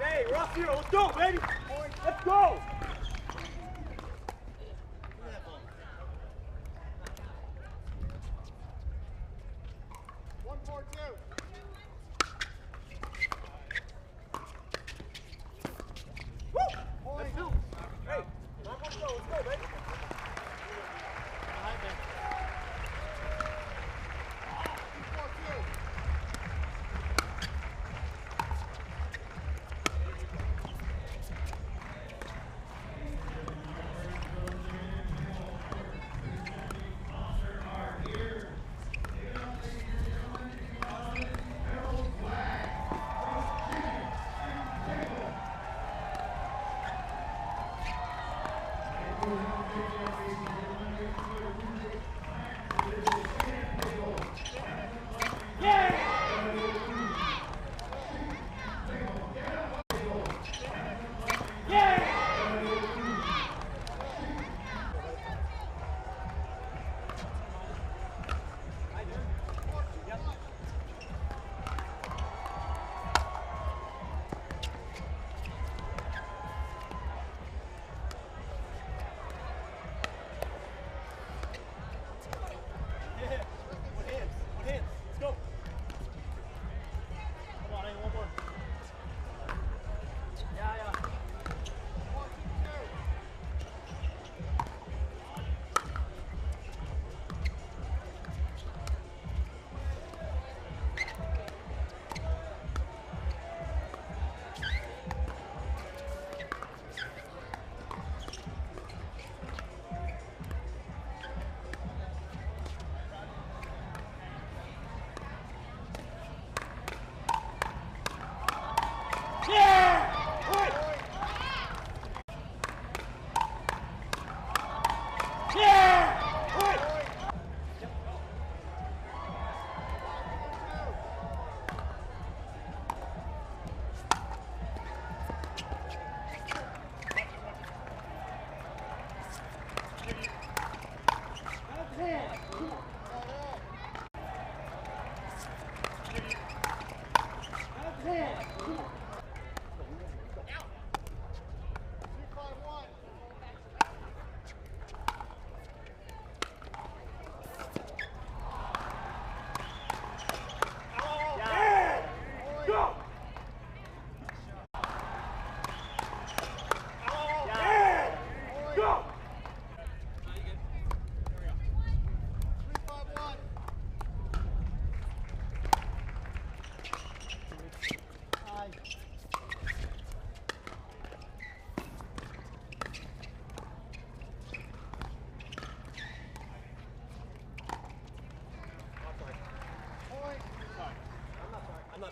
Hey, we're off here. Let's go, baby. Let's go.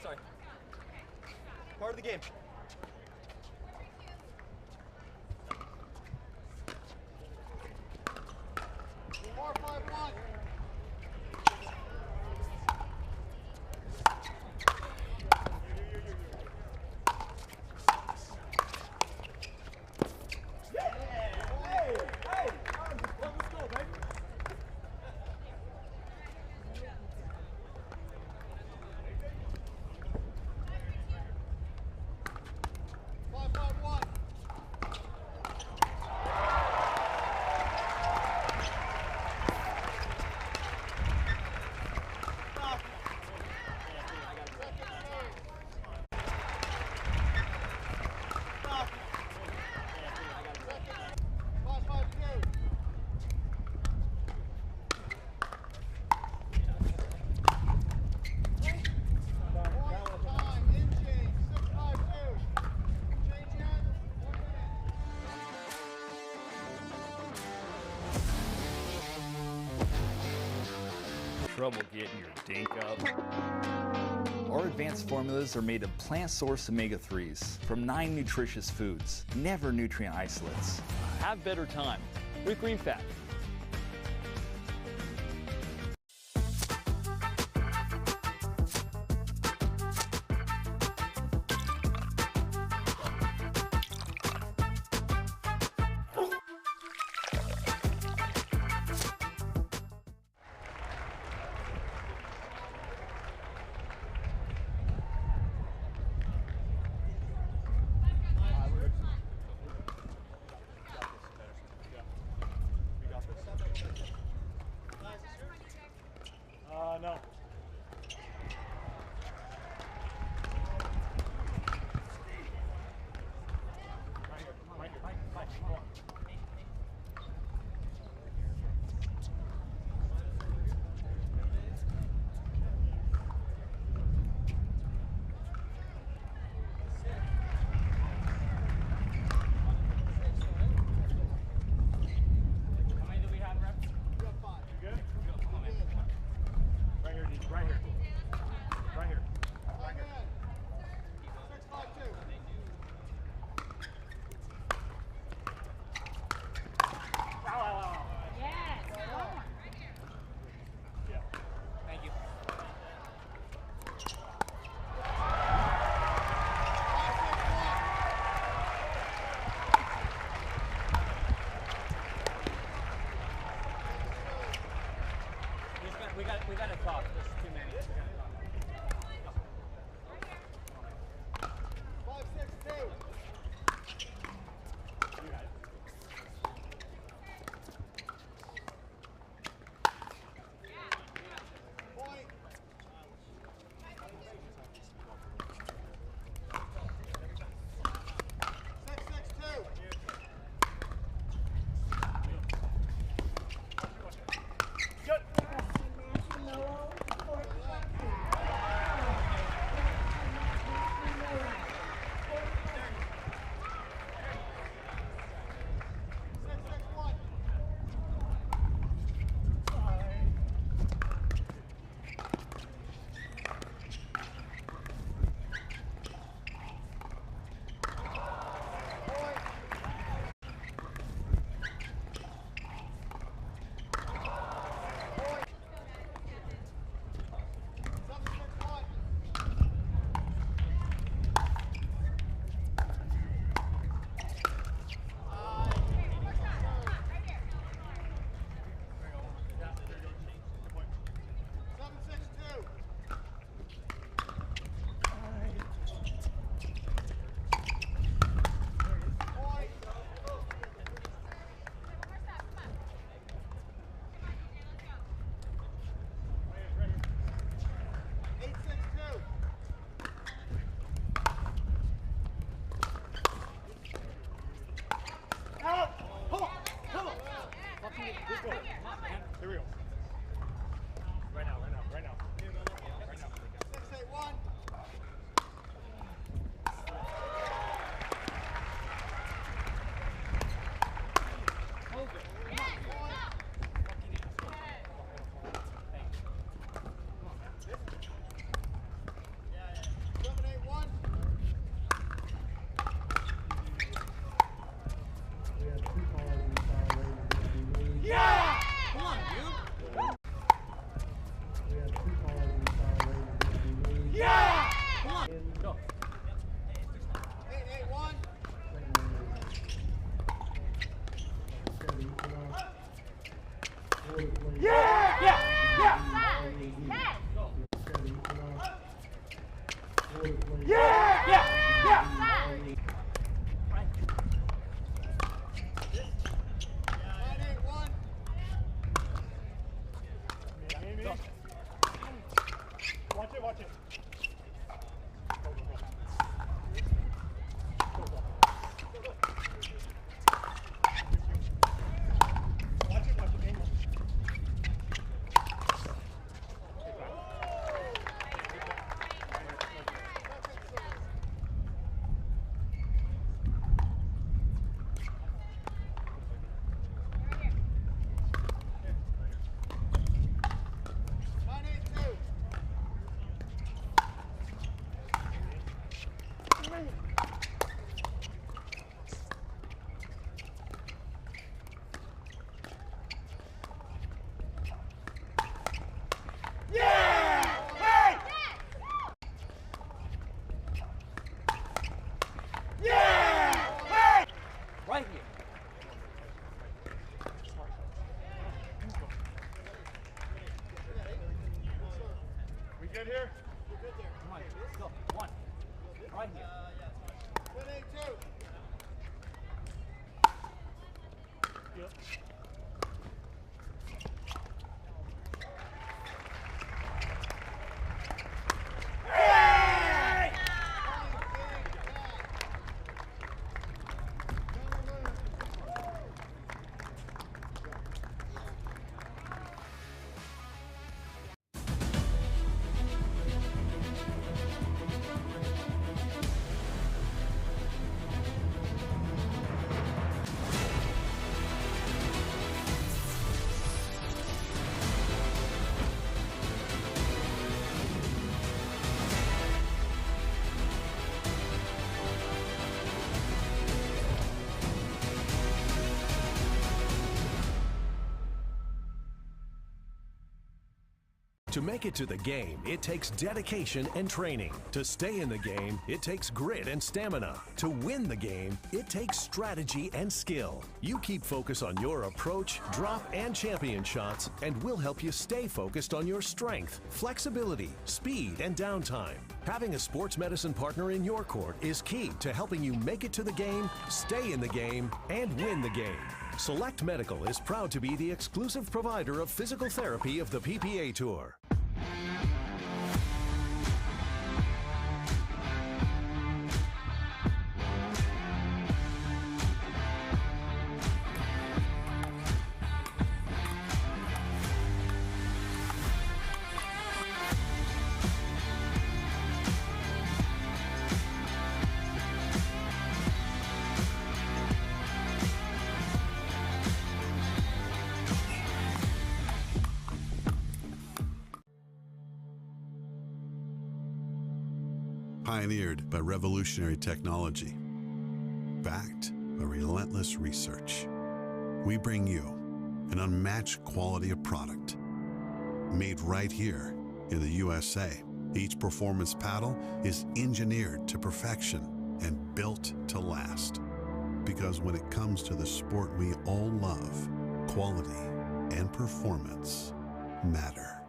Sorry. Part of the game. More 5-1. trouble getting your dink up? Our advanced formulas are made of plant-sourced omega-3s from 9 nutritious foods, never nutrient isolates. Have better time with Green Fat. right here. Yep. To make it to the game, it takes dedication and training. To stay in the game, it takes grit and stamina. To win the game, it takes strategy and skill. You keep focus on your approach, drop, and champion shots, and we'll help you stay focused on your strength, flexibility, speed, and downtime. Having a sports medicine partner in your court is key to helping you make it to the game, stay in the game, and win the game. Select Medical is proud to be the exclusive provider of physical therapy of the PPA Tour. Pioneered by revolutionary technology, backed by relentless research, we bring you an unmatched quality of product made right here in the USA. Each performance paddle is engineered to perfection and built to last. Because when it comes to the sport we all love, quality and performance matter.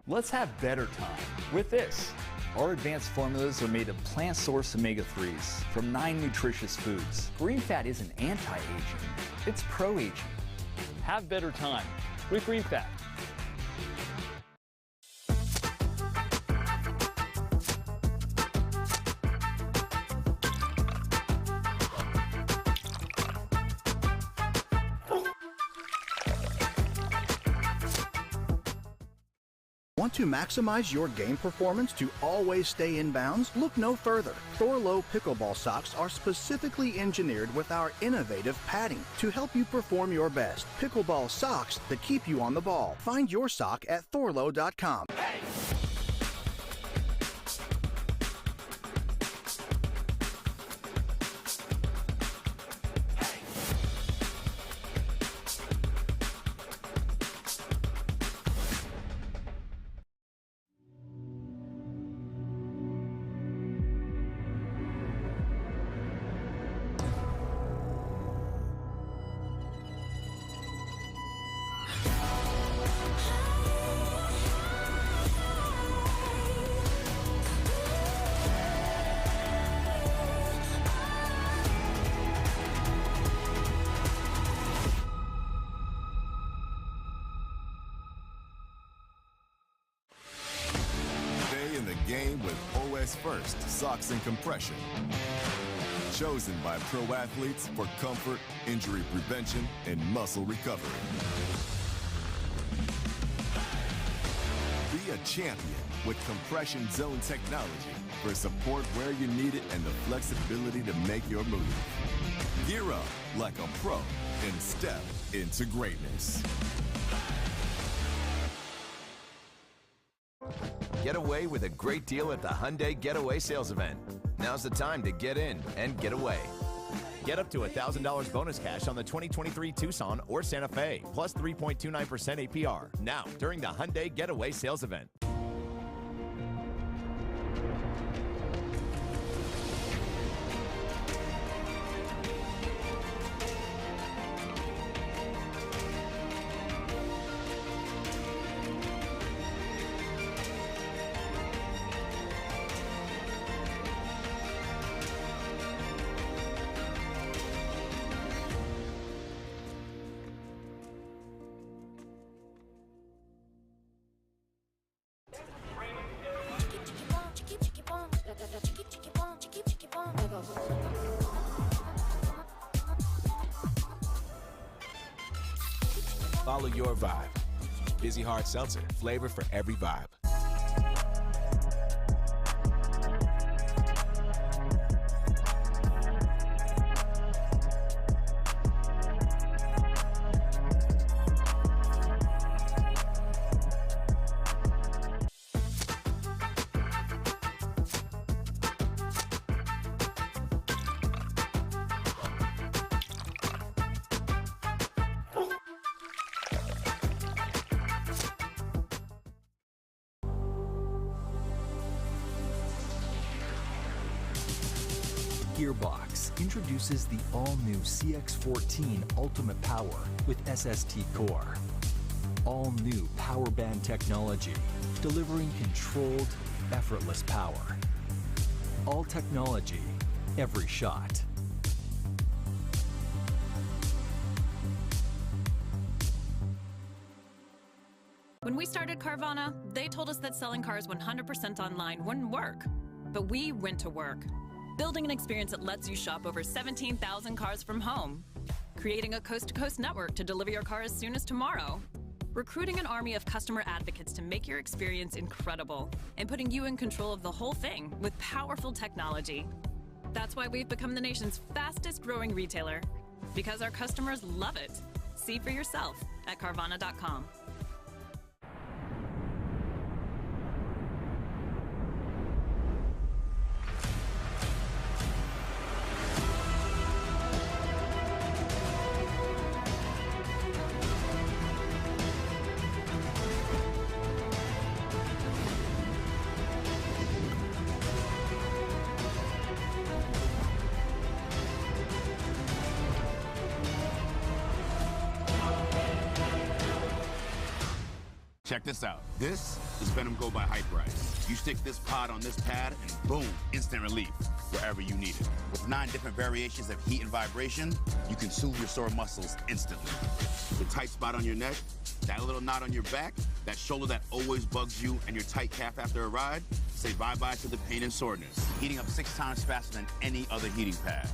Let's have better time with this. Our advanced formulas are made of plant-sourced omega-3s from 9 nutritious foods. Green fat isn't anti-aging, it's pro-aging. Have better time with Green Fat. Want to maximize your game performance to always stay in bounds? Look no further. Thorlo pickleball socks are specifically engineered with our innovative padding to help you perform your best. Pickleball socks that keep you on the ball. Find your sock at thorlo.com. Game with OS First Socks and Compression. Chosen by pro athletes for comfort, injury prevention, and muscle recovery. Be a champion with compression zone technology for support where you need it and the flexibility to make your move. Gear up like a pro and step into greatness. Get away with a great deal at the Hyundai Getaway Sales Event. Now's the time to get in and get away. Get up to $1,000 bonus cash on the 2023 Tucson or Santa Fe, plus 3.29% APR. Now, during the Hyundai Getaway Sales Event. Follow your vibe. Busy Hard Seltzer, flavor for every vibe. Gearbox introduces the all-new CX-14 Ultimate Power with SST Core. All-new power band technology, delivering controlled, effortless power. All technology, every shot. When we started Carvana, they told us that selling cars 100% online wouldn't work. But we went to work, building an experience that lets you shop over 17,000 cars from home, creating a coast-to-coast network to deliver your car as soon as tomorrow, recruiting an army of customer advocates to make your experience incredible, and putting you in control of the whole thing with powerful technology. That's why we've become the nation's fastest-growing retailer, because our customers love it. See for yourself at Carvana.com. Check this out. This is Venom Go by Hype Rise. You stick this pod on this pad and boom, instant relief wherever you need it. With 9 different variations of heat and vibration, you can soothe your sore muscles instantly. The tight spot on your neck, that little knot on your back, that shoulder that always bugs you, and your tight calf after a ride, say bye-bye to the pain and soreness. Heating up 6 times faster than any other heating pad.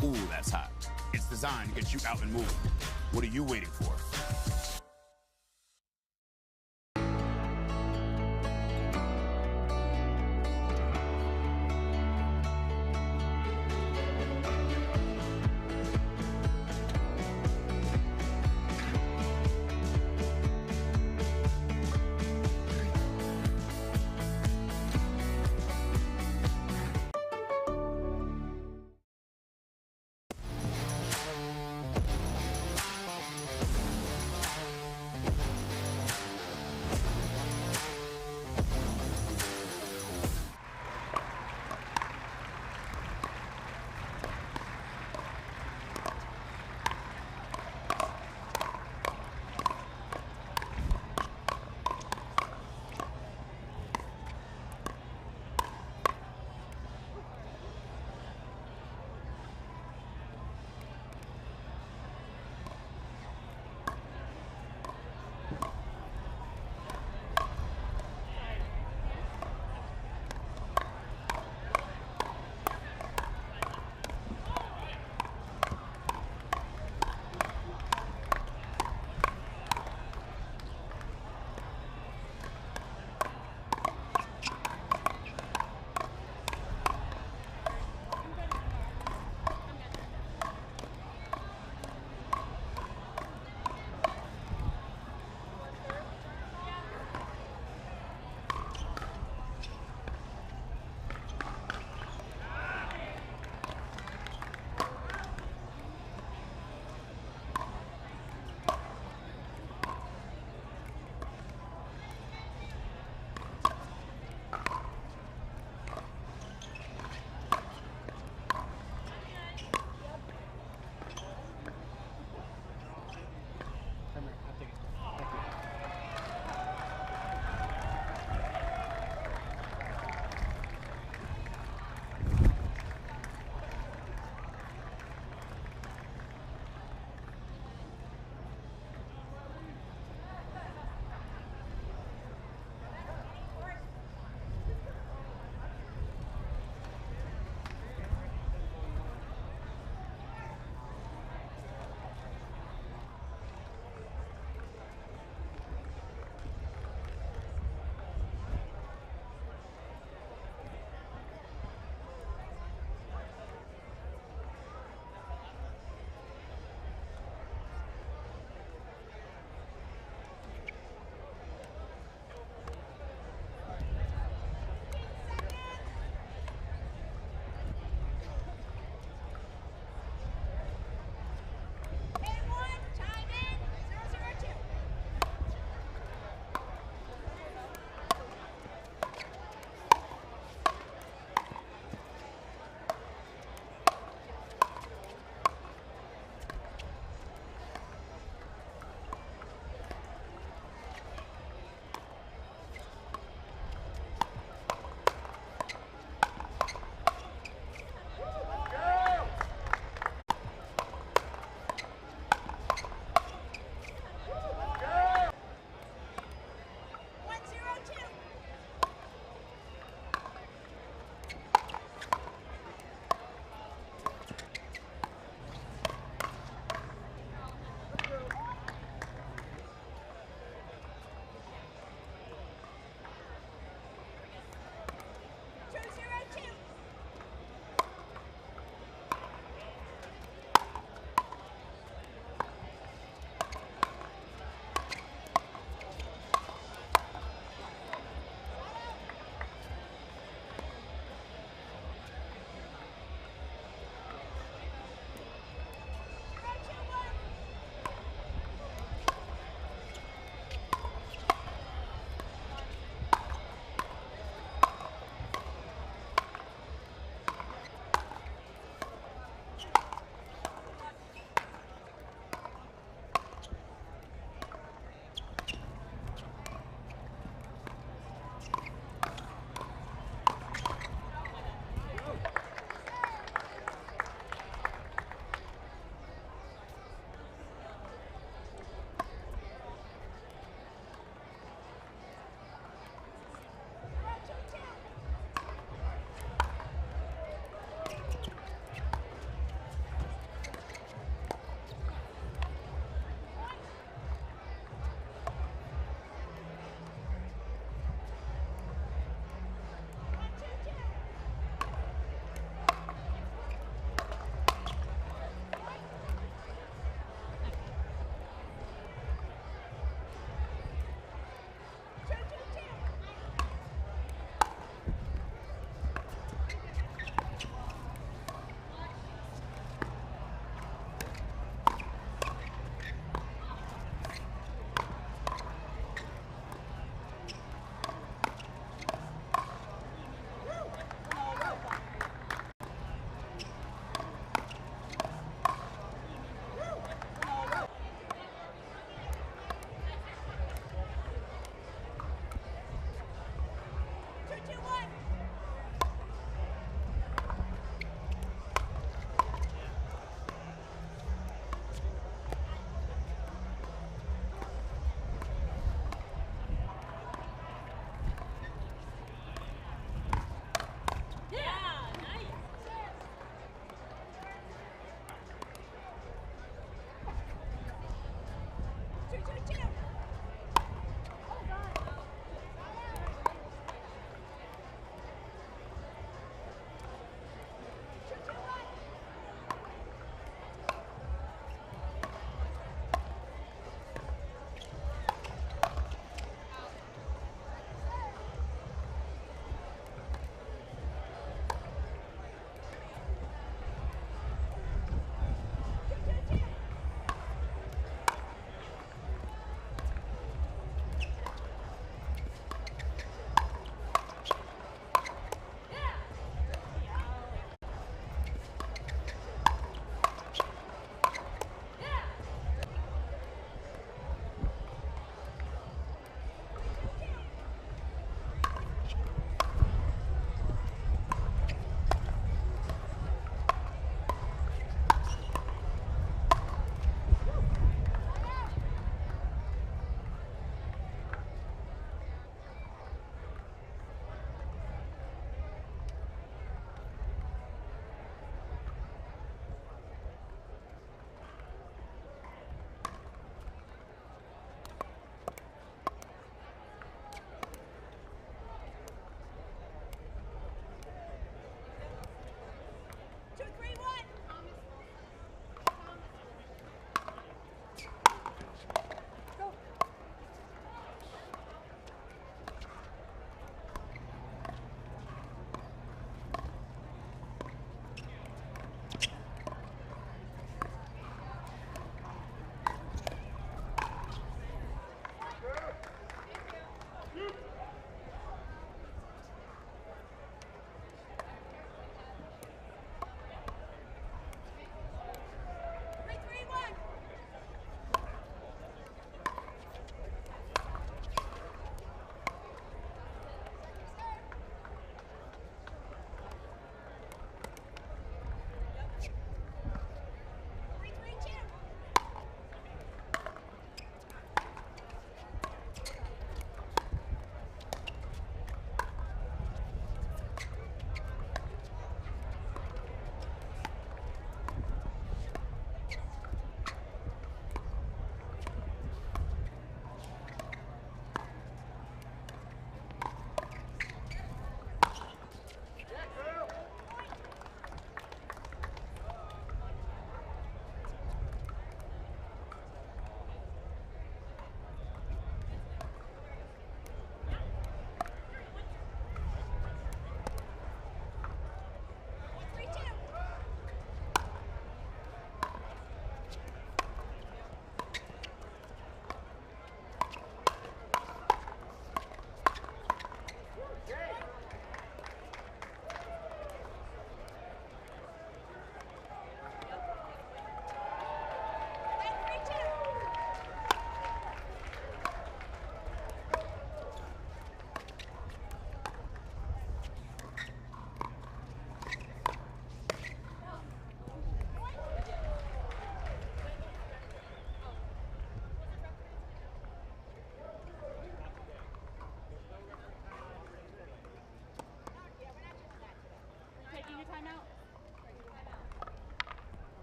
Ooh, that's hot. It's designed to get you out and moving. What are you waiting for?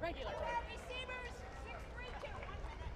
Regular. Receivers, 6-3-2. 1 minute.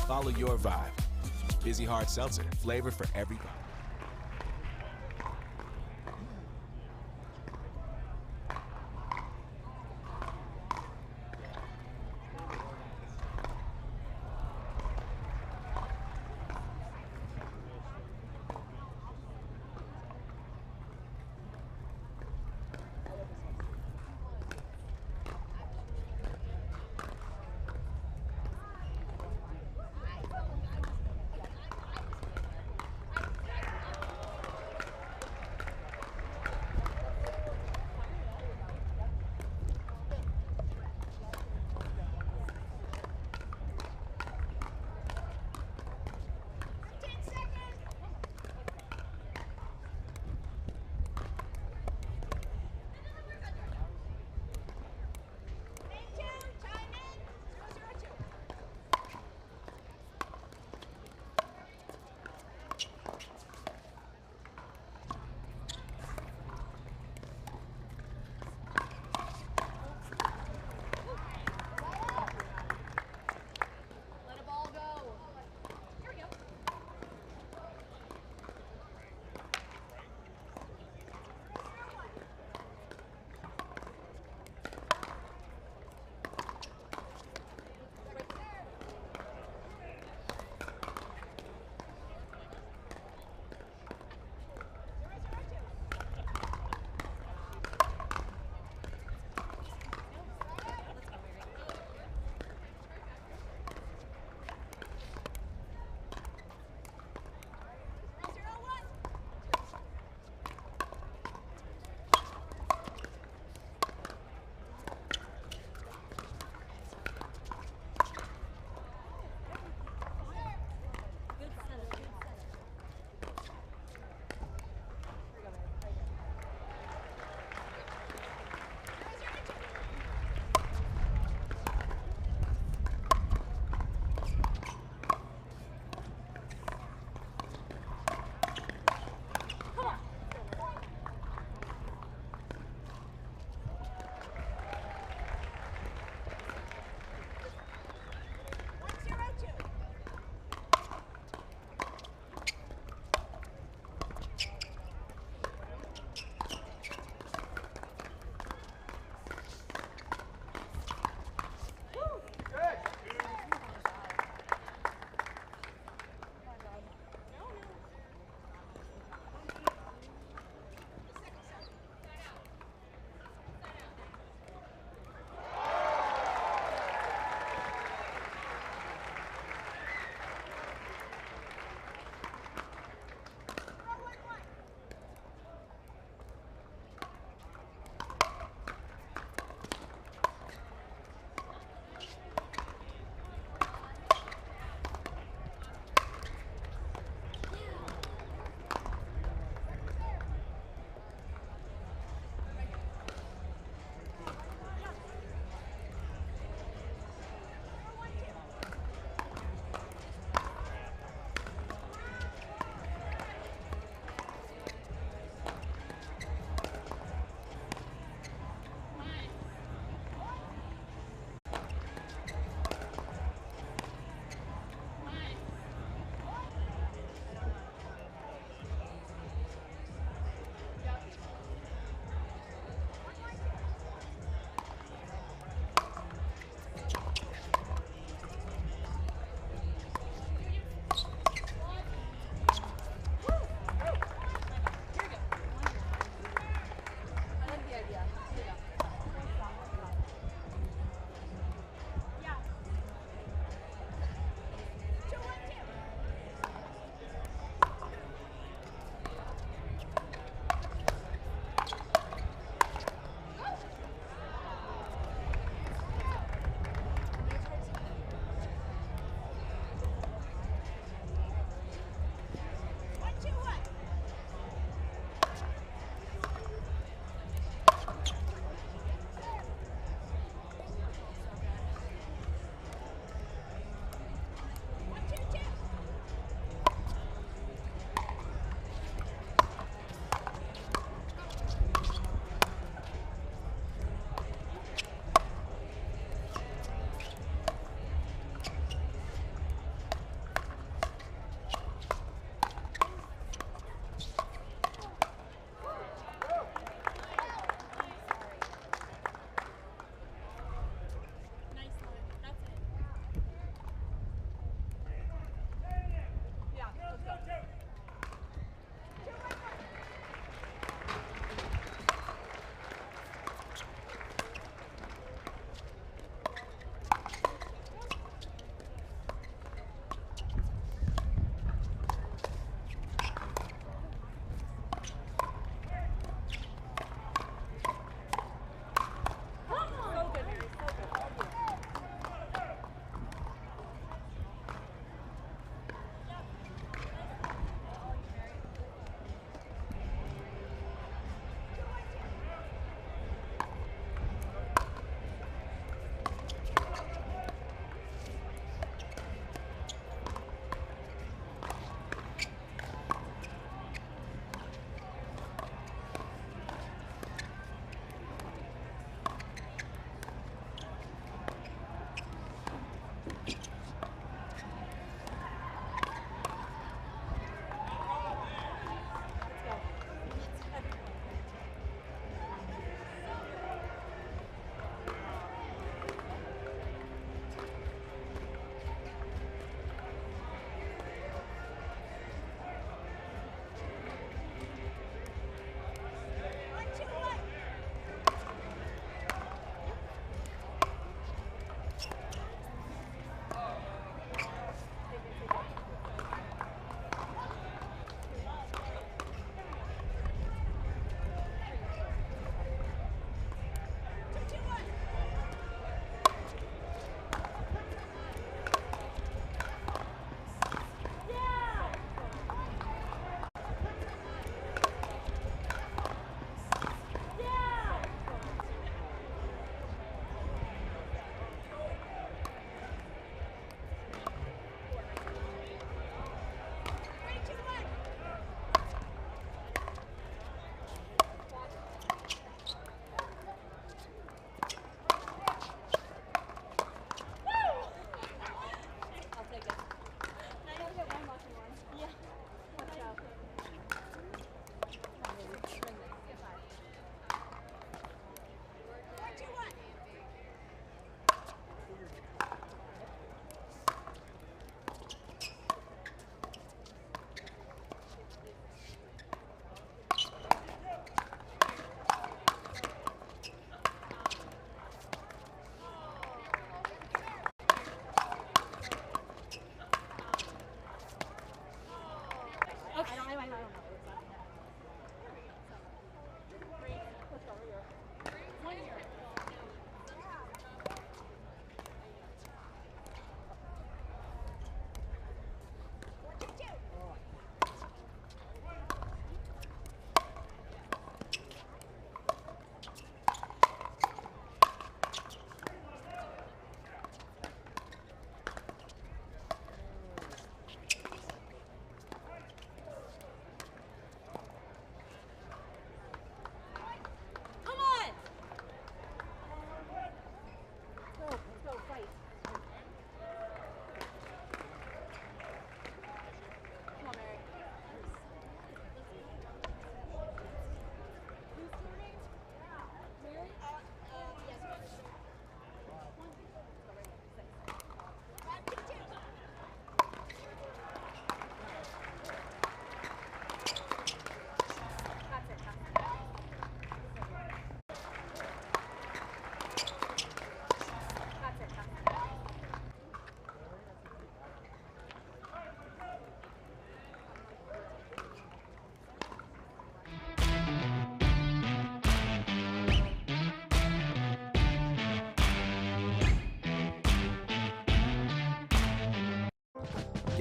Follow your vibe. Busy Hard Seltzer, flavor for everybody.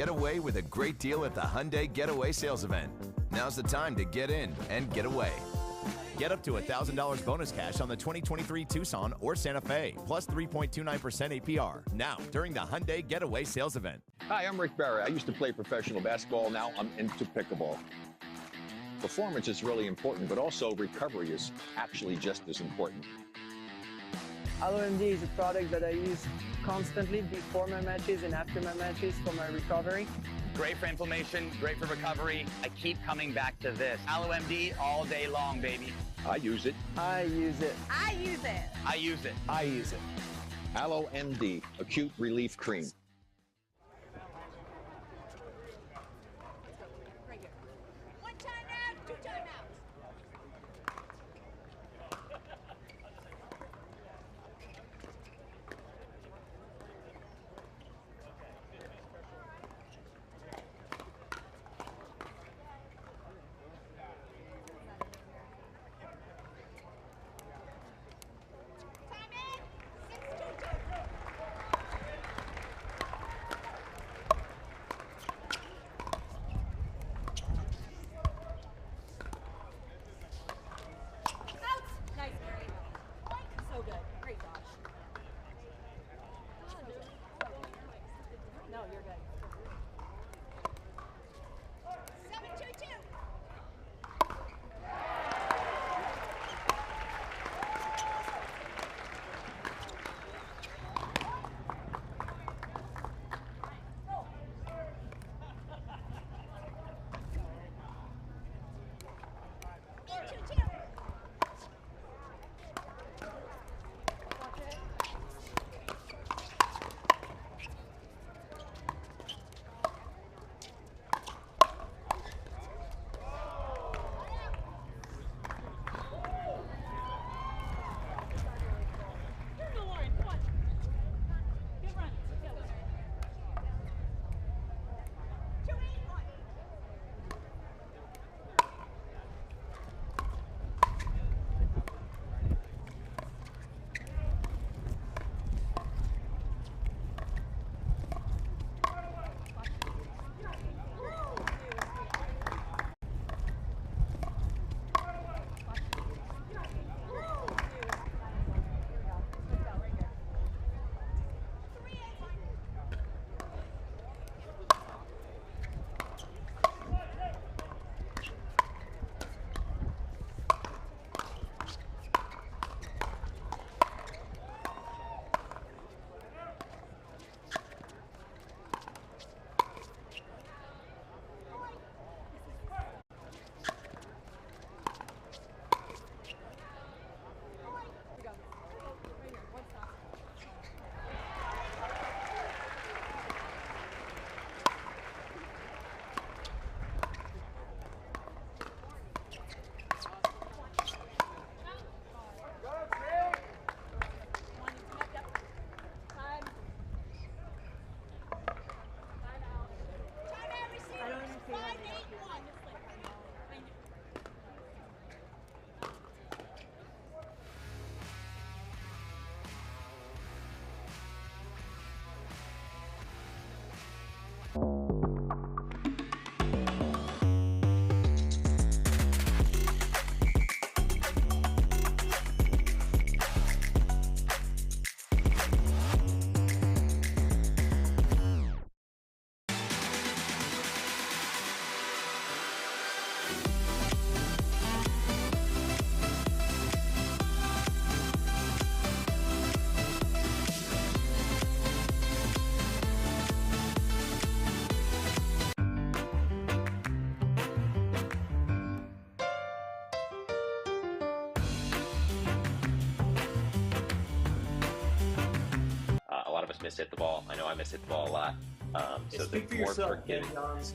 get away with a great deal at the Hyundai Getaway Sales Event. Now's the time to get in and get away. Get up to $1,000 bonus cash on the 2023 Tucson or Santa Fe, plus 3.29% APR. Now, during the Hyundai Getaway Sales Event. Hi, I'm Rick Barry. I used to play professional basketball. Now I'm into pickleball. Performance is really important, but also recovery is actually just as important. LMD is a product that I use constantly before my matches and after my matches for my recovery. Great for inflammation, great for recovery. I keep coming back to this. AlloMD all day long, baby. I use it. I use it. I use it. I use it. I use it. AlloMD, acute relief cream. One timeout, two timeouts. Miss-hit the ball. I know I miss-hit the ball a lot. So speak for more yourself, forgiving. Ben Johns.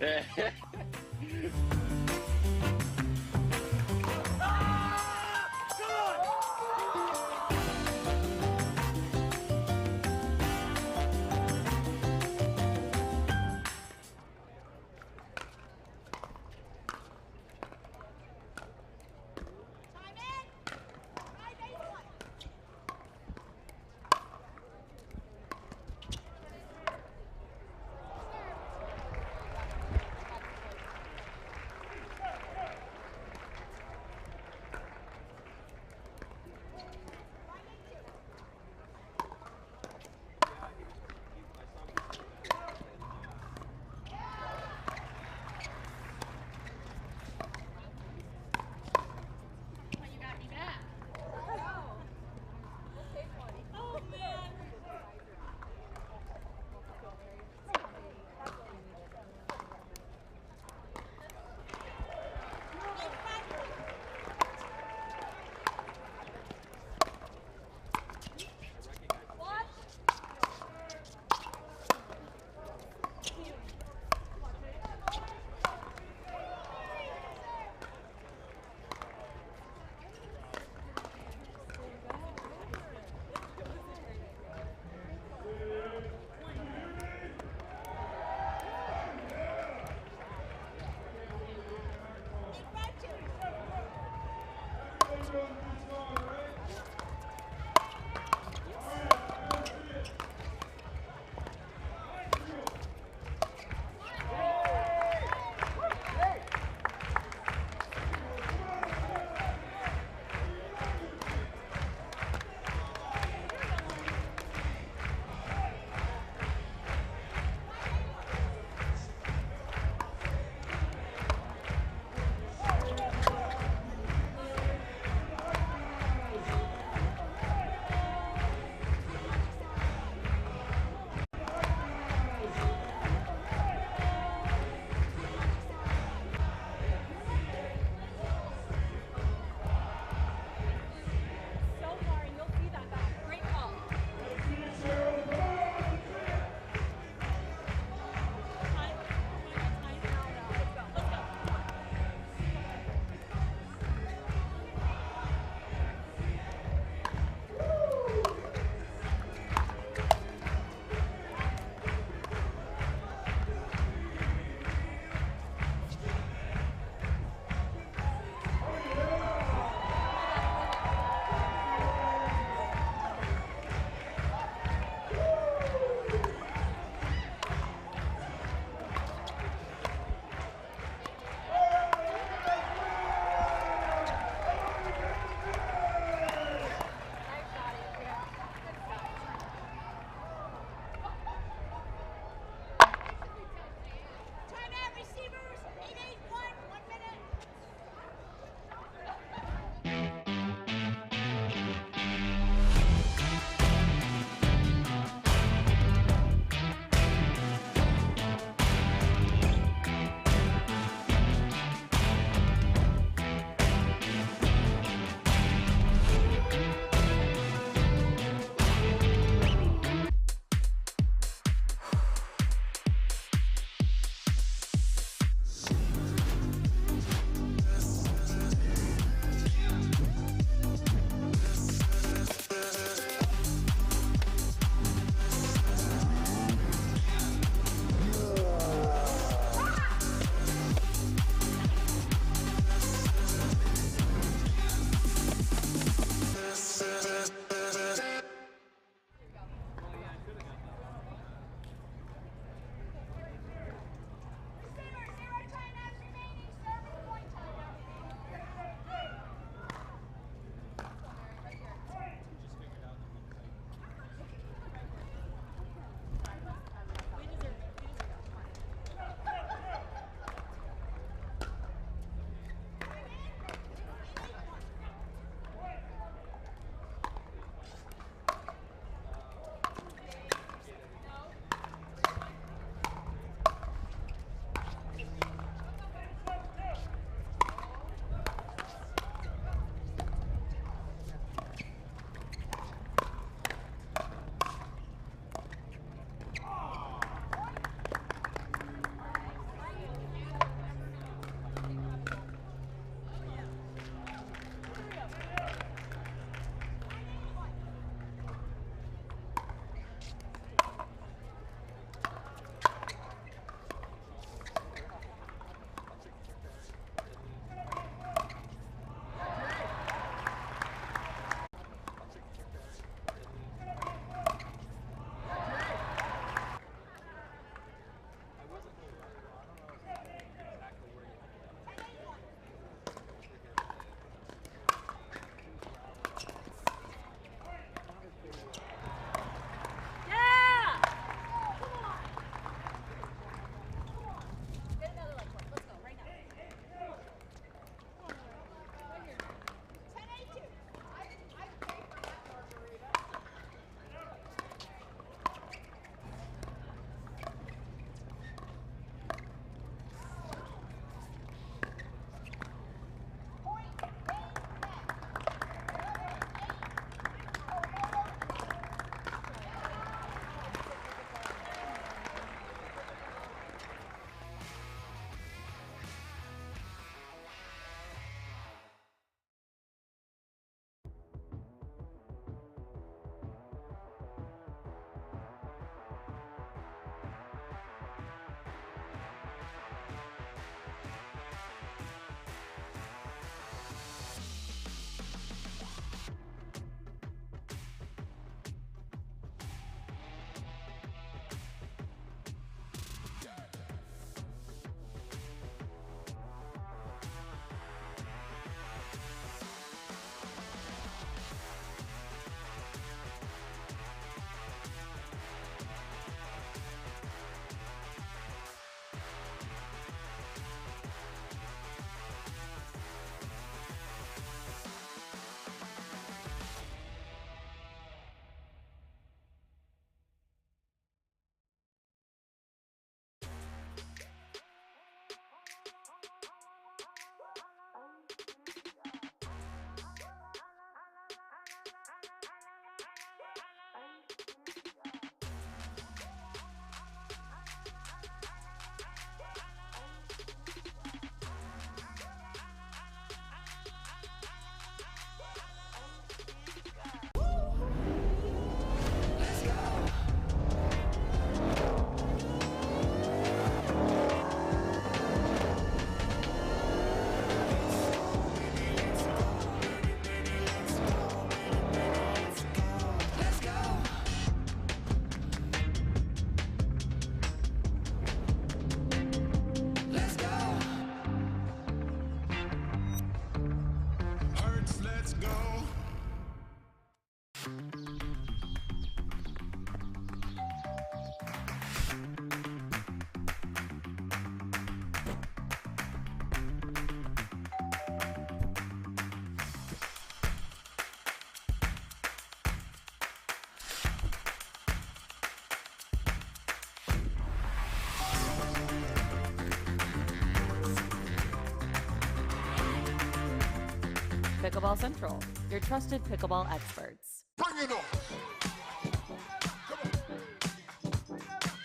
Pickleball Central, your trusted pickleball experts. Bring it on!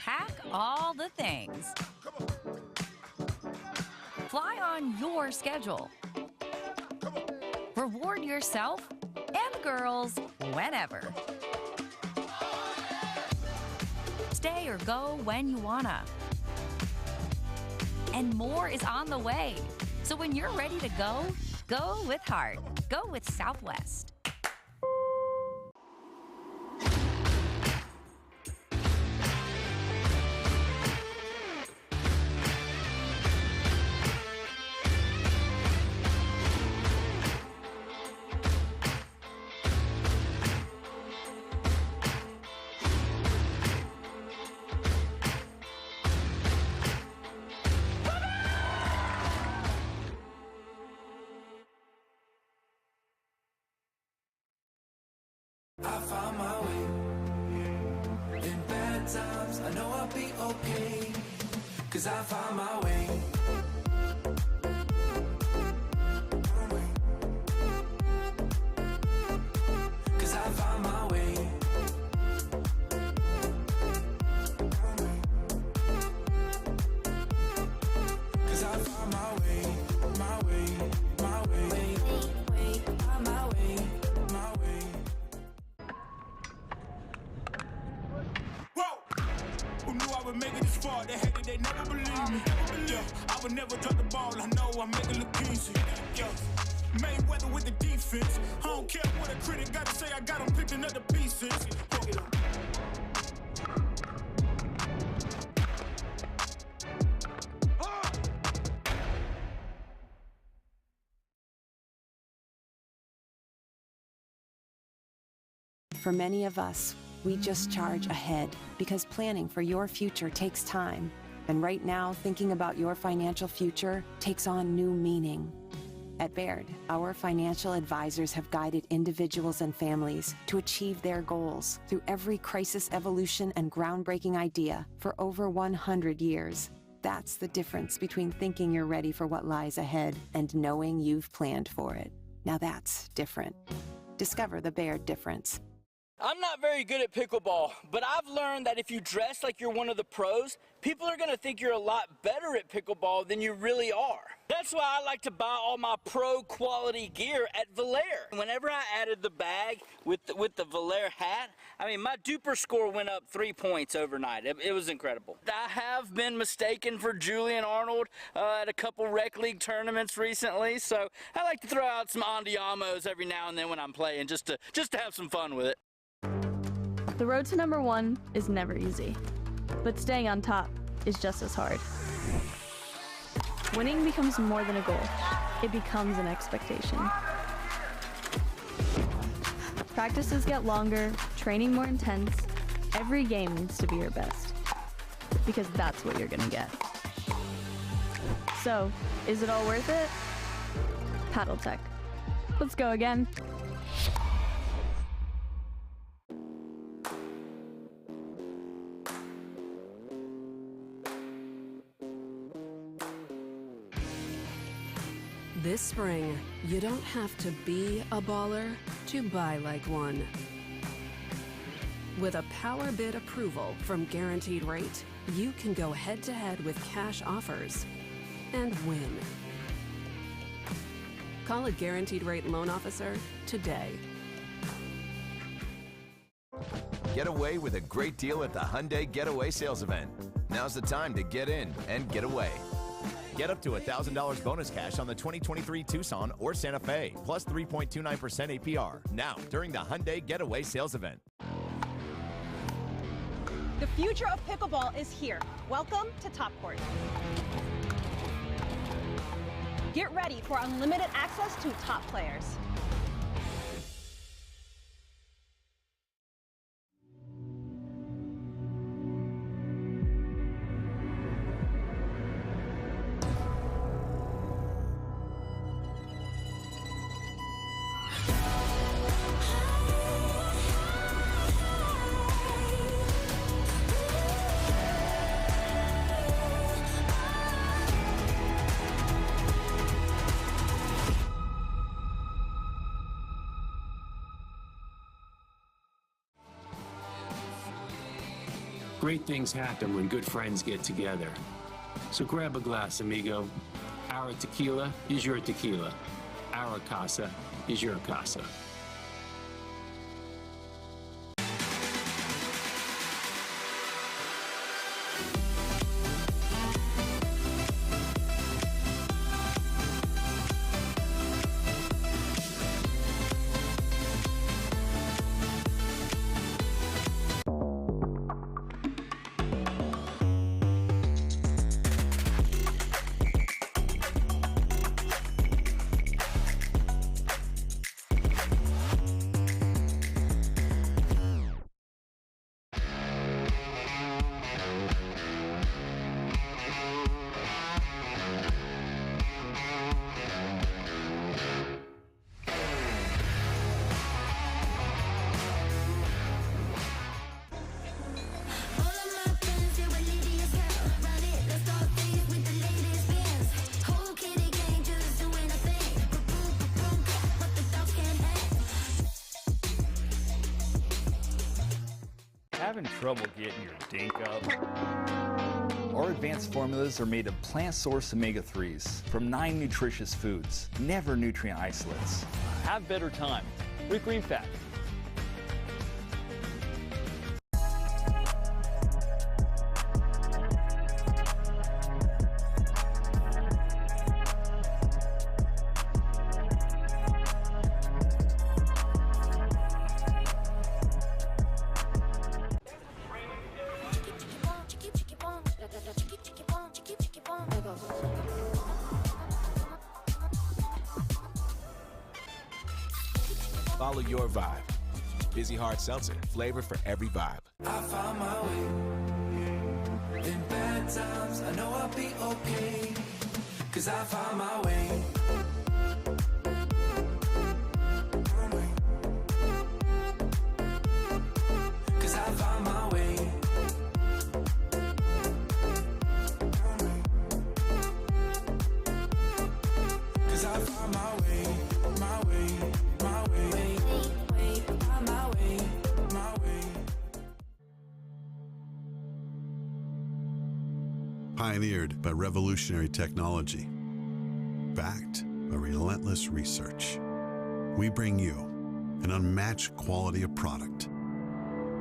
Pack all the things. Fly on your schedule. Reward yourself and girls whenever. Stay or go when you wanna. And more is on the way. So when you're ready to go, go with heart. Go with Southwest. I found my way. In bad times, I know I'll be okay. 'Cause I found my way. 'Cause I found my way. 'Cause I found my way, my way, my way. Found my way, my way. Who knew I would make it this far? They hated, they never believed me. Yeah, I would never drop the ball. I know I make it look easy. Yeah, Mayweather with the defense. I don't care what a critic got to say. I got them picking up the pieces. For many of us, we just charge ahead because planning for your future takes time. And right now, thinking about your financial future takes on new meaning. At Baird, our financial advisors have guided individuals and families to achieve their goals through every crisis evolution and groundbreaking idea for over 100 years. That's the difference between thinking you're ready for what lies ahead and knowing you've planned for it. Now that's different. Discover the Baird difference. I'm not very good at pickleball, but I've learned that if you dress like you're one of the pros, people are going to think you're a lot better at pickleball than you really are. That's why I like to buy all my pro quality gear at Valair. Whenever I added the bag with the Valair hat, I mean, my duper score went up 3 points overnight. It was incredible. I have been mistaken for Julian Arnold at a couple rec league tournaments recently, so I like to throw out some andiamos every now and then when I'm playing just to have some fun with it. The road to number one is never easy, but staying on top is just as hard. Winning becomes more than a goal. It becomes an expectation. Practices get longer, training more intense. Every game needs to be your best, because that's what you're gonna get. So, is it all worth it? Paddle Tech. Let's go again. This spring, you don't have to be a baller to buy like one. With a power bid approval from Guaranteed Rate, you can go head-to-head with cash offers and win. Call a Guaranteed Rate loan officer today. Get away with a great deal at the Hyundai Getaway Sales Event. Now's the time to get in and get away. Get up to $1,000 bonus cash on the 2023 Tucson or Santa Fe, plus 3.29% APR, now during the Hyundai Getaway Sales Event. The future of pickleball is here. Welcome to Top Court. Get ready for unlimited access to top players. Great things happen when good friends get together. So grab a glass, amigo. Our tequila is your tequila. Our casa is your casa. Having trouble getting your dink up? Our advanced formulas are made of plant-sourced omega-3s from 9 nutritious foods, never nutrient isolates. Have better time with Green Fat. Follow your vibe. Busy Hard Seltzer, flavor for every vibe. I found my way. In bad times, I know I'll be okay. 'Cause I found my way. 'Cause I found my way. 'Cause I found my way, my way, my way, my way, my way. Pioneered by revolutionary technology, backed by relentless research, we bring you an unmatched quality of product,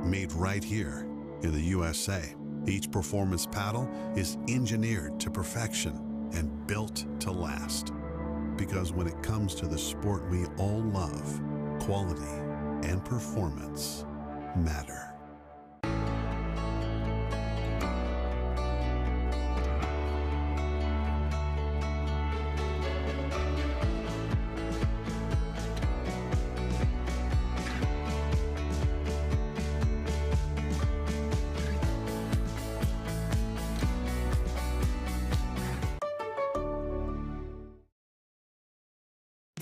made right here in the USA. Each performance paddle is engineered to perfection and built to last. Because when it comes to the sport we all love, quality and performance matter.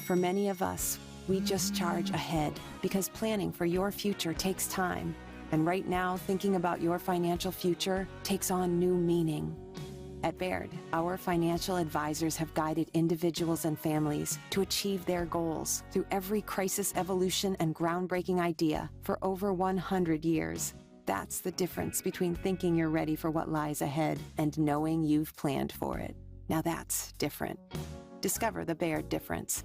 For many of us, we just charge ahead because planning for your future takes time. And right now, thinking about your financial future takes on new meaning. At Baird, our financial advisors have guided individuals and families to achieve their goals through every crisis evolution and groundbreaking idea for over 100 years. That's the difference between thinking you're ready for what lies ahead and knowing you've planned for it. Now that's different. Discover the Baird difference.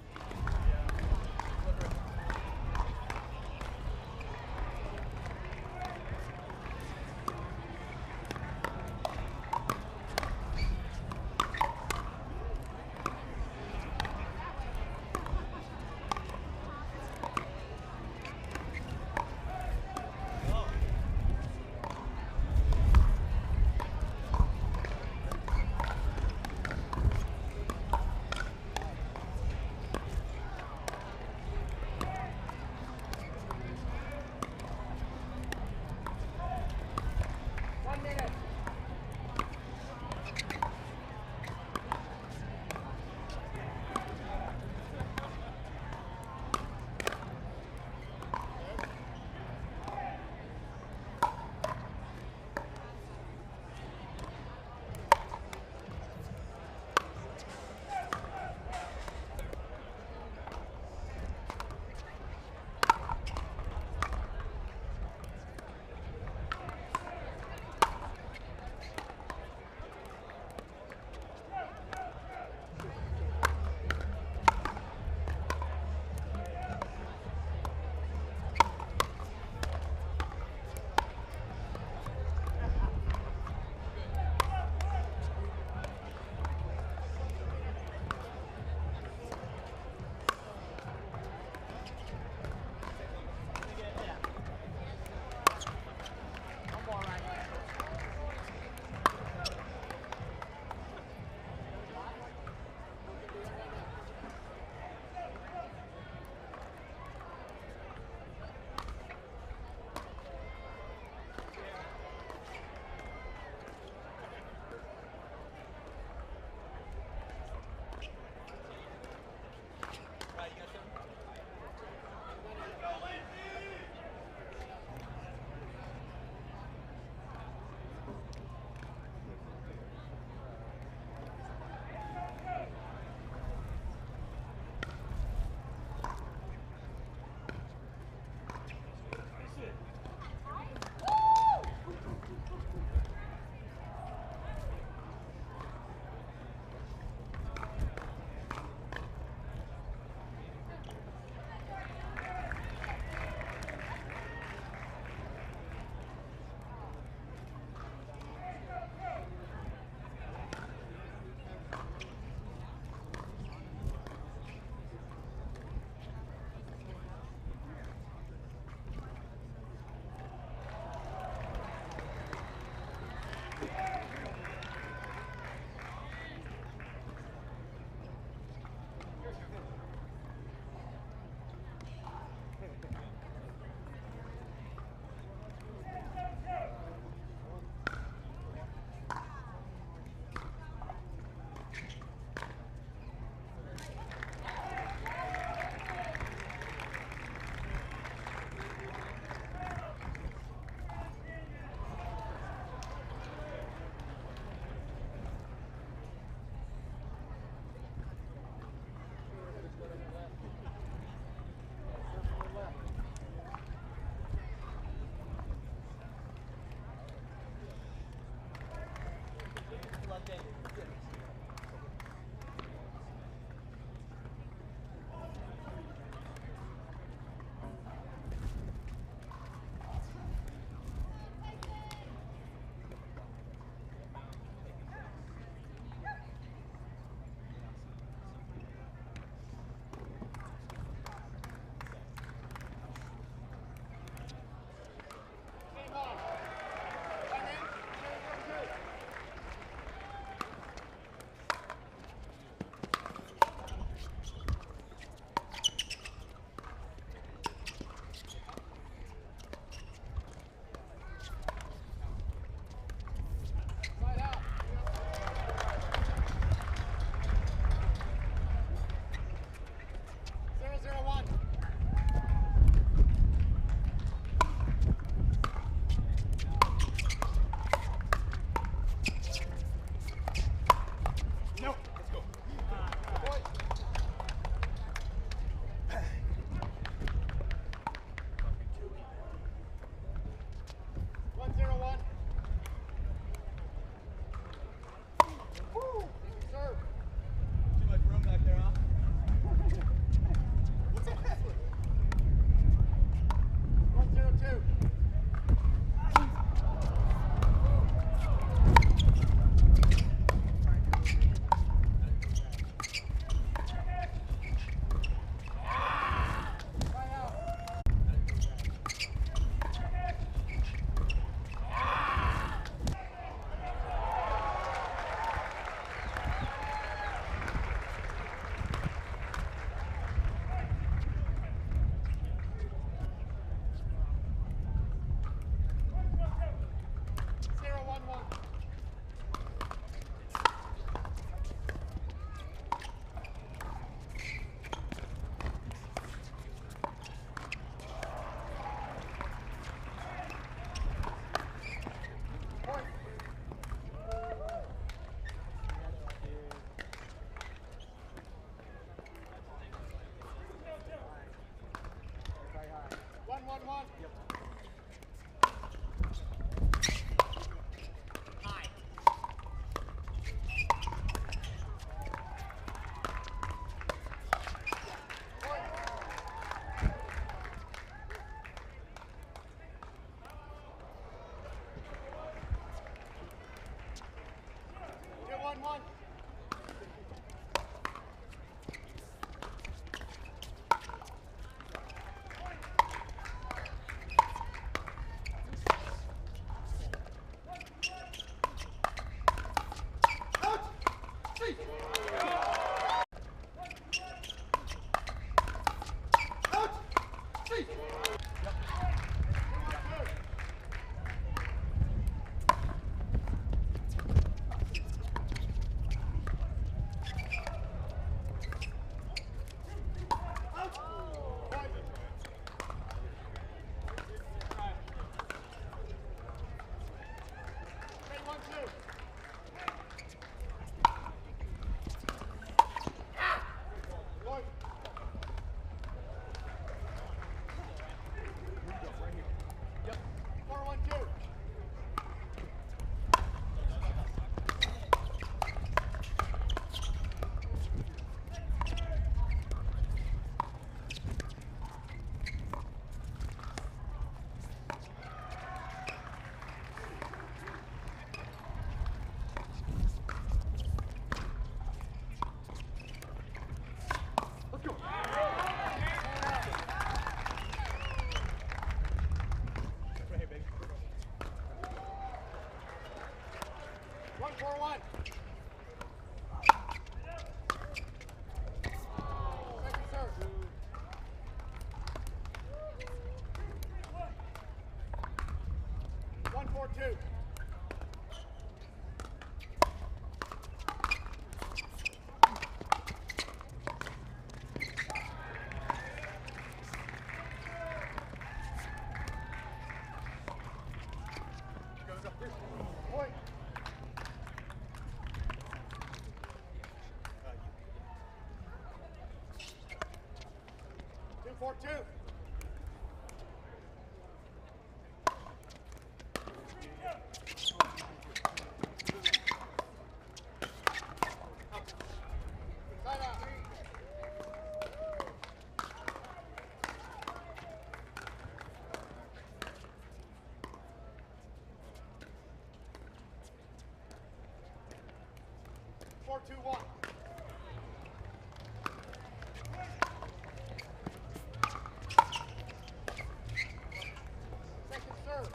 4-1. Second serve. 1-4-2. Point. 2-4-2. Side out. 4-2-1. Second serve.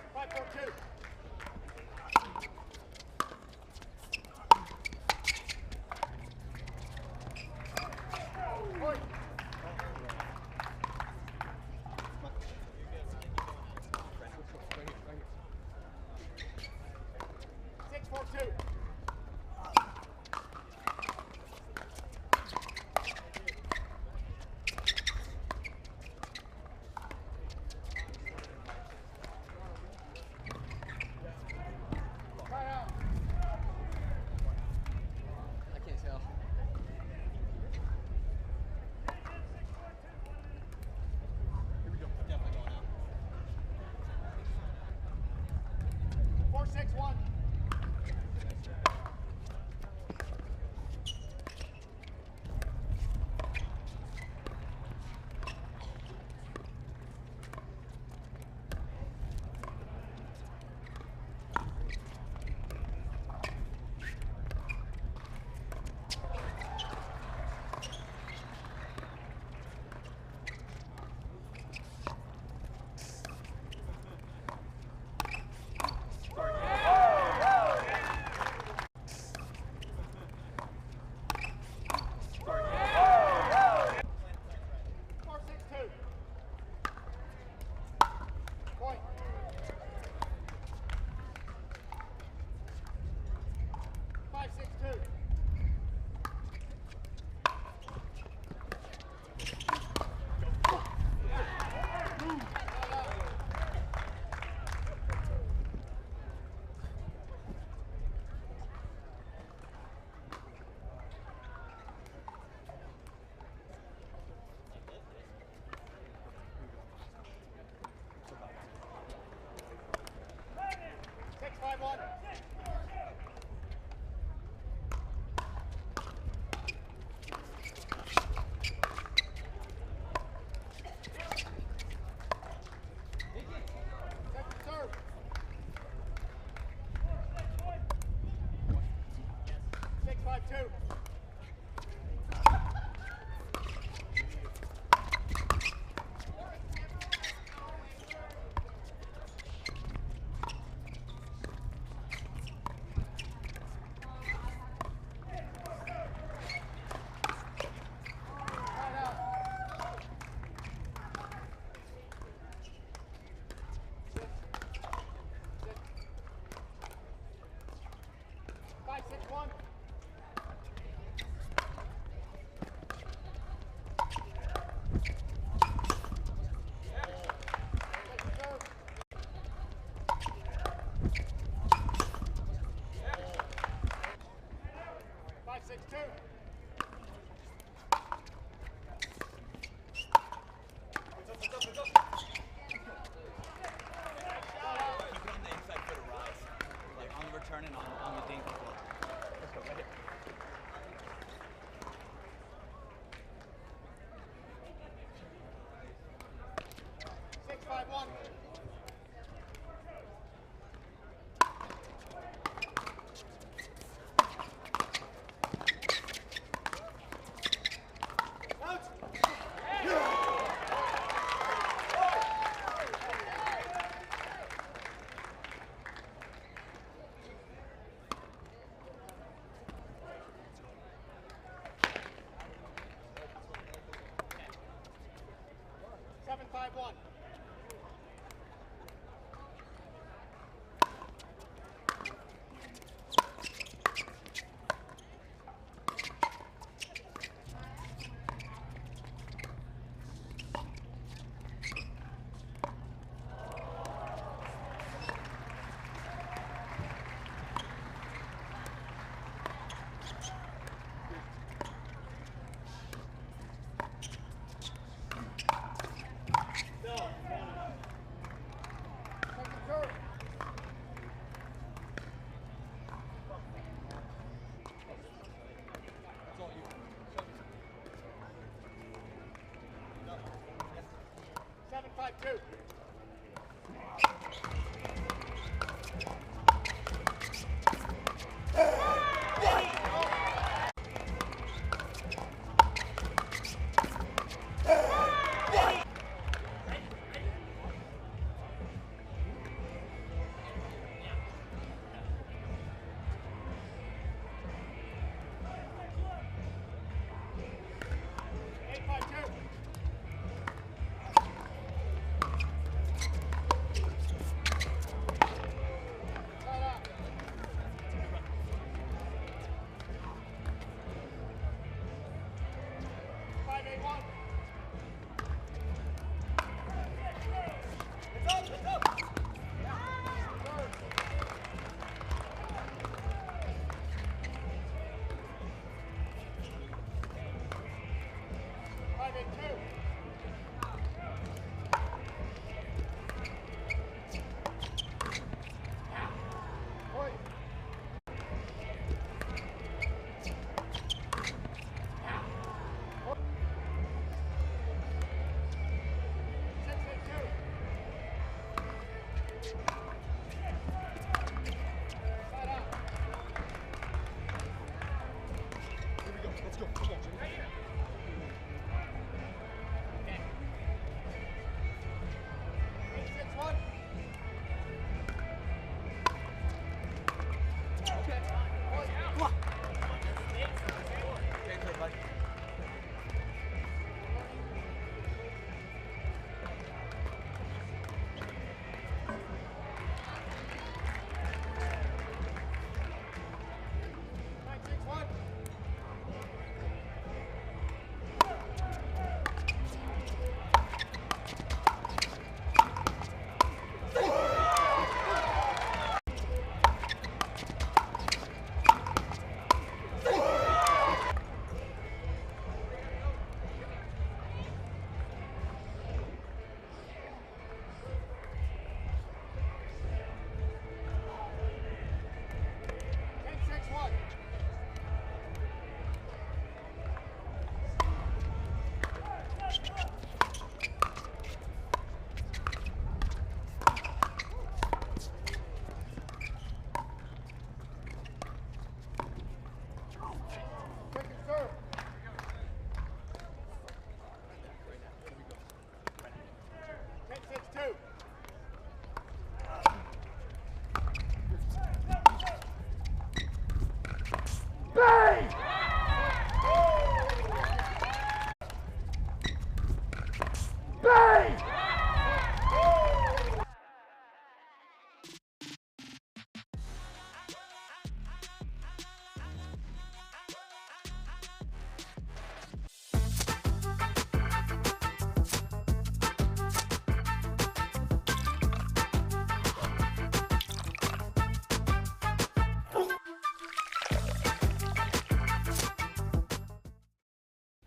4-2-2. 6-5-2.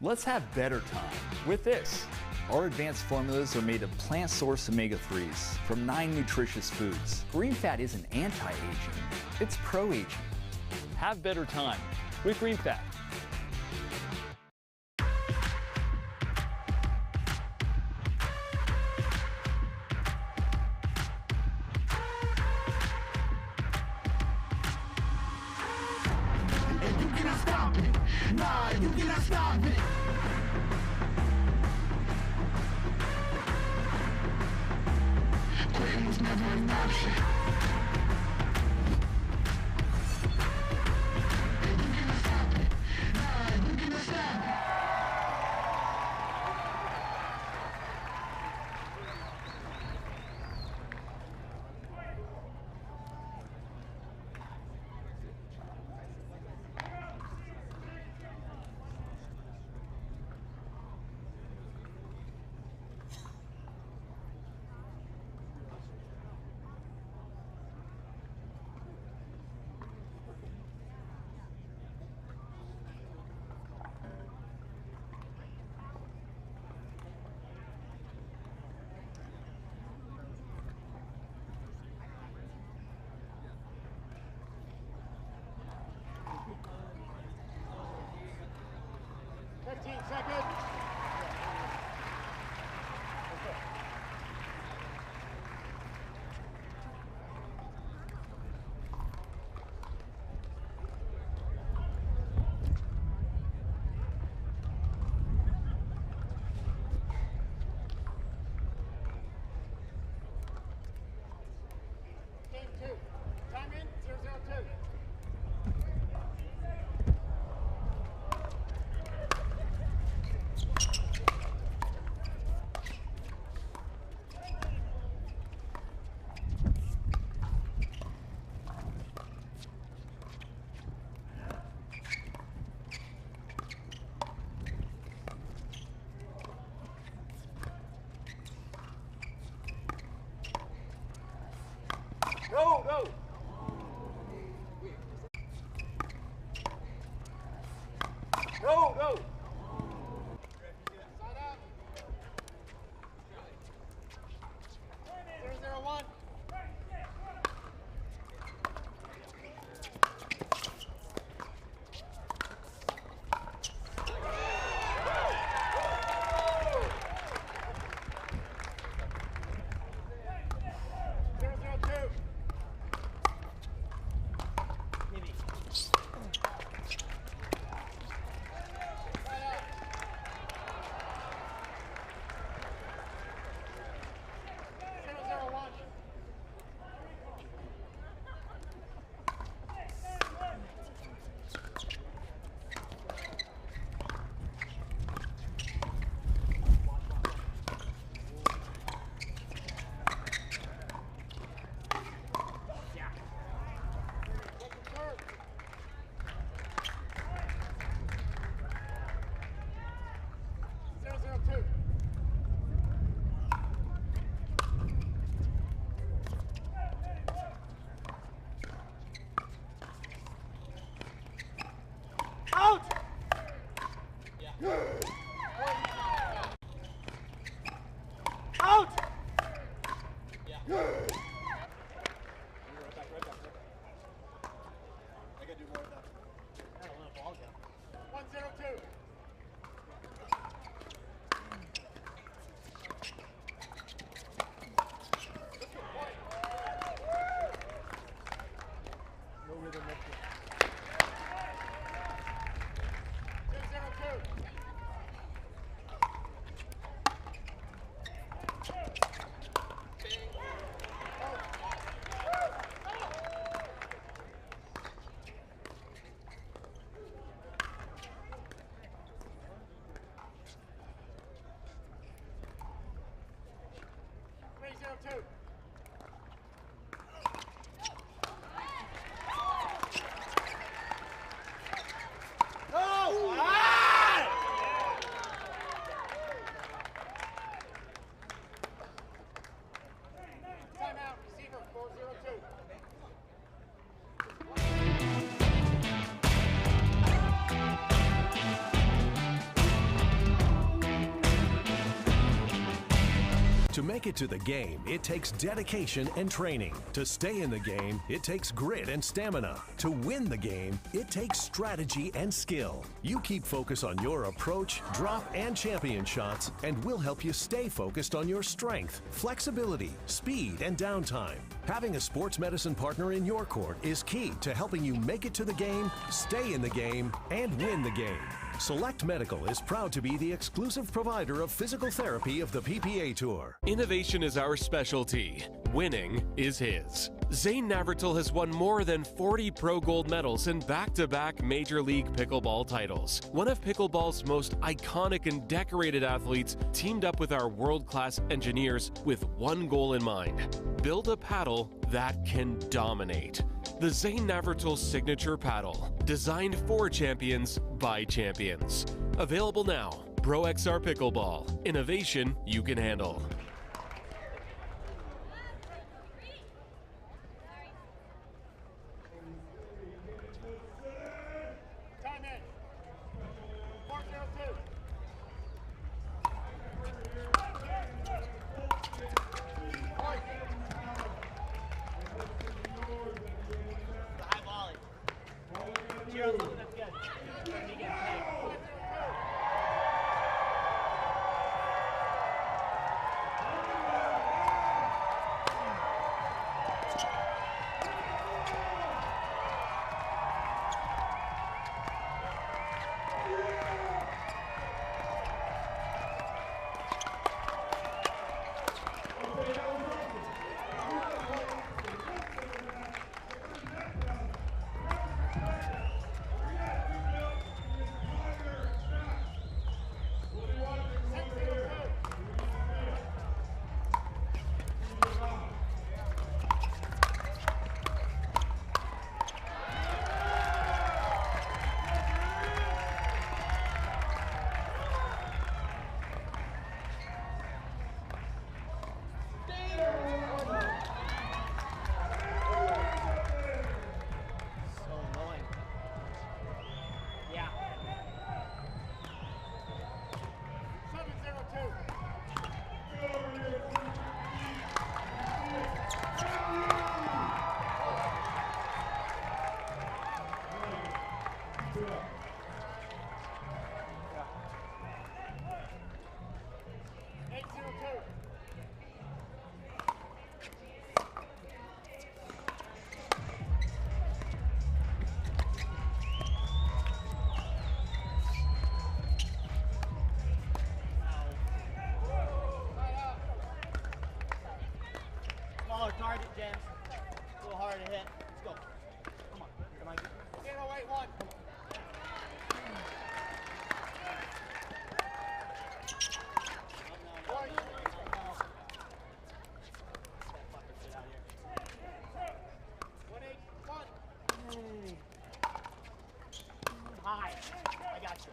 Let's have better time with this. Our advanced formulas are made of plant-sourced omega-3s from 9 nutritious foods. Green fat isn't anti-aging, it's pro-aging. Have better time with Green Fat. Nah, you cannot stop it. Quitting was never an option. You cannot stop it. Nah, you cannot stop it. make it to the game, it takes dedication and training. To stay in the game, it takes grit and stamina. To win the game, it takes strategy and skill. You keep focus on your approach, drop, and champion shots, and we'll help you stay focused on your strength, flexibility, speed, and downtime. Having a sports medicine partner in your court is key to helping you make it to the game, stay in the game, and win the game. Select Medical is proud to be the exclusive provider of physical therapy of the PPA Tour. Innovation is our specialty. Winning is his. Zane Navratil has won more than 40 pro gold medals and back-to-back Major League Pickleball titles. One of pickleball's most iconic and decorated athletes teamed up with our world-class engineers with one goal in mind: build a paddle that can dominate. The Zane Navratil Signature Paddle, designed for champions by champions. Available now. Pro XR Pickleball. Innovation you can handle. Target, James. A little harder to hit. Let's go. Come on. Come on. 081. High. I got you.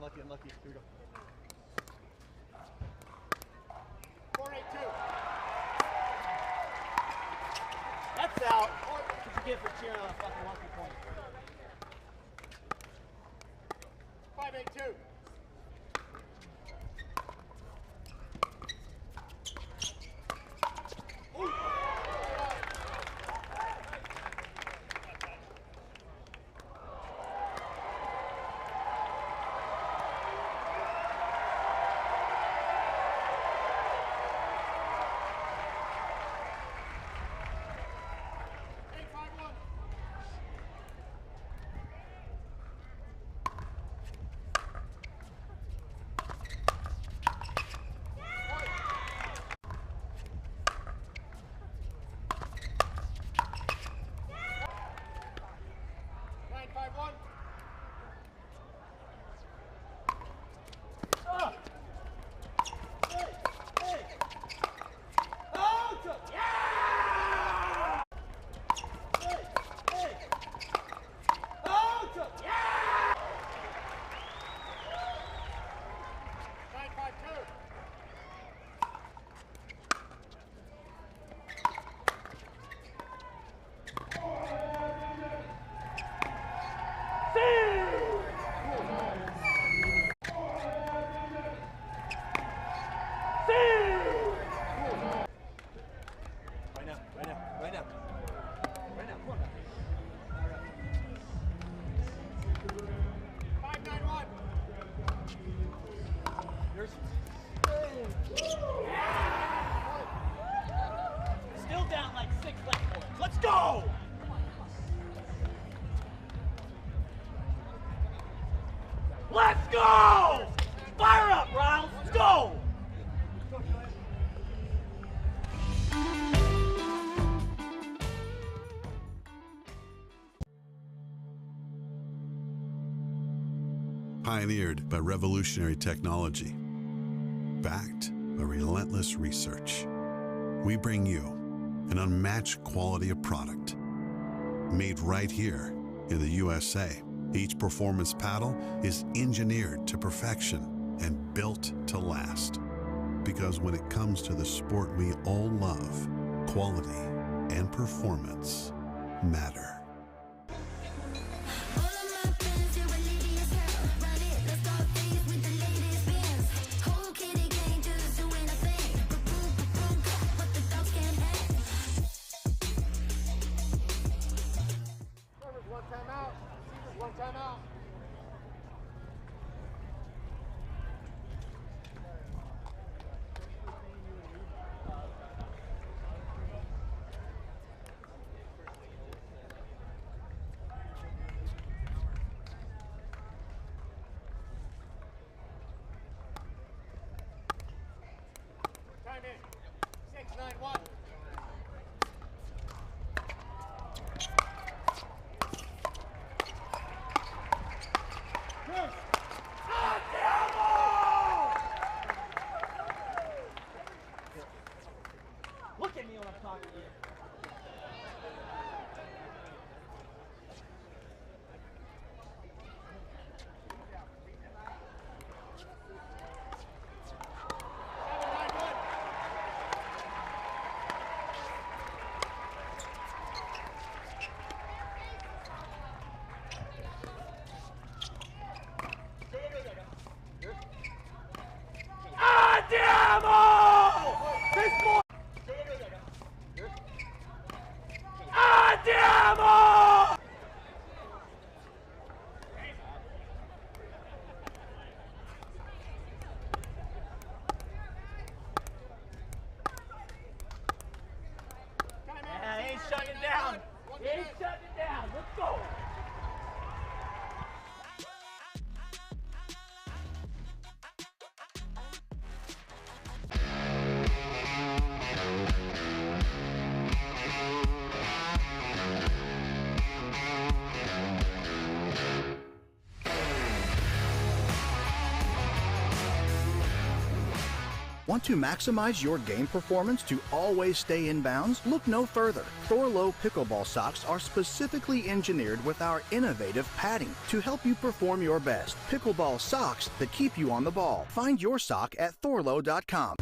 unlucky. Here we go. 4-8-2. That's out. What you get for cheering on a fucking lucky point? 5-8-2. Still down like 6 left points. Let's go! Let's go! Fire up, Riles! Let's go! Pioneered by revolutionary technology, backed by relentless research, we bring you an unmatched quality of product. Made right here in the USA, each performance paddle is engineered to perfection and built to last. Because when it comes to the sport we all love, quality and performance matter. Look at me when I'm talking to you. Want to maximize your game performance to always stay in bounds? Look no further. Thorlo Pickleball socks are specifically engineered with our innovative padding to help you perform your best. Pickleball socks that keep you on the ball. Find your sock at thorlo.com.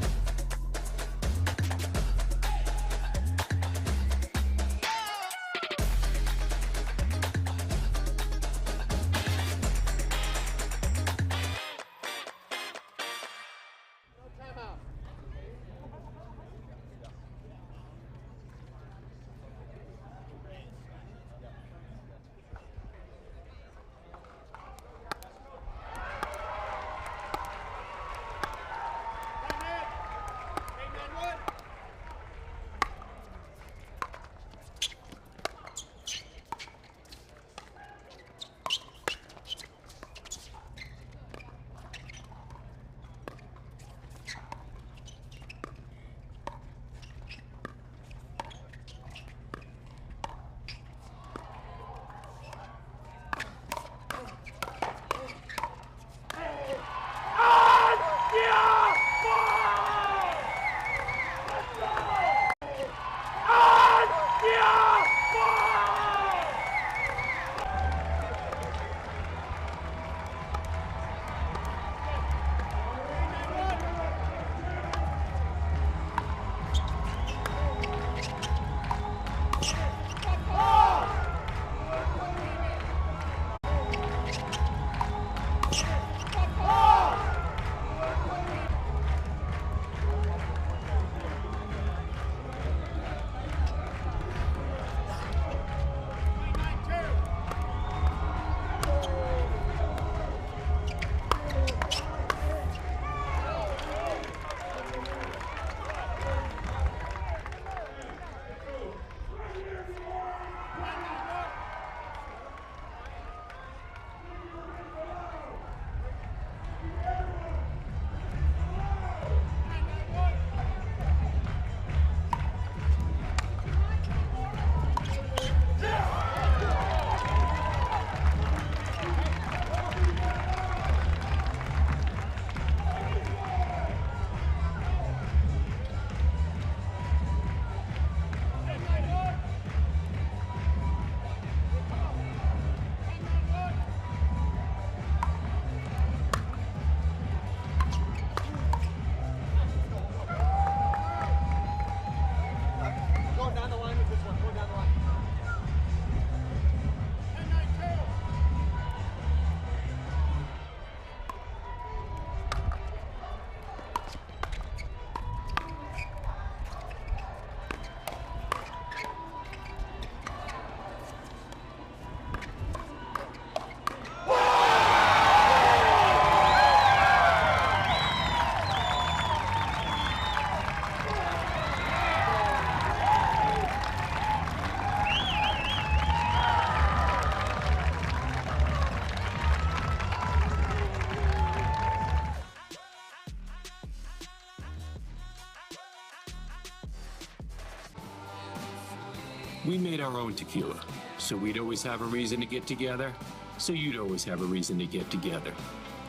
We made our own tequila, so we'd always have a reason to get together, so you'd always have a reason to get together.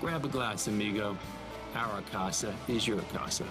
Grab a glass, amigo. Our casa is your casa.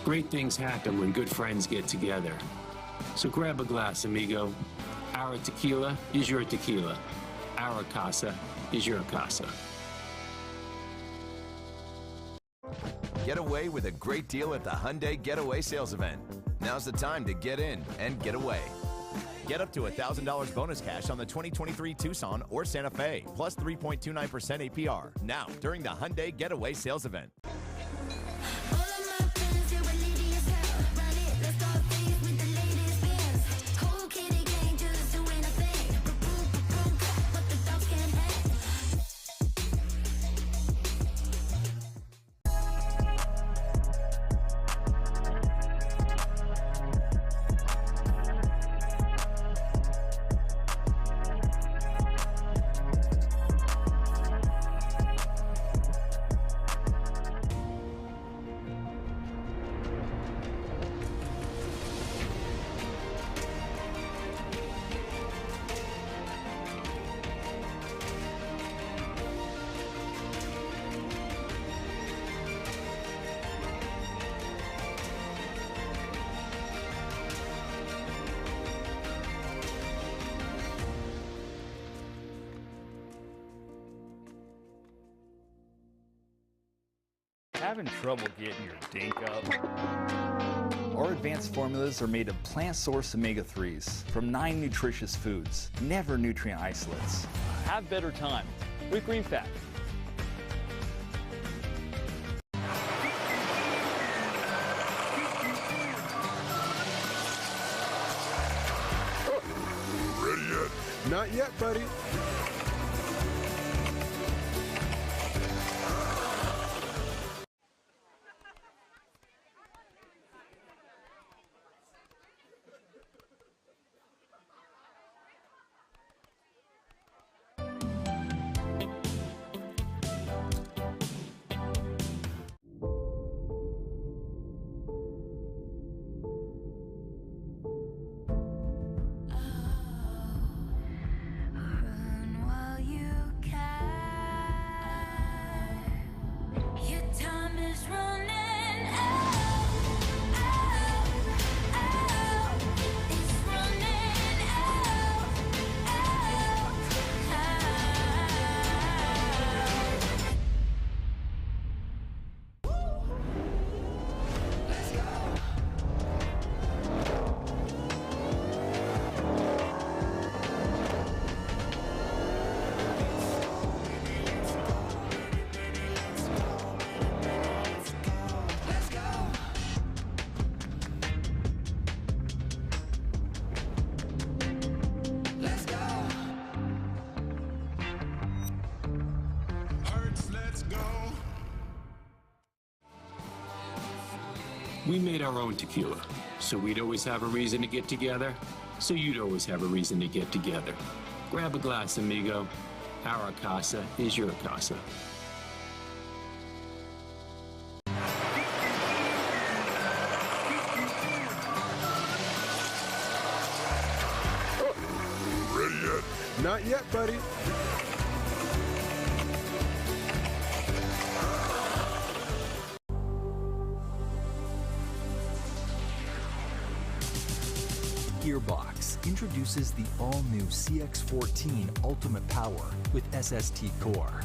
Great things happen when good friends get together. So grab a glass, amigo. Our tequila is your tequila. Our casa is your casa. Get away with a great deal at the Hyundai Getaway Sales Event. Now's the time to get in and get away. Get up to $1,000 bonus cash on the 2023 Tucson or Santa Fe, plus 3.29% APR. Now, during the Hyundai Getaway Sales Event. Having trouble getting your dink up? Our advanced formulas are made of plant-sourced omega-3s from 9 nutritious foods, never nutrient isolates. Have better time with Green Fat. Ready yet? Not yet, buddy. We made our own tequila, so we'd always have a reason to get together, so you'd always have a reason to get together. Grab a glass, amigo. Our casa is your casa. Ready yet? Not yet, buddy. Gearbox introduces the all-new CX-14 Ultimate Power with SST Core.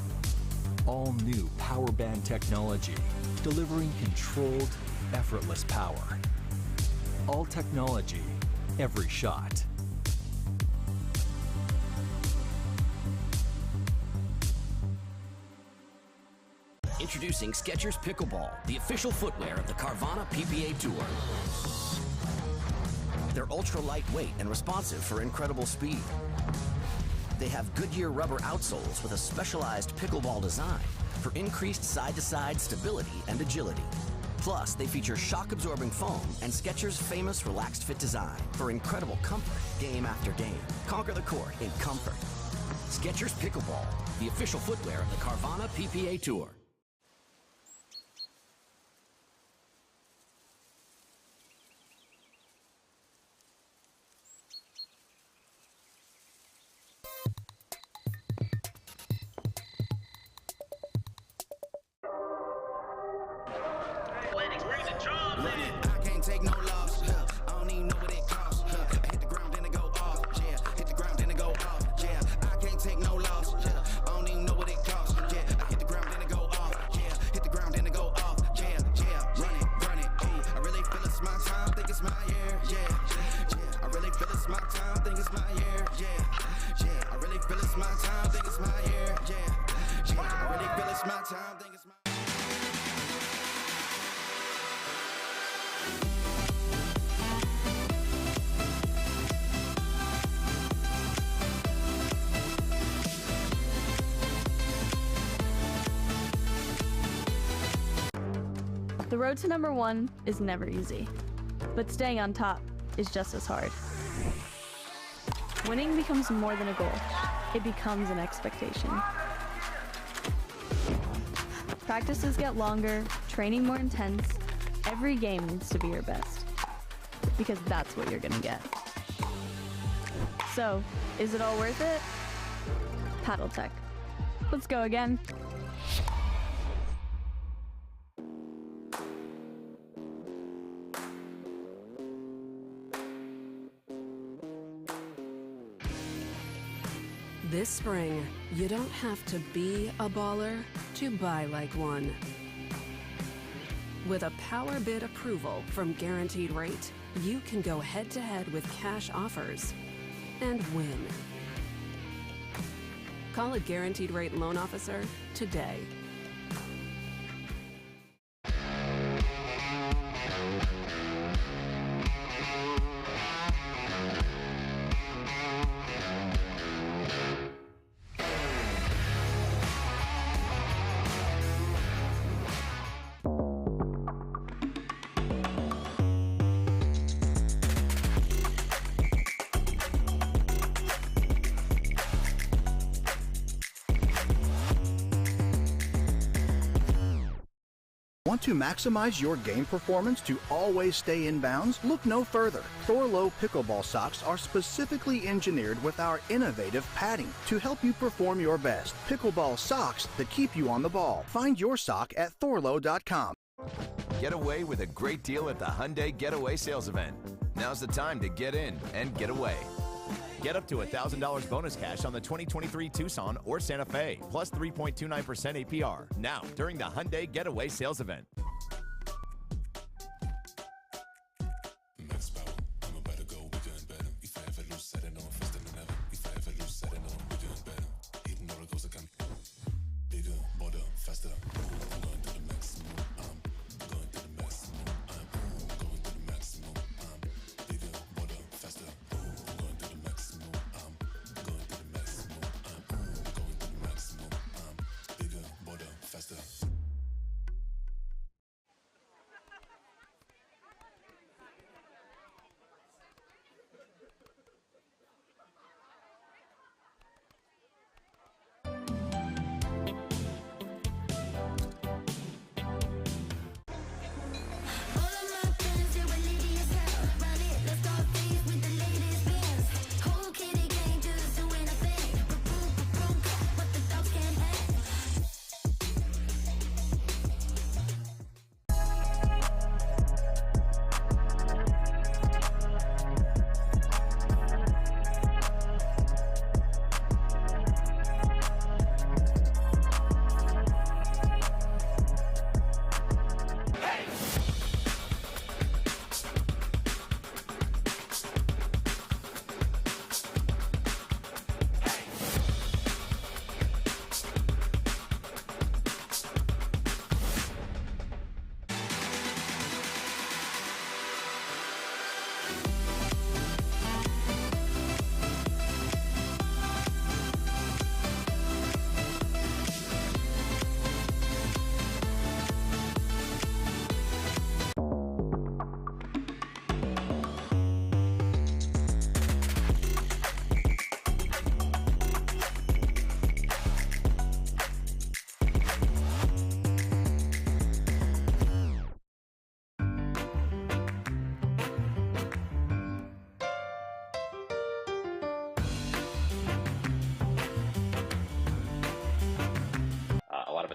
All-new power band technology, delivering controlled, effortless power. All technology, every shot. Introducing Skechers Pickleball, the official footwear of the Carvana PPA Tour. They're ultra lightweight and responsive for incredible speed. They have Goodyear rubber outsoles with a specialized pickleball design for increased side-to-side stability and agility. Plus, they feature shock-absorbing foam and Skechers' famous relaxed fit design for incredible comfort game after game. Conquer the court in comfort. Skechers Pickleball, the official footwear of the Carvana PPA Tour. I can't take no loss. I don't even know what it costs. Hit the ground, then it go off. Yeah, hit the ground, then it go off. Yeah, I can't take no loss. I don't even know what it costs. Yeah, I hit the ground, then it go off. my time, think it's my year. Yeah. I really feel it's my time, think it's my The road to #1 is never easy, but staying on top is just as hard. Winning becomes more than a goal. It becomes an expectation. Practices get longer, training more intense. Every game needs to be your best, because that's what you're gonna get. So, is it all worth it? Paddle Tech. Let's go again. This spring, you don't have to be a baller to buy like one. With a power bid approval from Guaranteed Rate, you can go head-to-head with cash offers and win. Call a Guaranteed Rate loan officer today. Want to maximize your game performance to always stay in bounds? Look no further. Thorlow Pickleball socks are specifically engineered with our innovative padding to help you perform your best. Pickleball socks that keep you on the ball. Find your sock at thorlow.com. Get away with a great deal at the Hyundai Getaway Sales Event. Now's the time to get in and get away. Get up to $1,000 bonus cash on the 2023 Tucson or Santa Fe, plus 3.29% APR. Now, during the Hyundai Getaway Sales Event.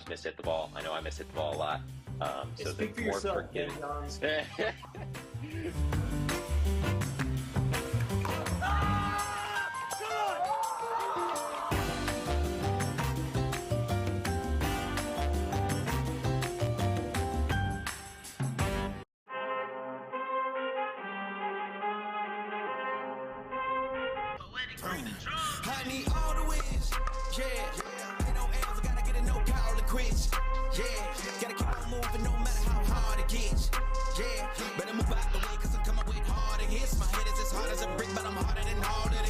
Miss-hit the ball. I know I miss-hit the ball a lot. So speak for yourself, Ben Johns. I need all the wins, yeah. Ain't no L's, I gotta get a no call to quits, yeah. Gotta keep on moving no matter how hard it gets, yeah. Better move out the way, cause I'm coming with harder hits. My head is as hard as a brick, but I'm harder than all of it.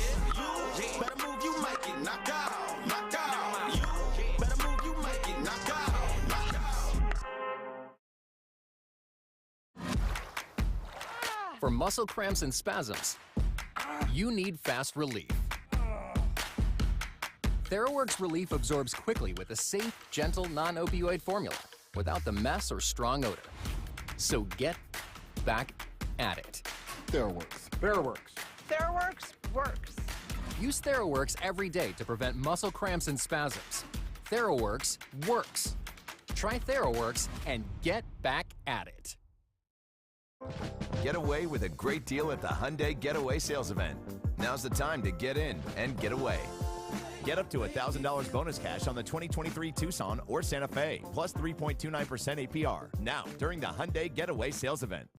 Yeah. Better move, you might get knocked out, knocked out. You better move, you might get knocked out, knocked out. For muscle cramps and spasms, you need fast relief. TheraWorks Relief absorbs quickly with a safe, gentle, non-opioid formula without the mess or strong odor. So get back at it. TheraWorks. TheraWorks works. Use TheraWorks every day to prevent muscle cramps and spasms. TheraWorks works. Try TheraWorks and get back at it. Get away with a great deal at the Hyundai Getaway Sales Event. Now's the time to get in and get away. Get up to $1,000 bonus cash on the 2023 Tucson or Santa Fe, plus 3.29% APR. Now, during the Hyundai Getaway Sales Event.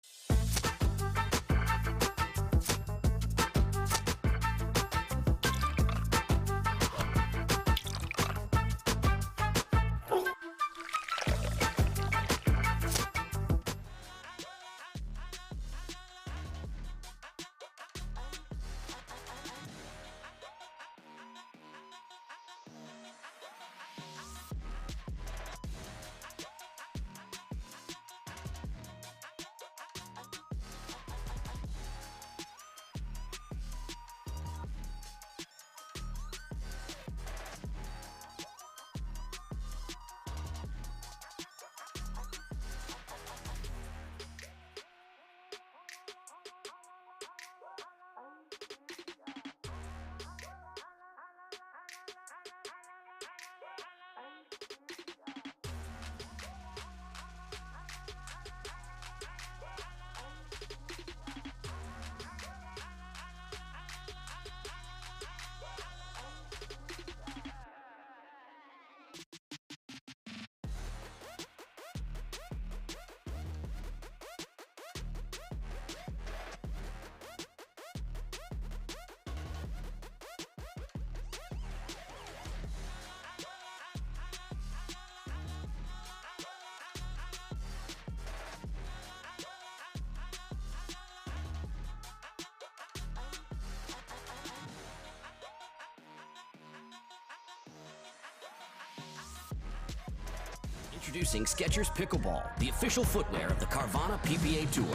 Introducing Skechers Pickleball, the official footwear of the Carvana PPA Tour.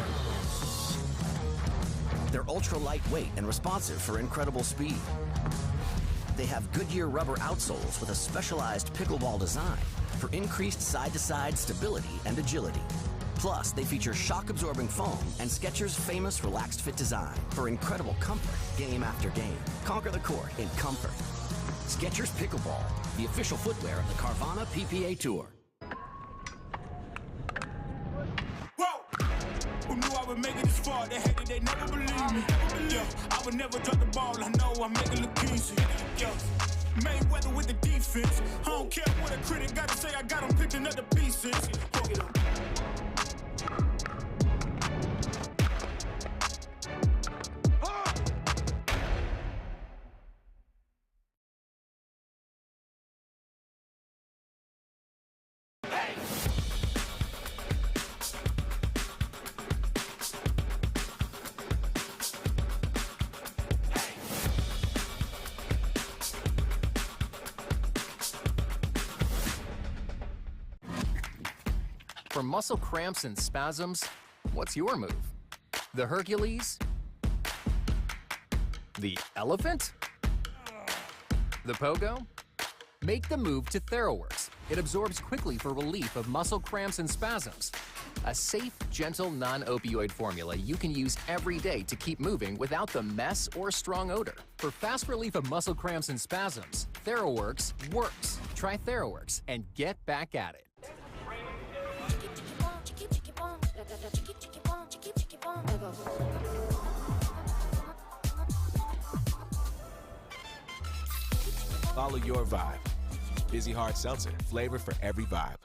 They're ultra lightweight and responsive for incredible speed. They have Goodyear rubber outsoles with a specialized pickleball design for increased side-to-side stability and agility. Plus, they feature shock-absorbing foam and Skechers' famous relaxed fit design for incredible comfort game after game. Conquer the court in comfort. Skechers Pickleball, the official footwear of the Carvana PPA Tour. Who knew I would make it this far? They hated, they never believed me. Yeah, I would never drop the ball. I know I make it look easy. Yeah, Mayweather with the defense. I don't care what a critic got to say. I got them picking up the pieces. Hook it up. For muscle cramps and spasms, what's your move? The Hercules? The elephant? The pogo? Make the move to TheraWorks. It absorbs quickly for relief of muscle cramps and spasms. A safe, gentle, non-opioid formula you can use every day to keep moving without the mess or strong odor. For fast relief of muscle cramps and spasms, TheraWorks works. Try TheraWorks and get back at it. Follow your vibe. Busy Hard Seltzer, flavor for every vibe.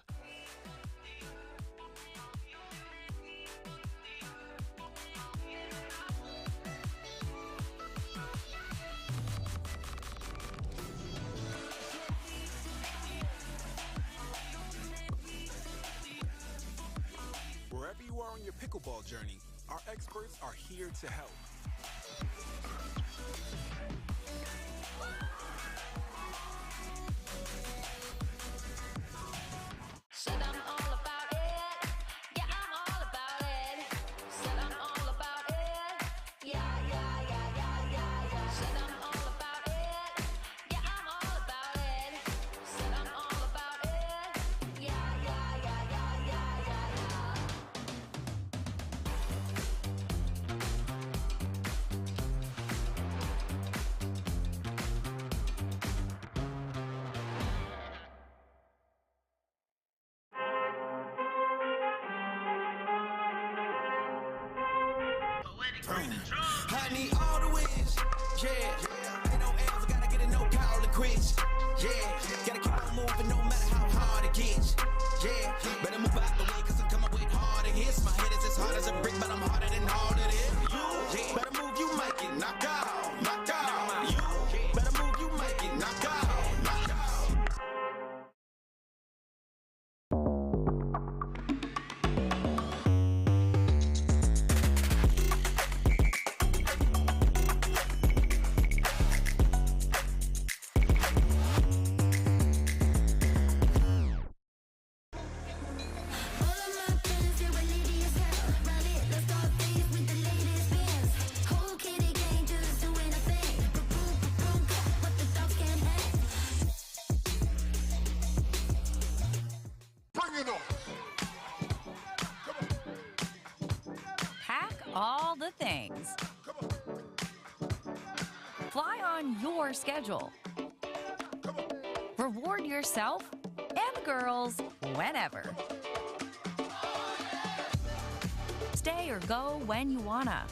are on your pickleball journey, our experts are here to help. Said I'm all about it. Yeah, I'm all about it. Said I'm all about it. Yeah, yeah, yeah, yeah, yeah, yeah. Said I'm all about it. Yeah, I'm all about it. Said I'm all about it. Yeah, yeah, yeah, yeah, yeah, yeah, yeah. I need all the wins, yeah. Ain't no L's, I gotta get it, no call to quits, yeah. Gotta keep on moving no matter how hard it gets, yeah. Better move out the way, cause I'm coming with harder hits. My head is as hard as a brick, but I'm harder than all of this. You, better move, you might get knocked out, knocked out. You, better move, you might get knocked out, knocked out. Pack all the things. Fly on your schedule. Reward yourself and the girls whenever. Stay or go when you wanna.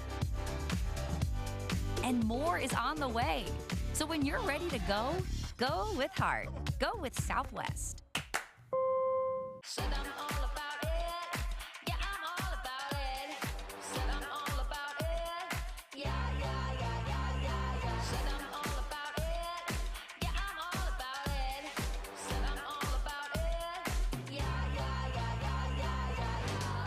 And more is on the way. So when you're ready to go, go with heart. Go with Southwest. Said I'm all about it. Yeah, I'm all about it. Said I'm all about it. Yeah, yeah, yeah, yeah, yeah, yeah. Said I'm all about it. Yeah, I'm all about it. Said I'm all about it. Yeah, yeah, yeah, yeah, yeah, yeah, yeah.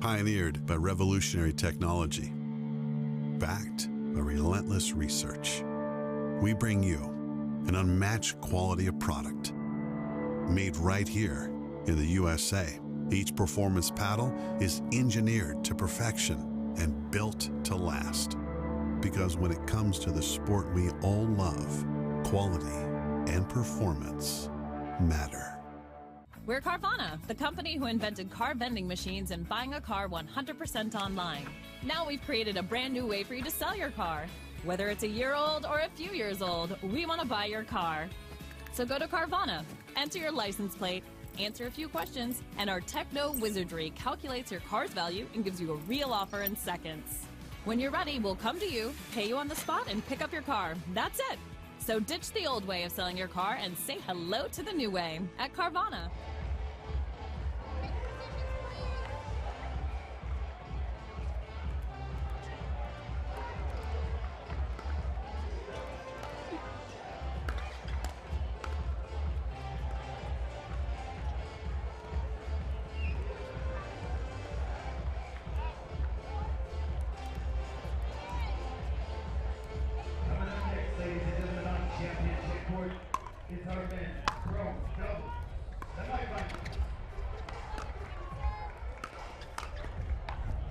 Pioneered by revolutionary technology. Backed by relentless research. We bring you an unmatched quality of product. Made right here in the USA. Each performance paddle is engineered to perfection and built to last. Because when it comes to the sport we all love, quality and performance matter. We're Carvana, the company who invented car vending machines and buying a car 100% online. Now we've created a brand new way for you to sell your car. Whether it's a year old or a few years old, we want to buy your car. So go to Carvana, enter your license plate, answer a few questions, and our techno wizardry calculates your car's value and gives you a real offer in seconds. When you're ready, we'll come to you, pay you on the spot, and pick up your car. That's it. So ditch the old way of selling your car and say hello to the new way at Carvana.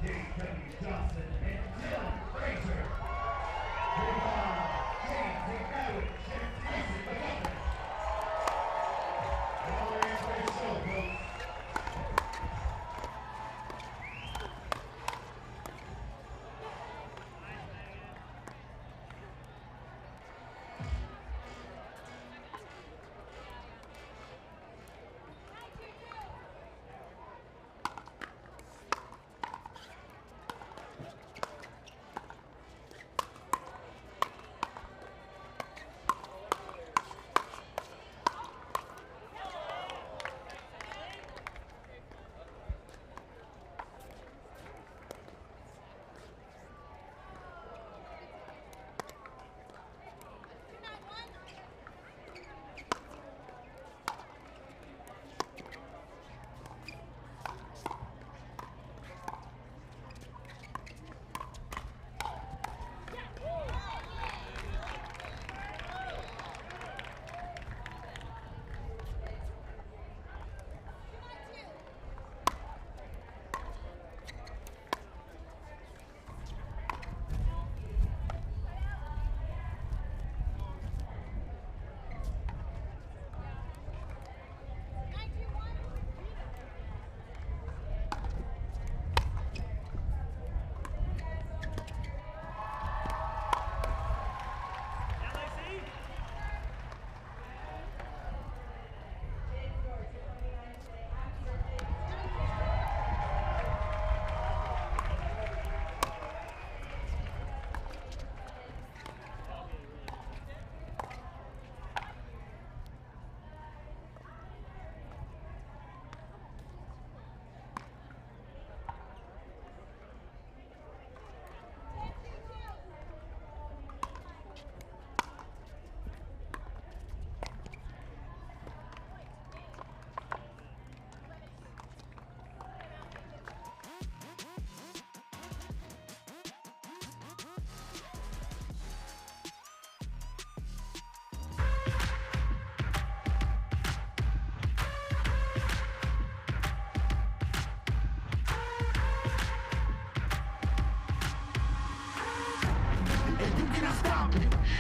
Jay Devilliers, Johnson and Dylan Frazier. Jay Devilliers, all in for the show, folks.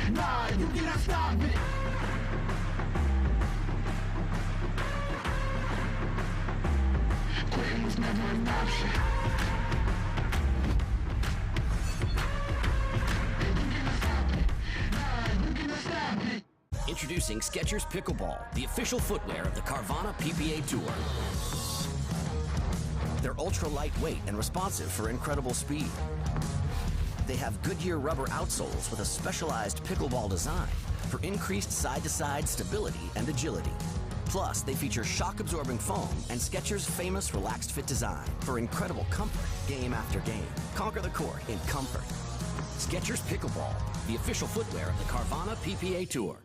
Nah, you cannot stop it. Quitting was never an option. Introducing Skechers Pickleball, the official footwear of the Carvana PPA Tour. They're ultra lightweight and responsive for incredible speed. They have Goodyear rubber outsoles with a specialized pickleball design for increased side-to-side stability and agility. Plus, they feature shock-absorbing foam and Skechers' famous relaxed fit design for incredible comfort game after game. Conquer the court in comfort. Skechers Pickleball, the official footwear of the Carvana PPA Tour.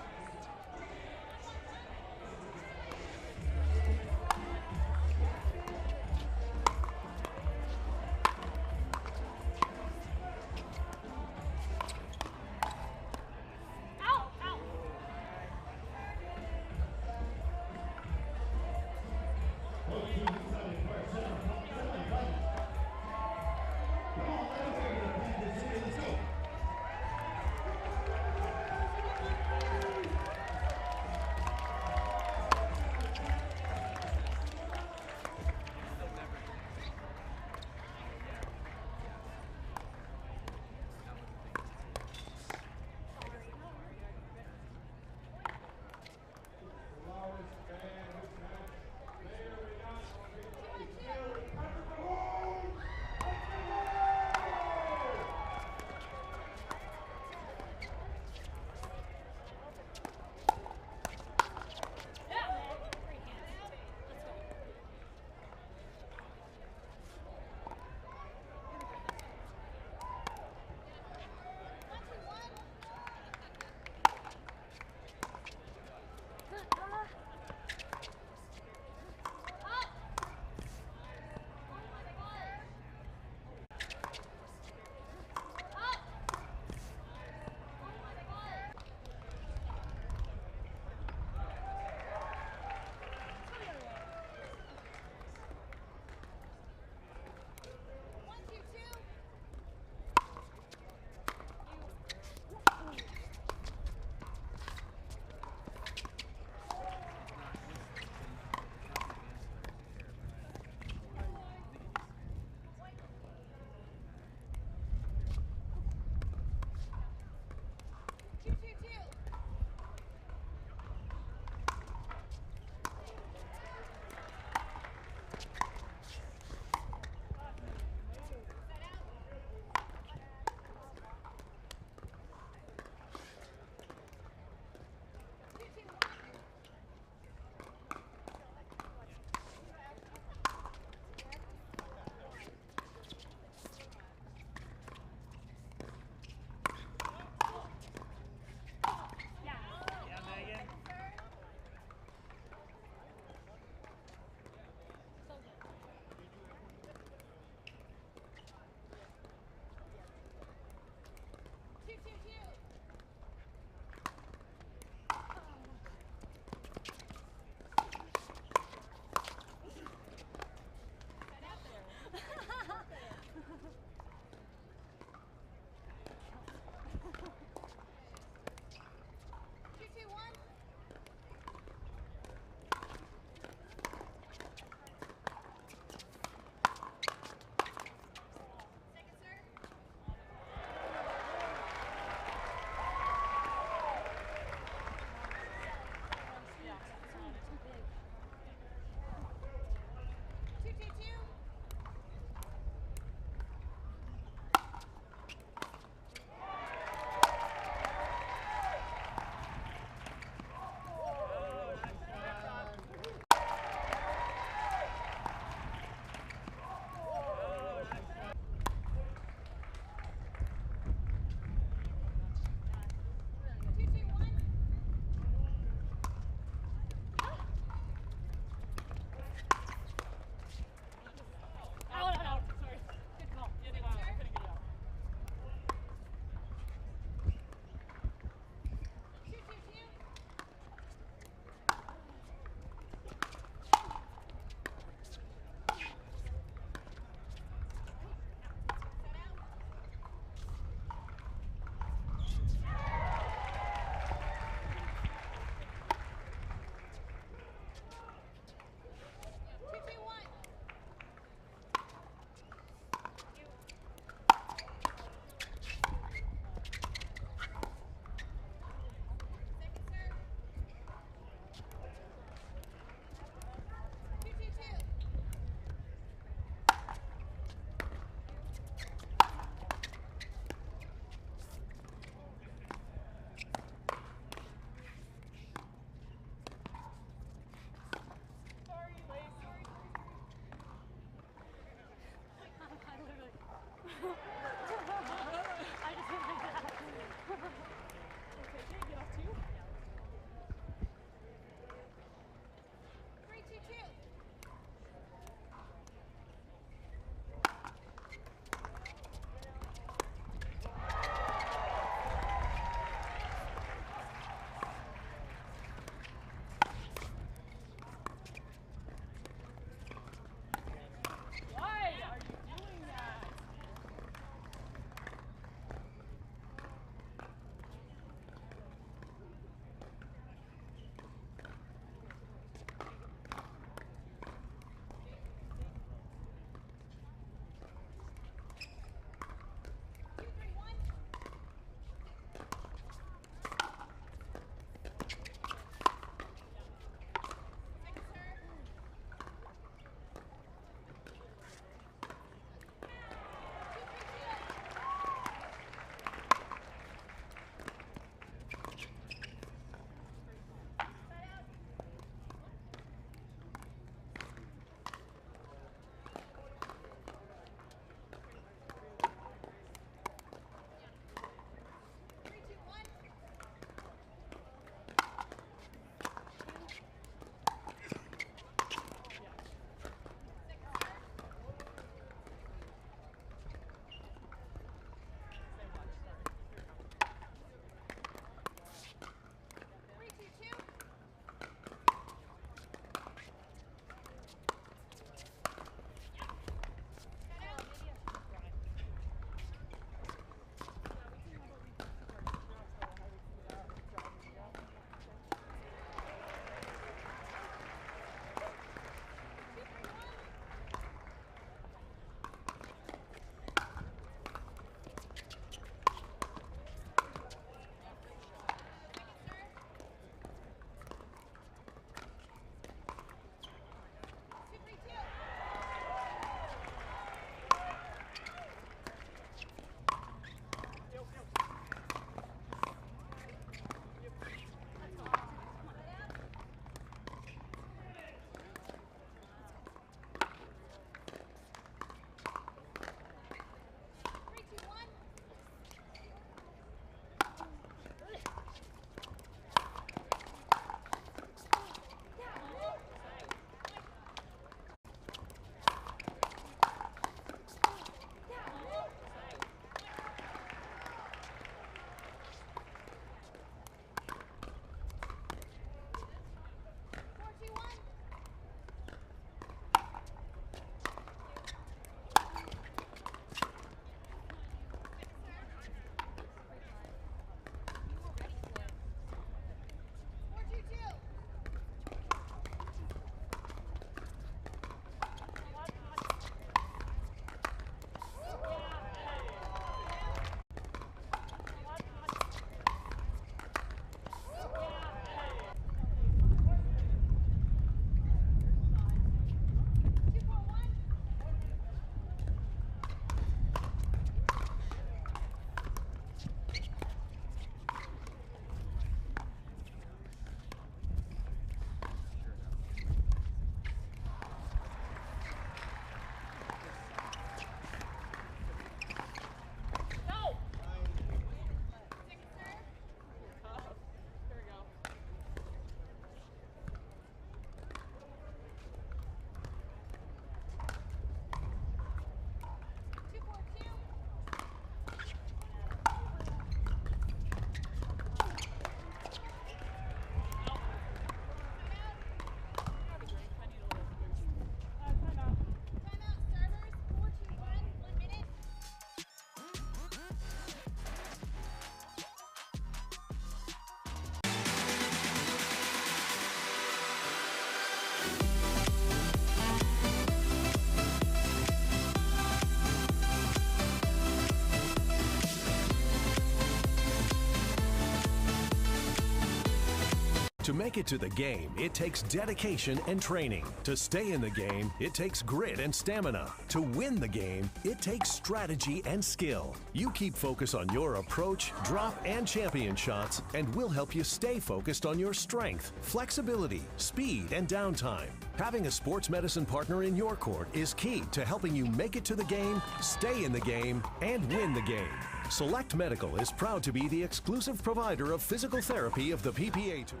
To make it to the game, it takes dedication and training. To stay in the game, it takes grit and stamina. To win the game, it takes strategy and skill. You keep focus on your approach, drop, and champion shots, and we'll help you stay focused on your strength, flexibility, speed, and downtime. Having a sports medicine partner in your court is key to helping you make it to the game, stay in the game, and win the game. Select Medical is proud to be the exclusive provider of physical therapy of the PPA Tour.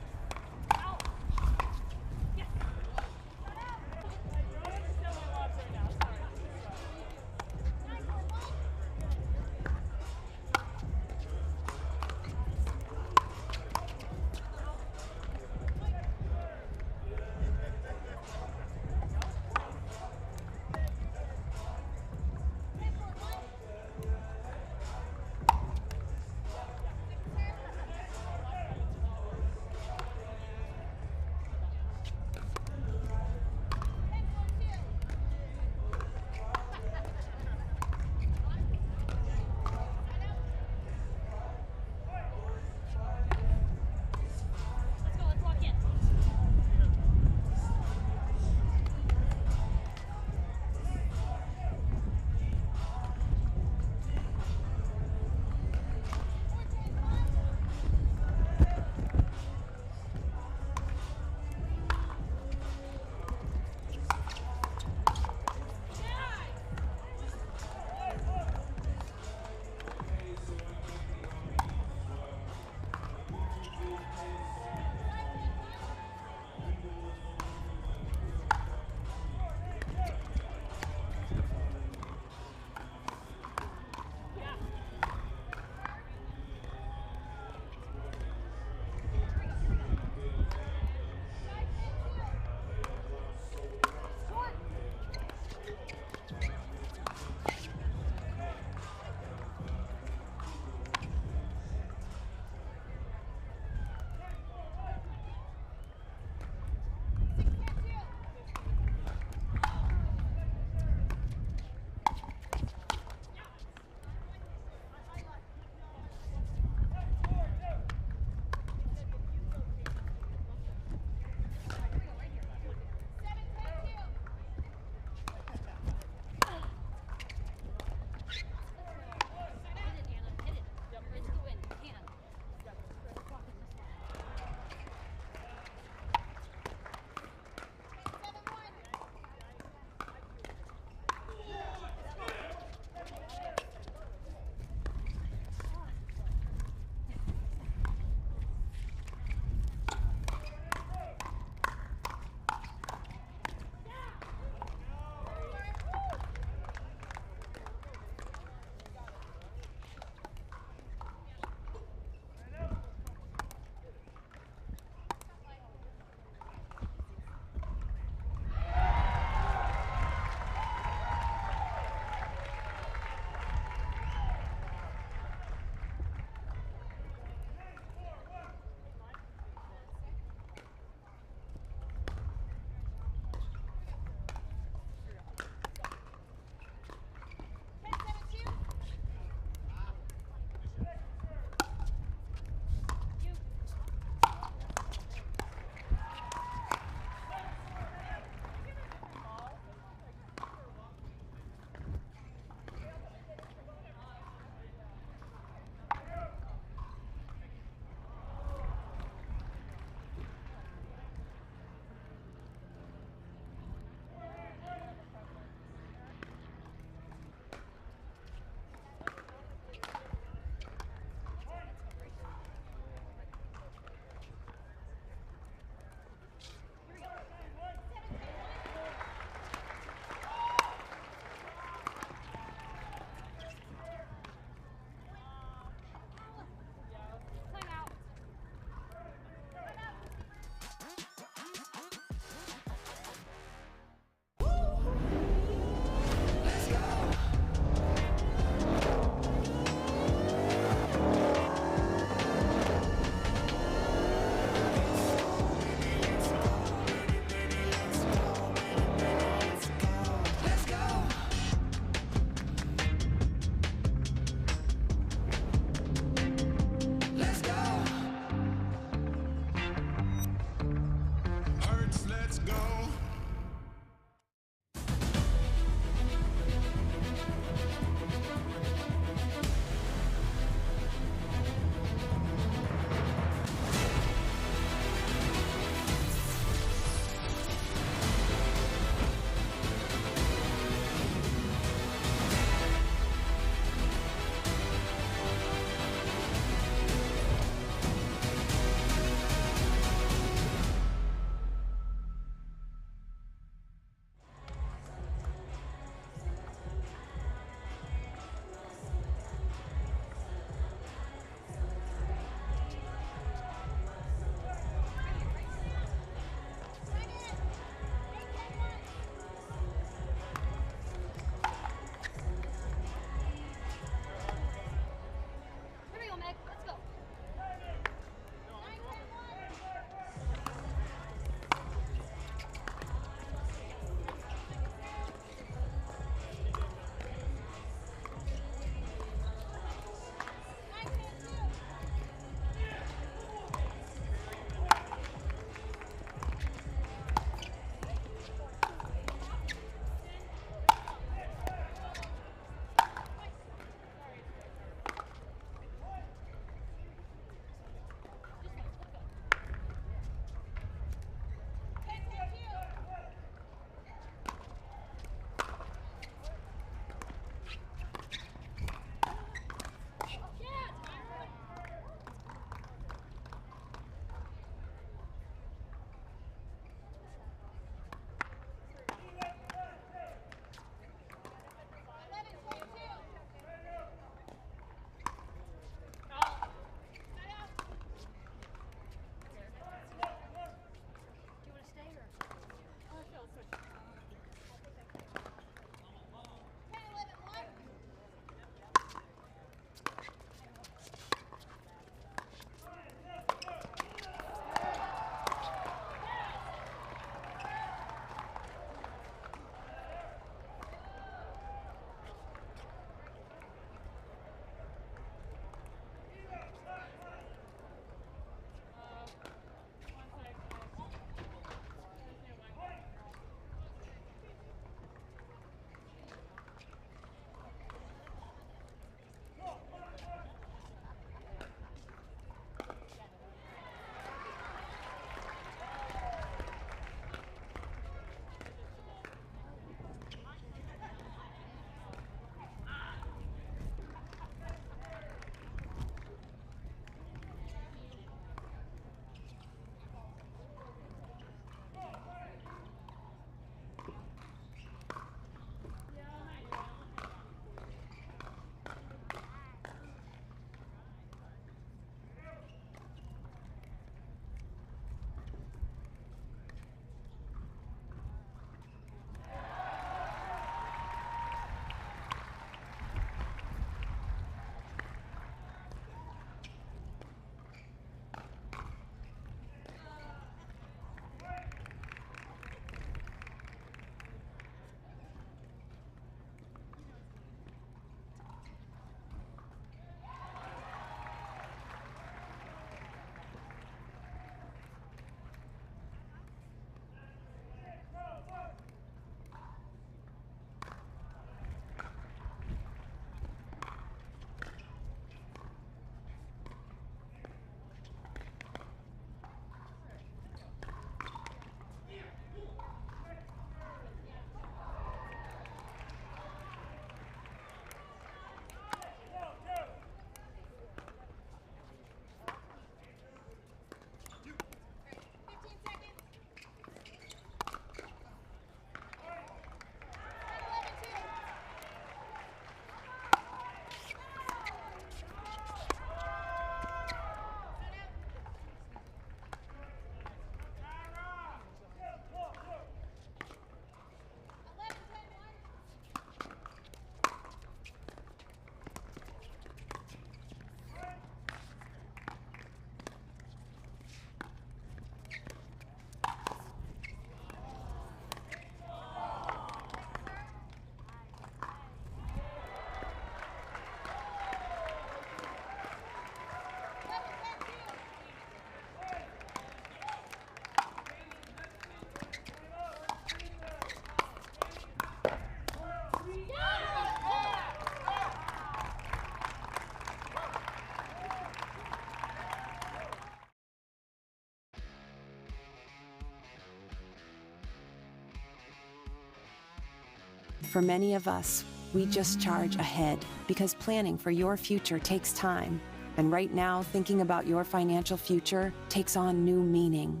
For many of us, we just charge ahead because planning for your future takes time. And right now, thinking about your financial future takes on new meaning.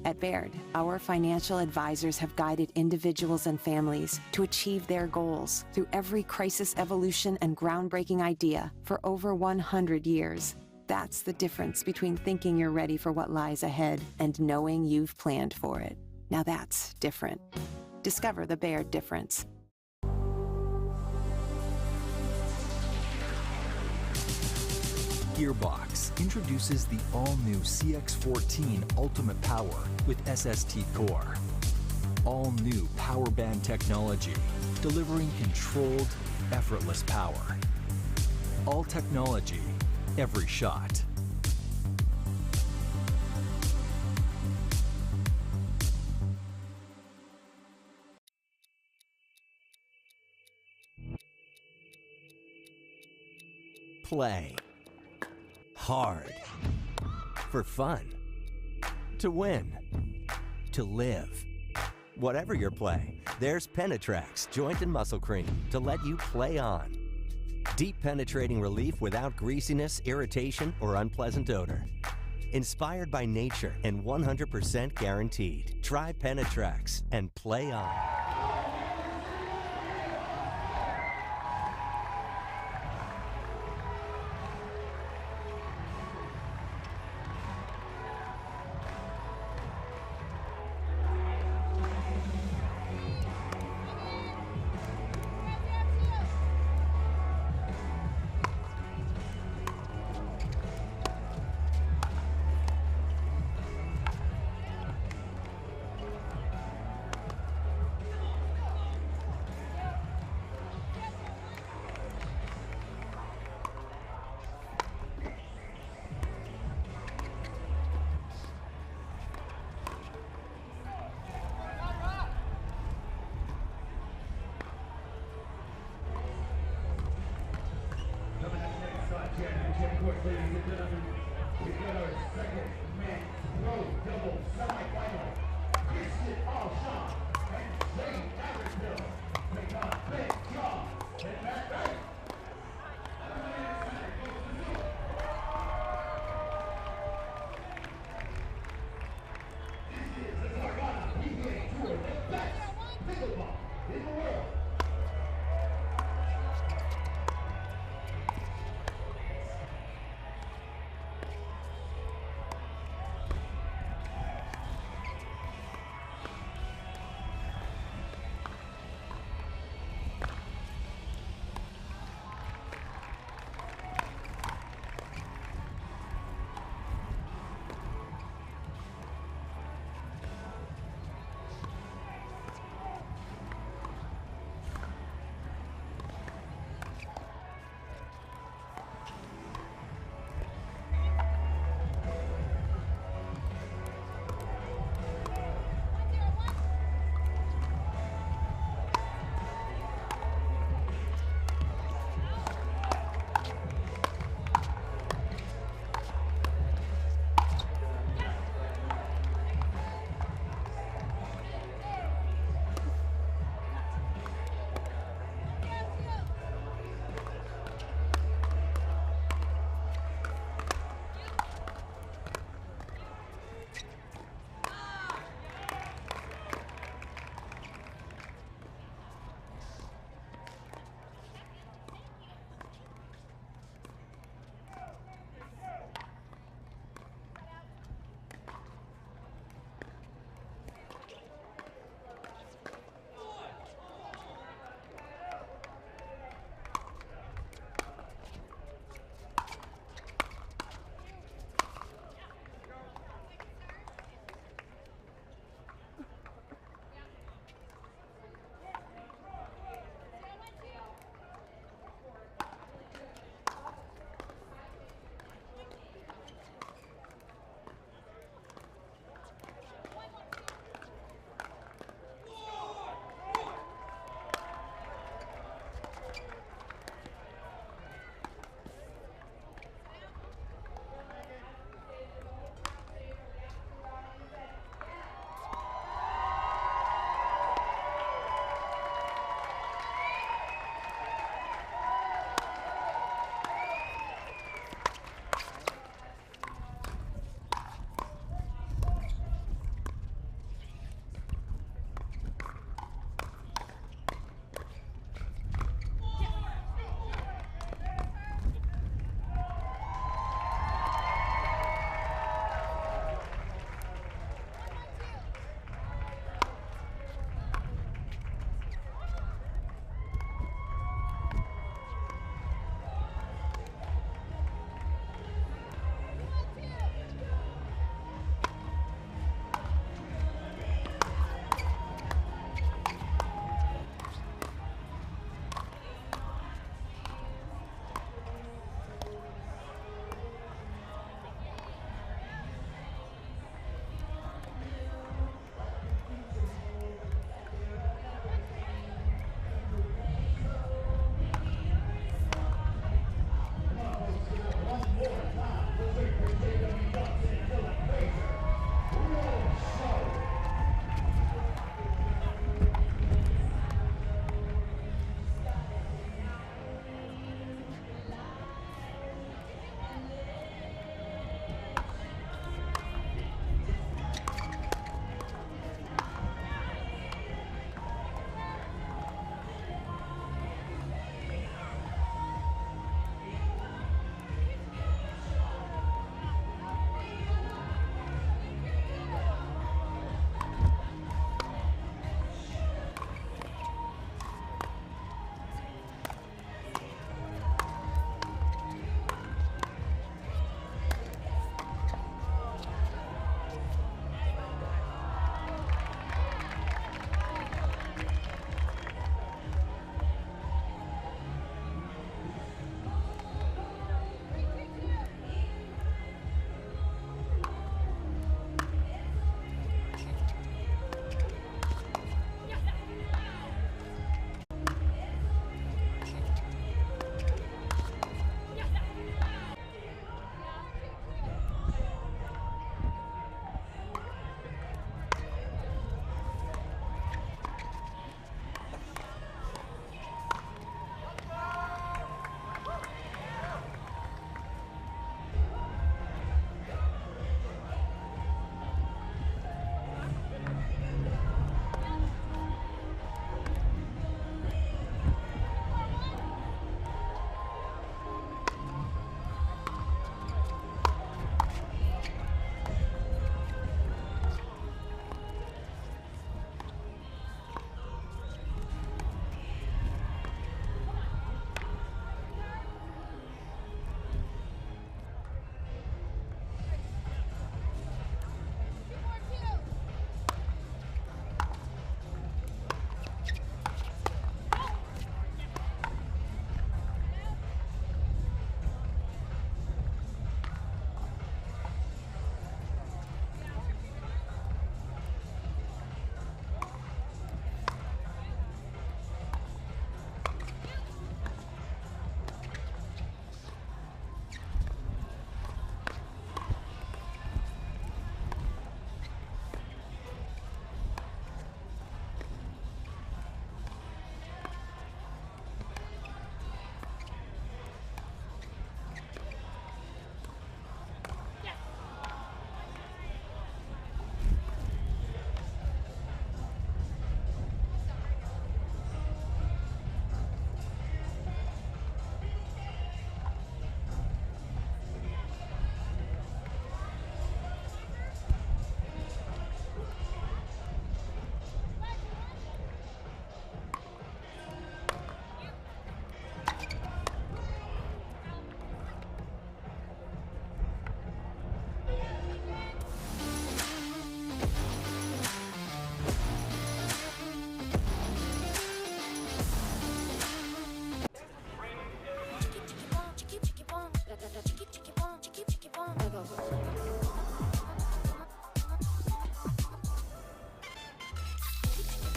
At Baird, our financial advisors have guided individuals and families to achieve their goals through every crisis evolution and groundbreaking idea for over 100 years. That's the difference between thinking you're ready for what lies ahead and knowing you've planned for it. Now that's different. Discover the Baird difference. Gearbox introduces the all-new CX-14 Ultimate Power with SST Core. All-new power band technology, delivering controlled, effortless power. All technology, every shot. Play. Hard. For fun. To win. To live. Whatever your play, there's Penetrax Joint and Muscle Cream to let you play on. Deep penetrating relief without greasiness, irritation, or unpleasant odor. Inspired by nature and 100% guaranteed. Try Penetrax and play on.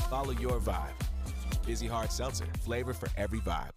Follow your vibe. Busy Hard Seltzer, flavor for every vibe.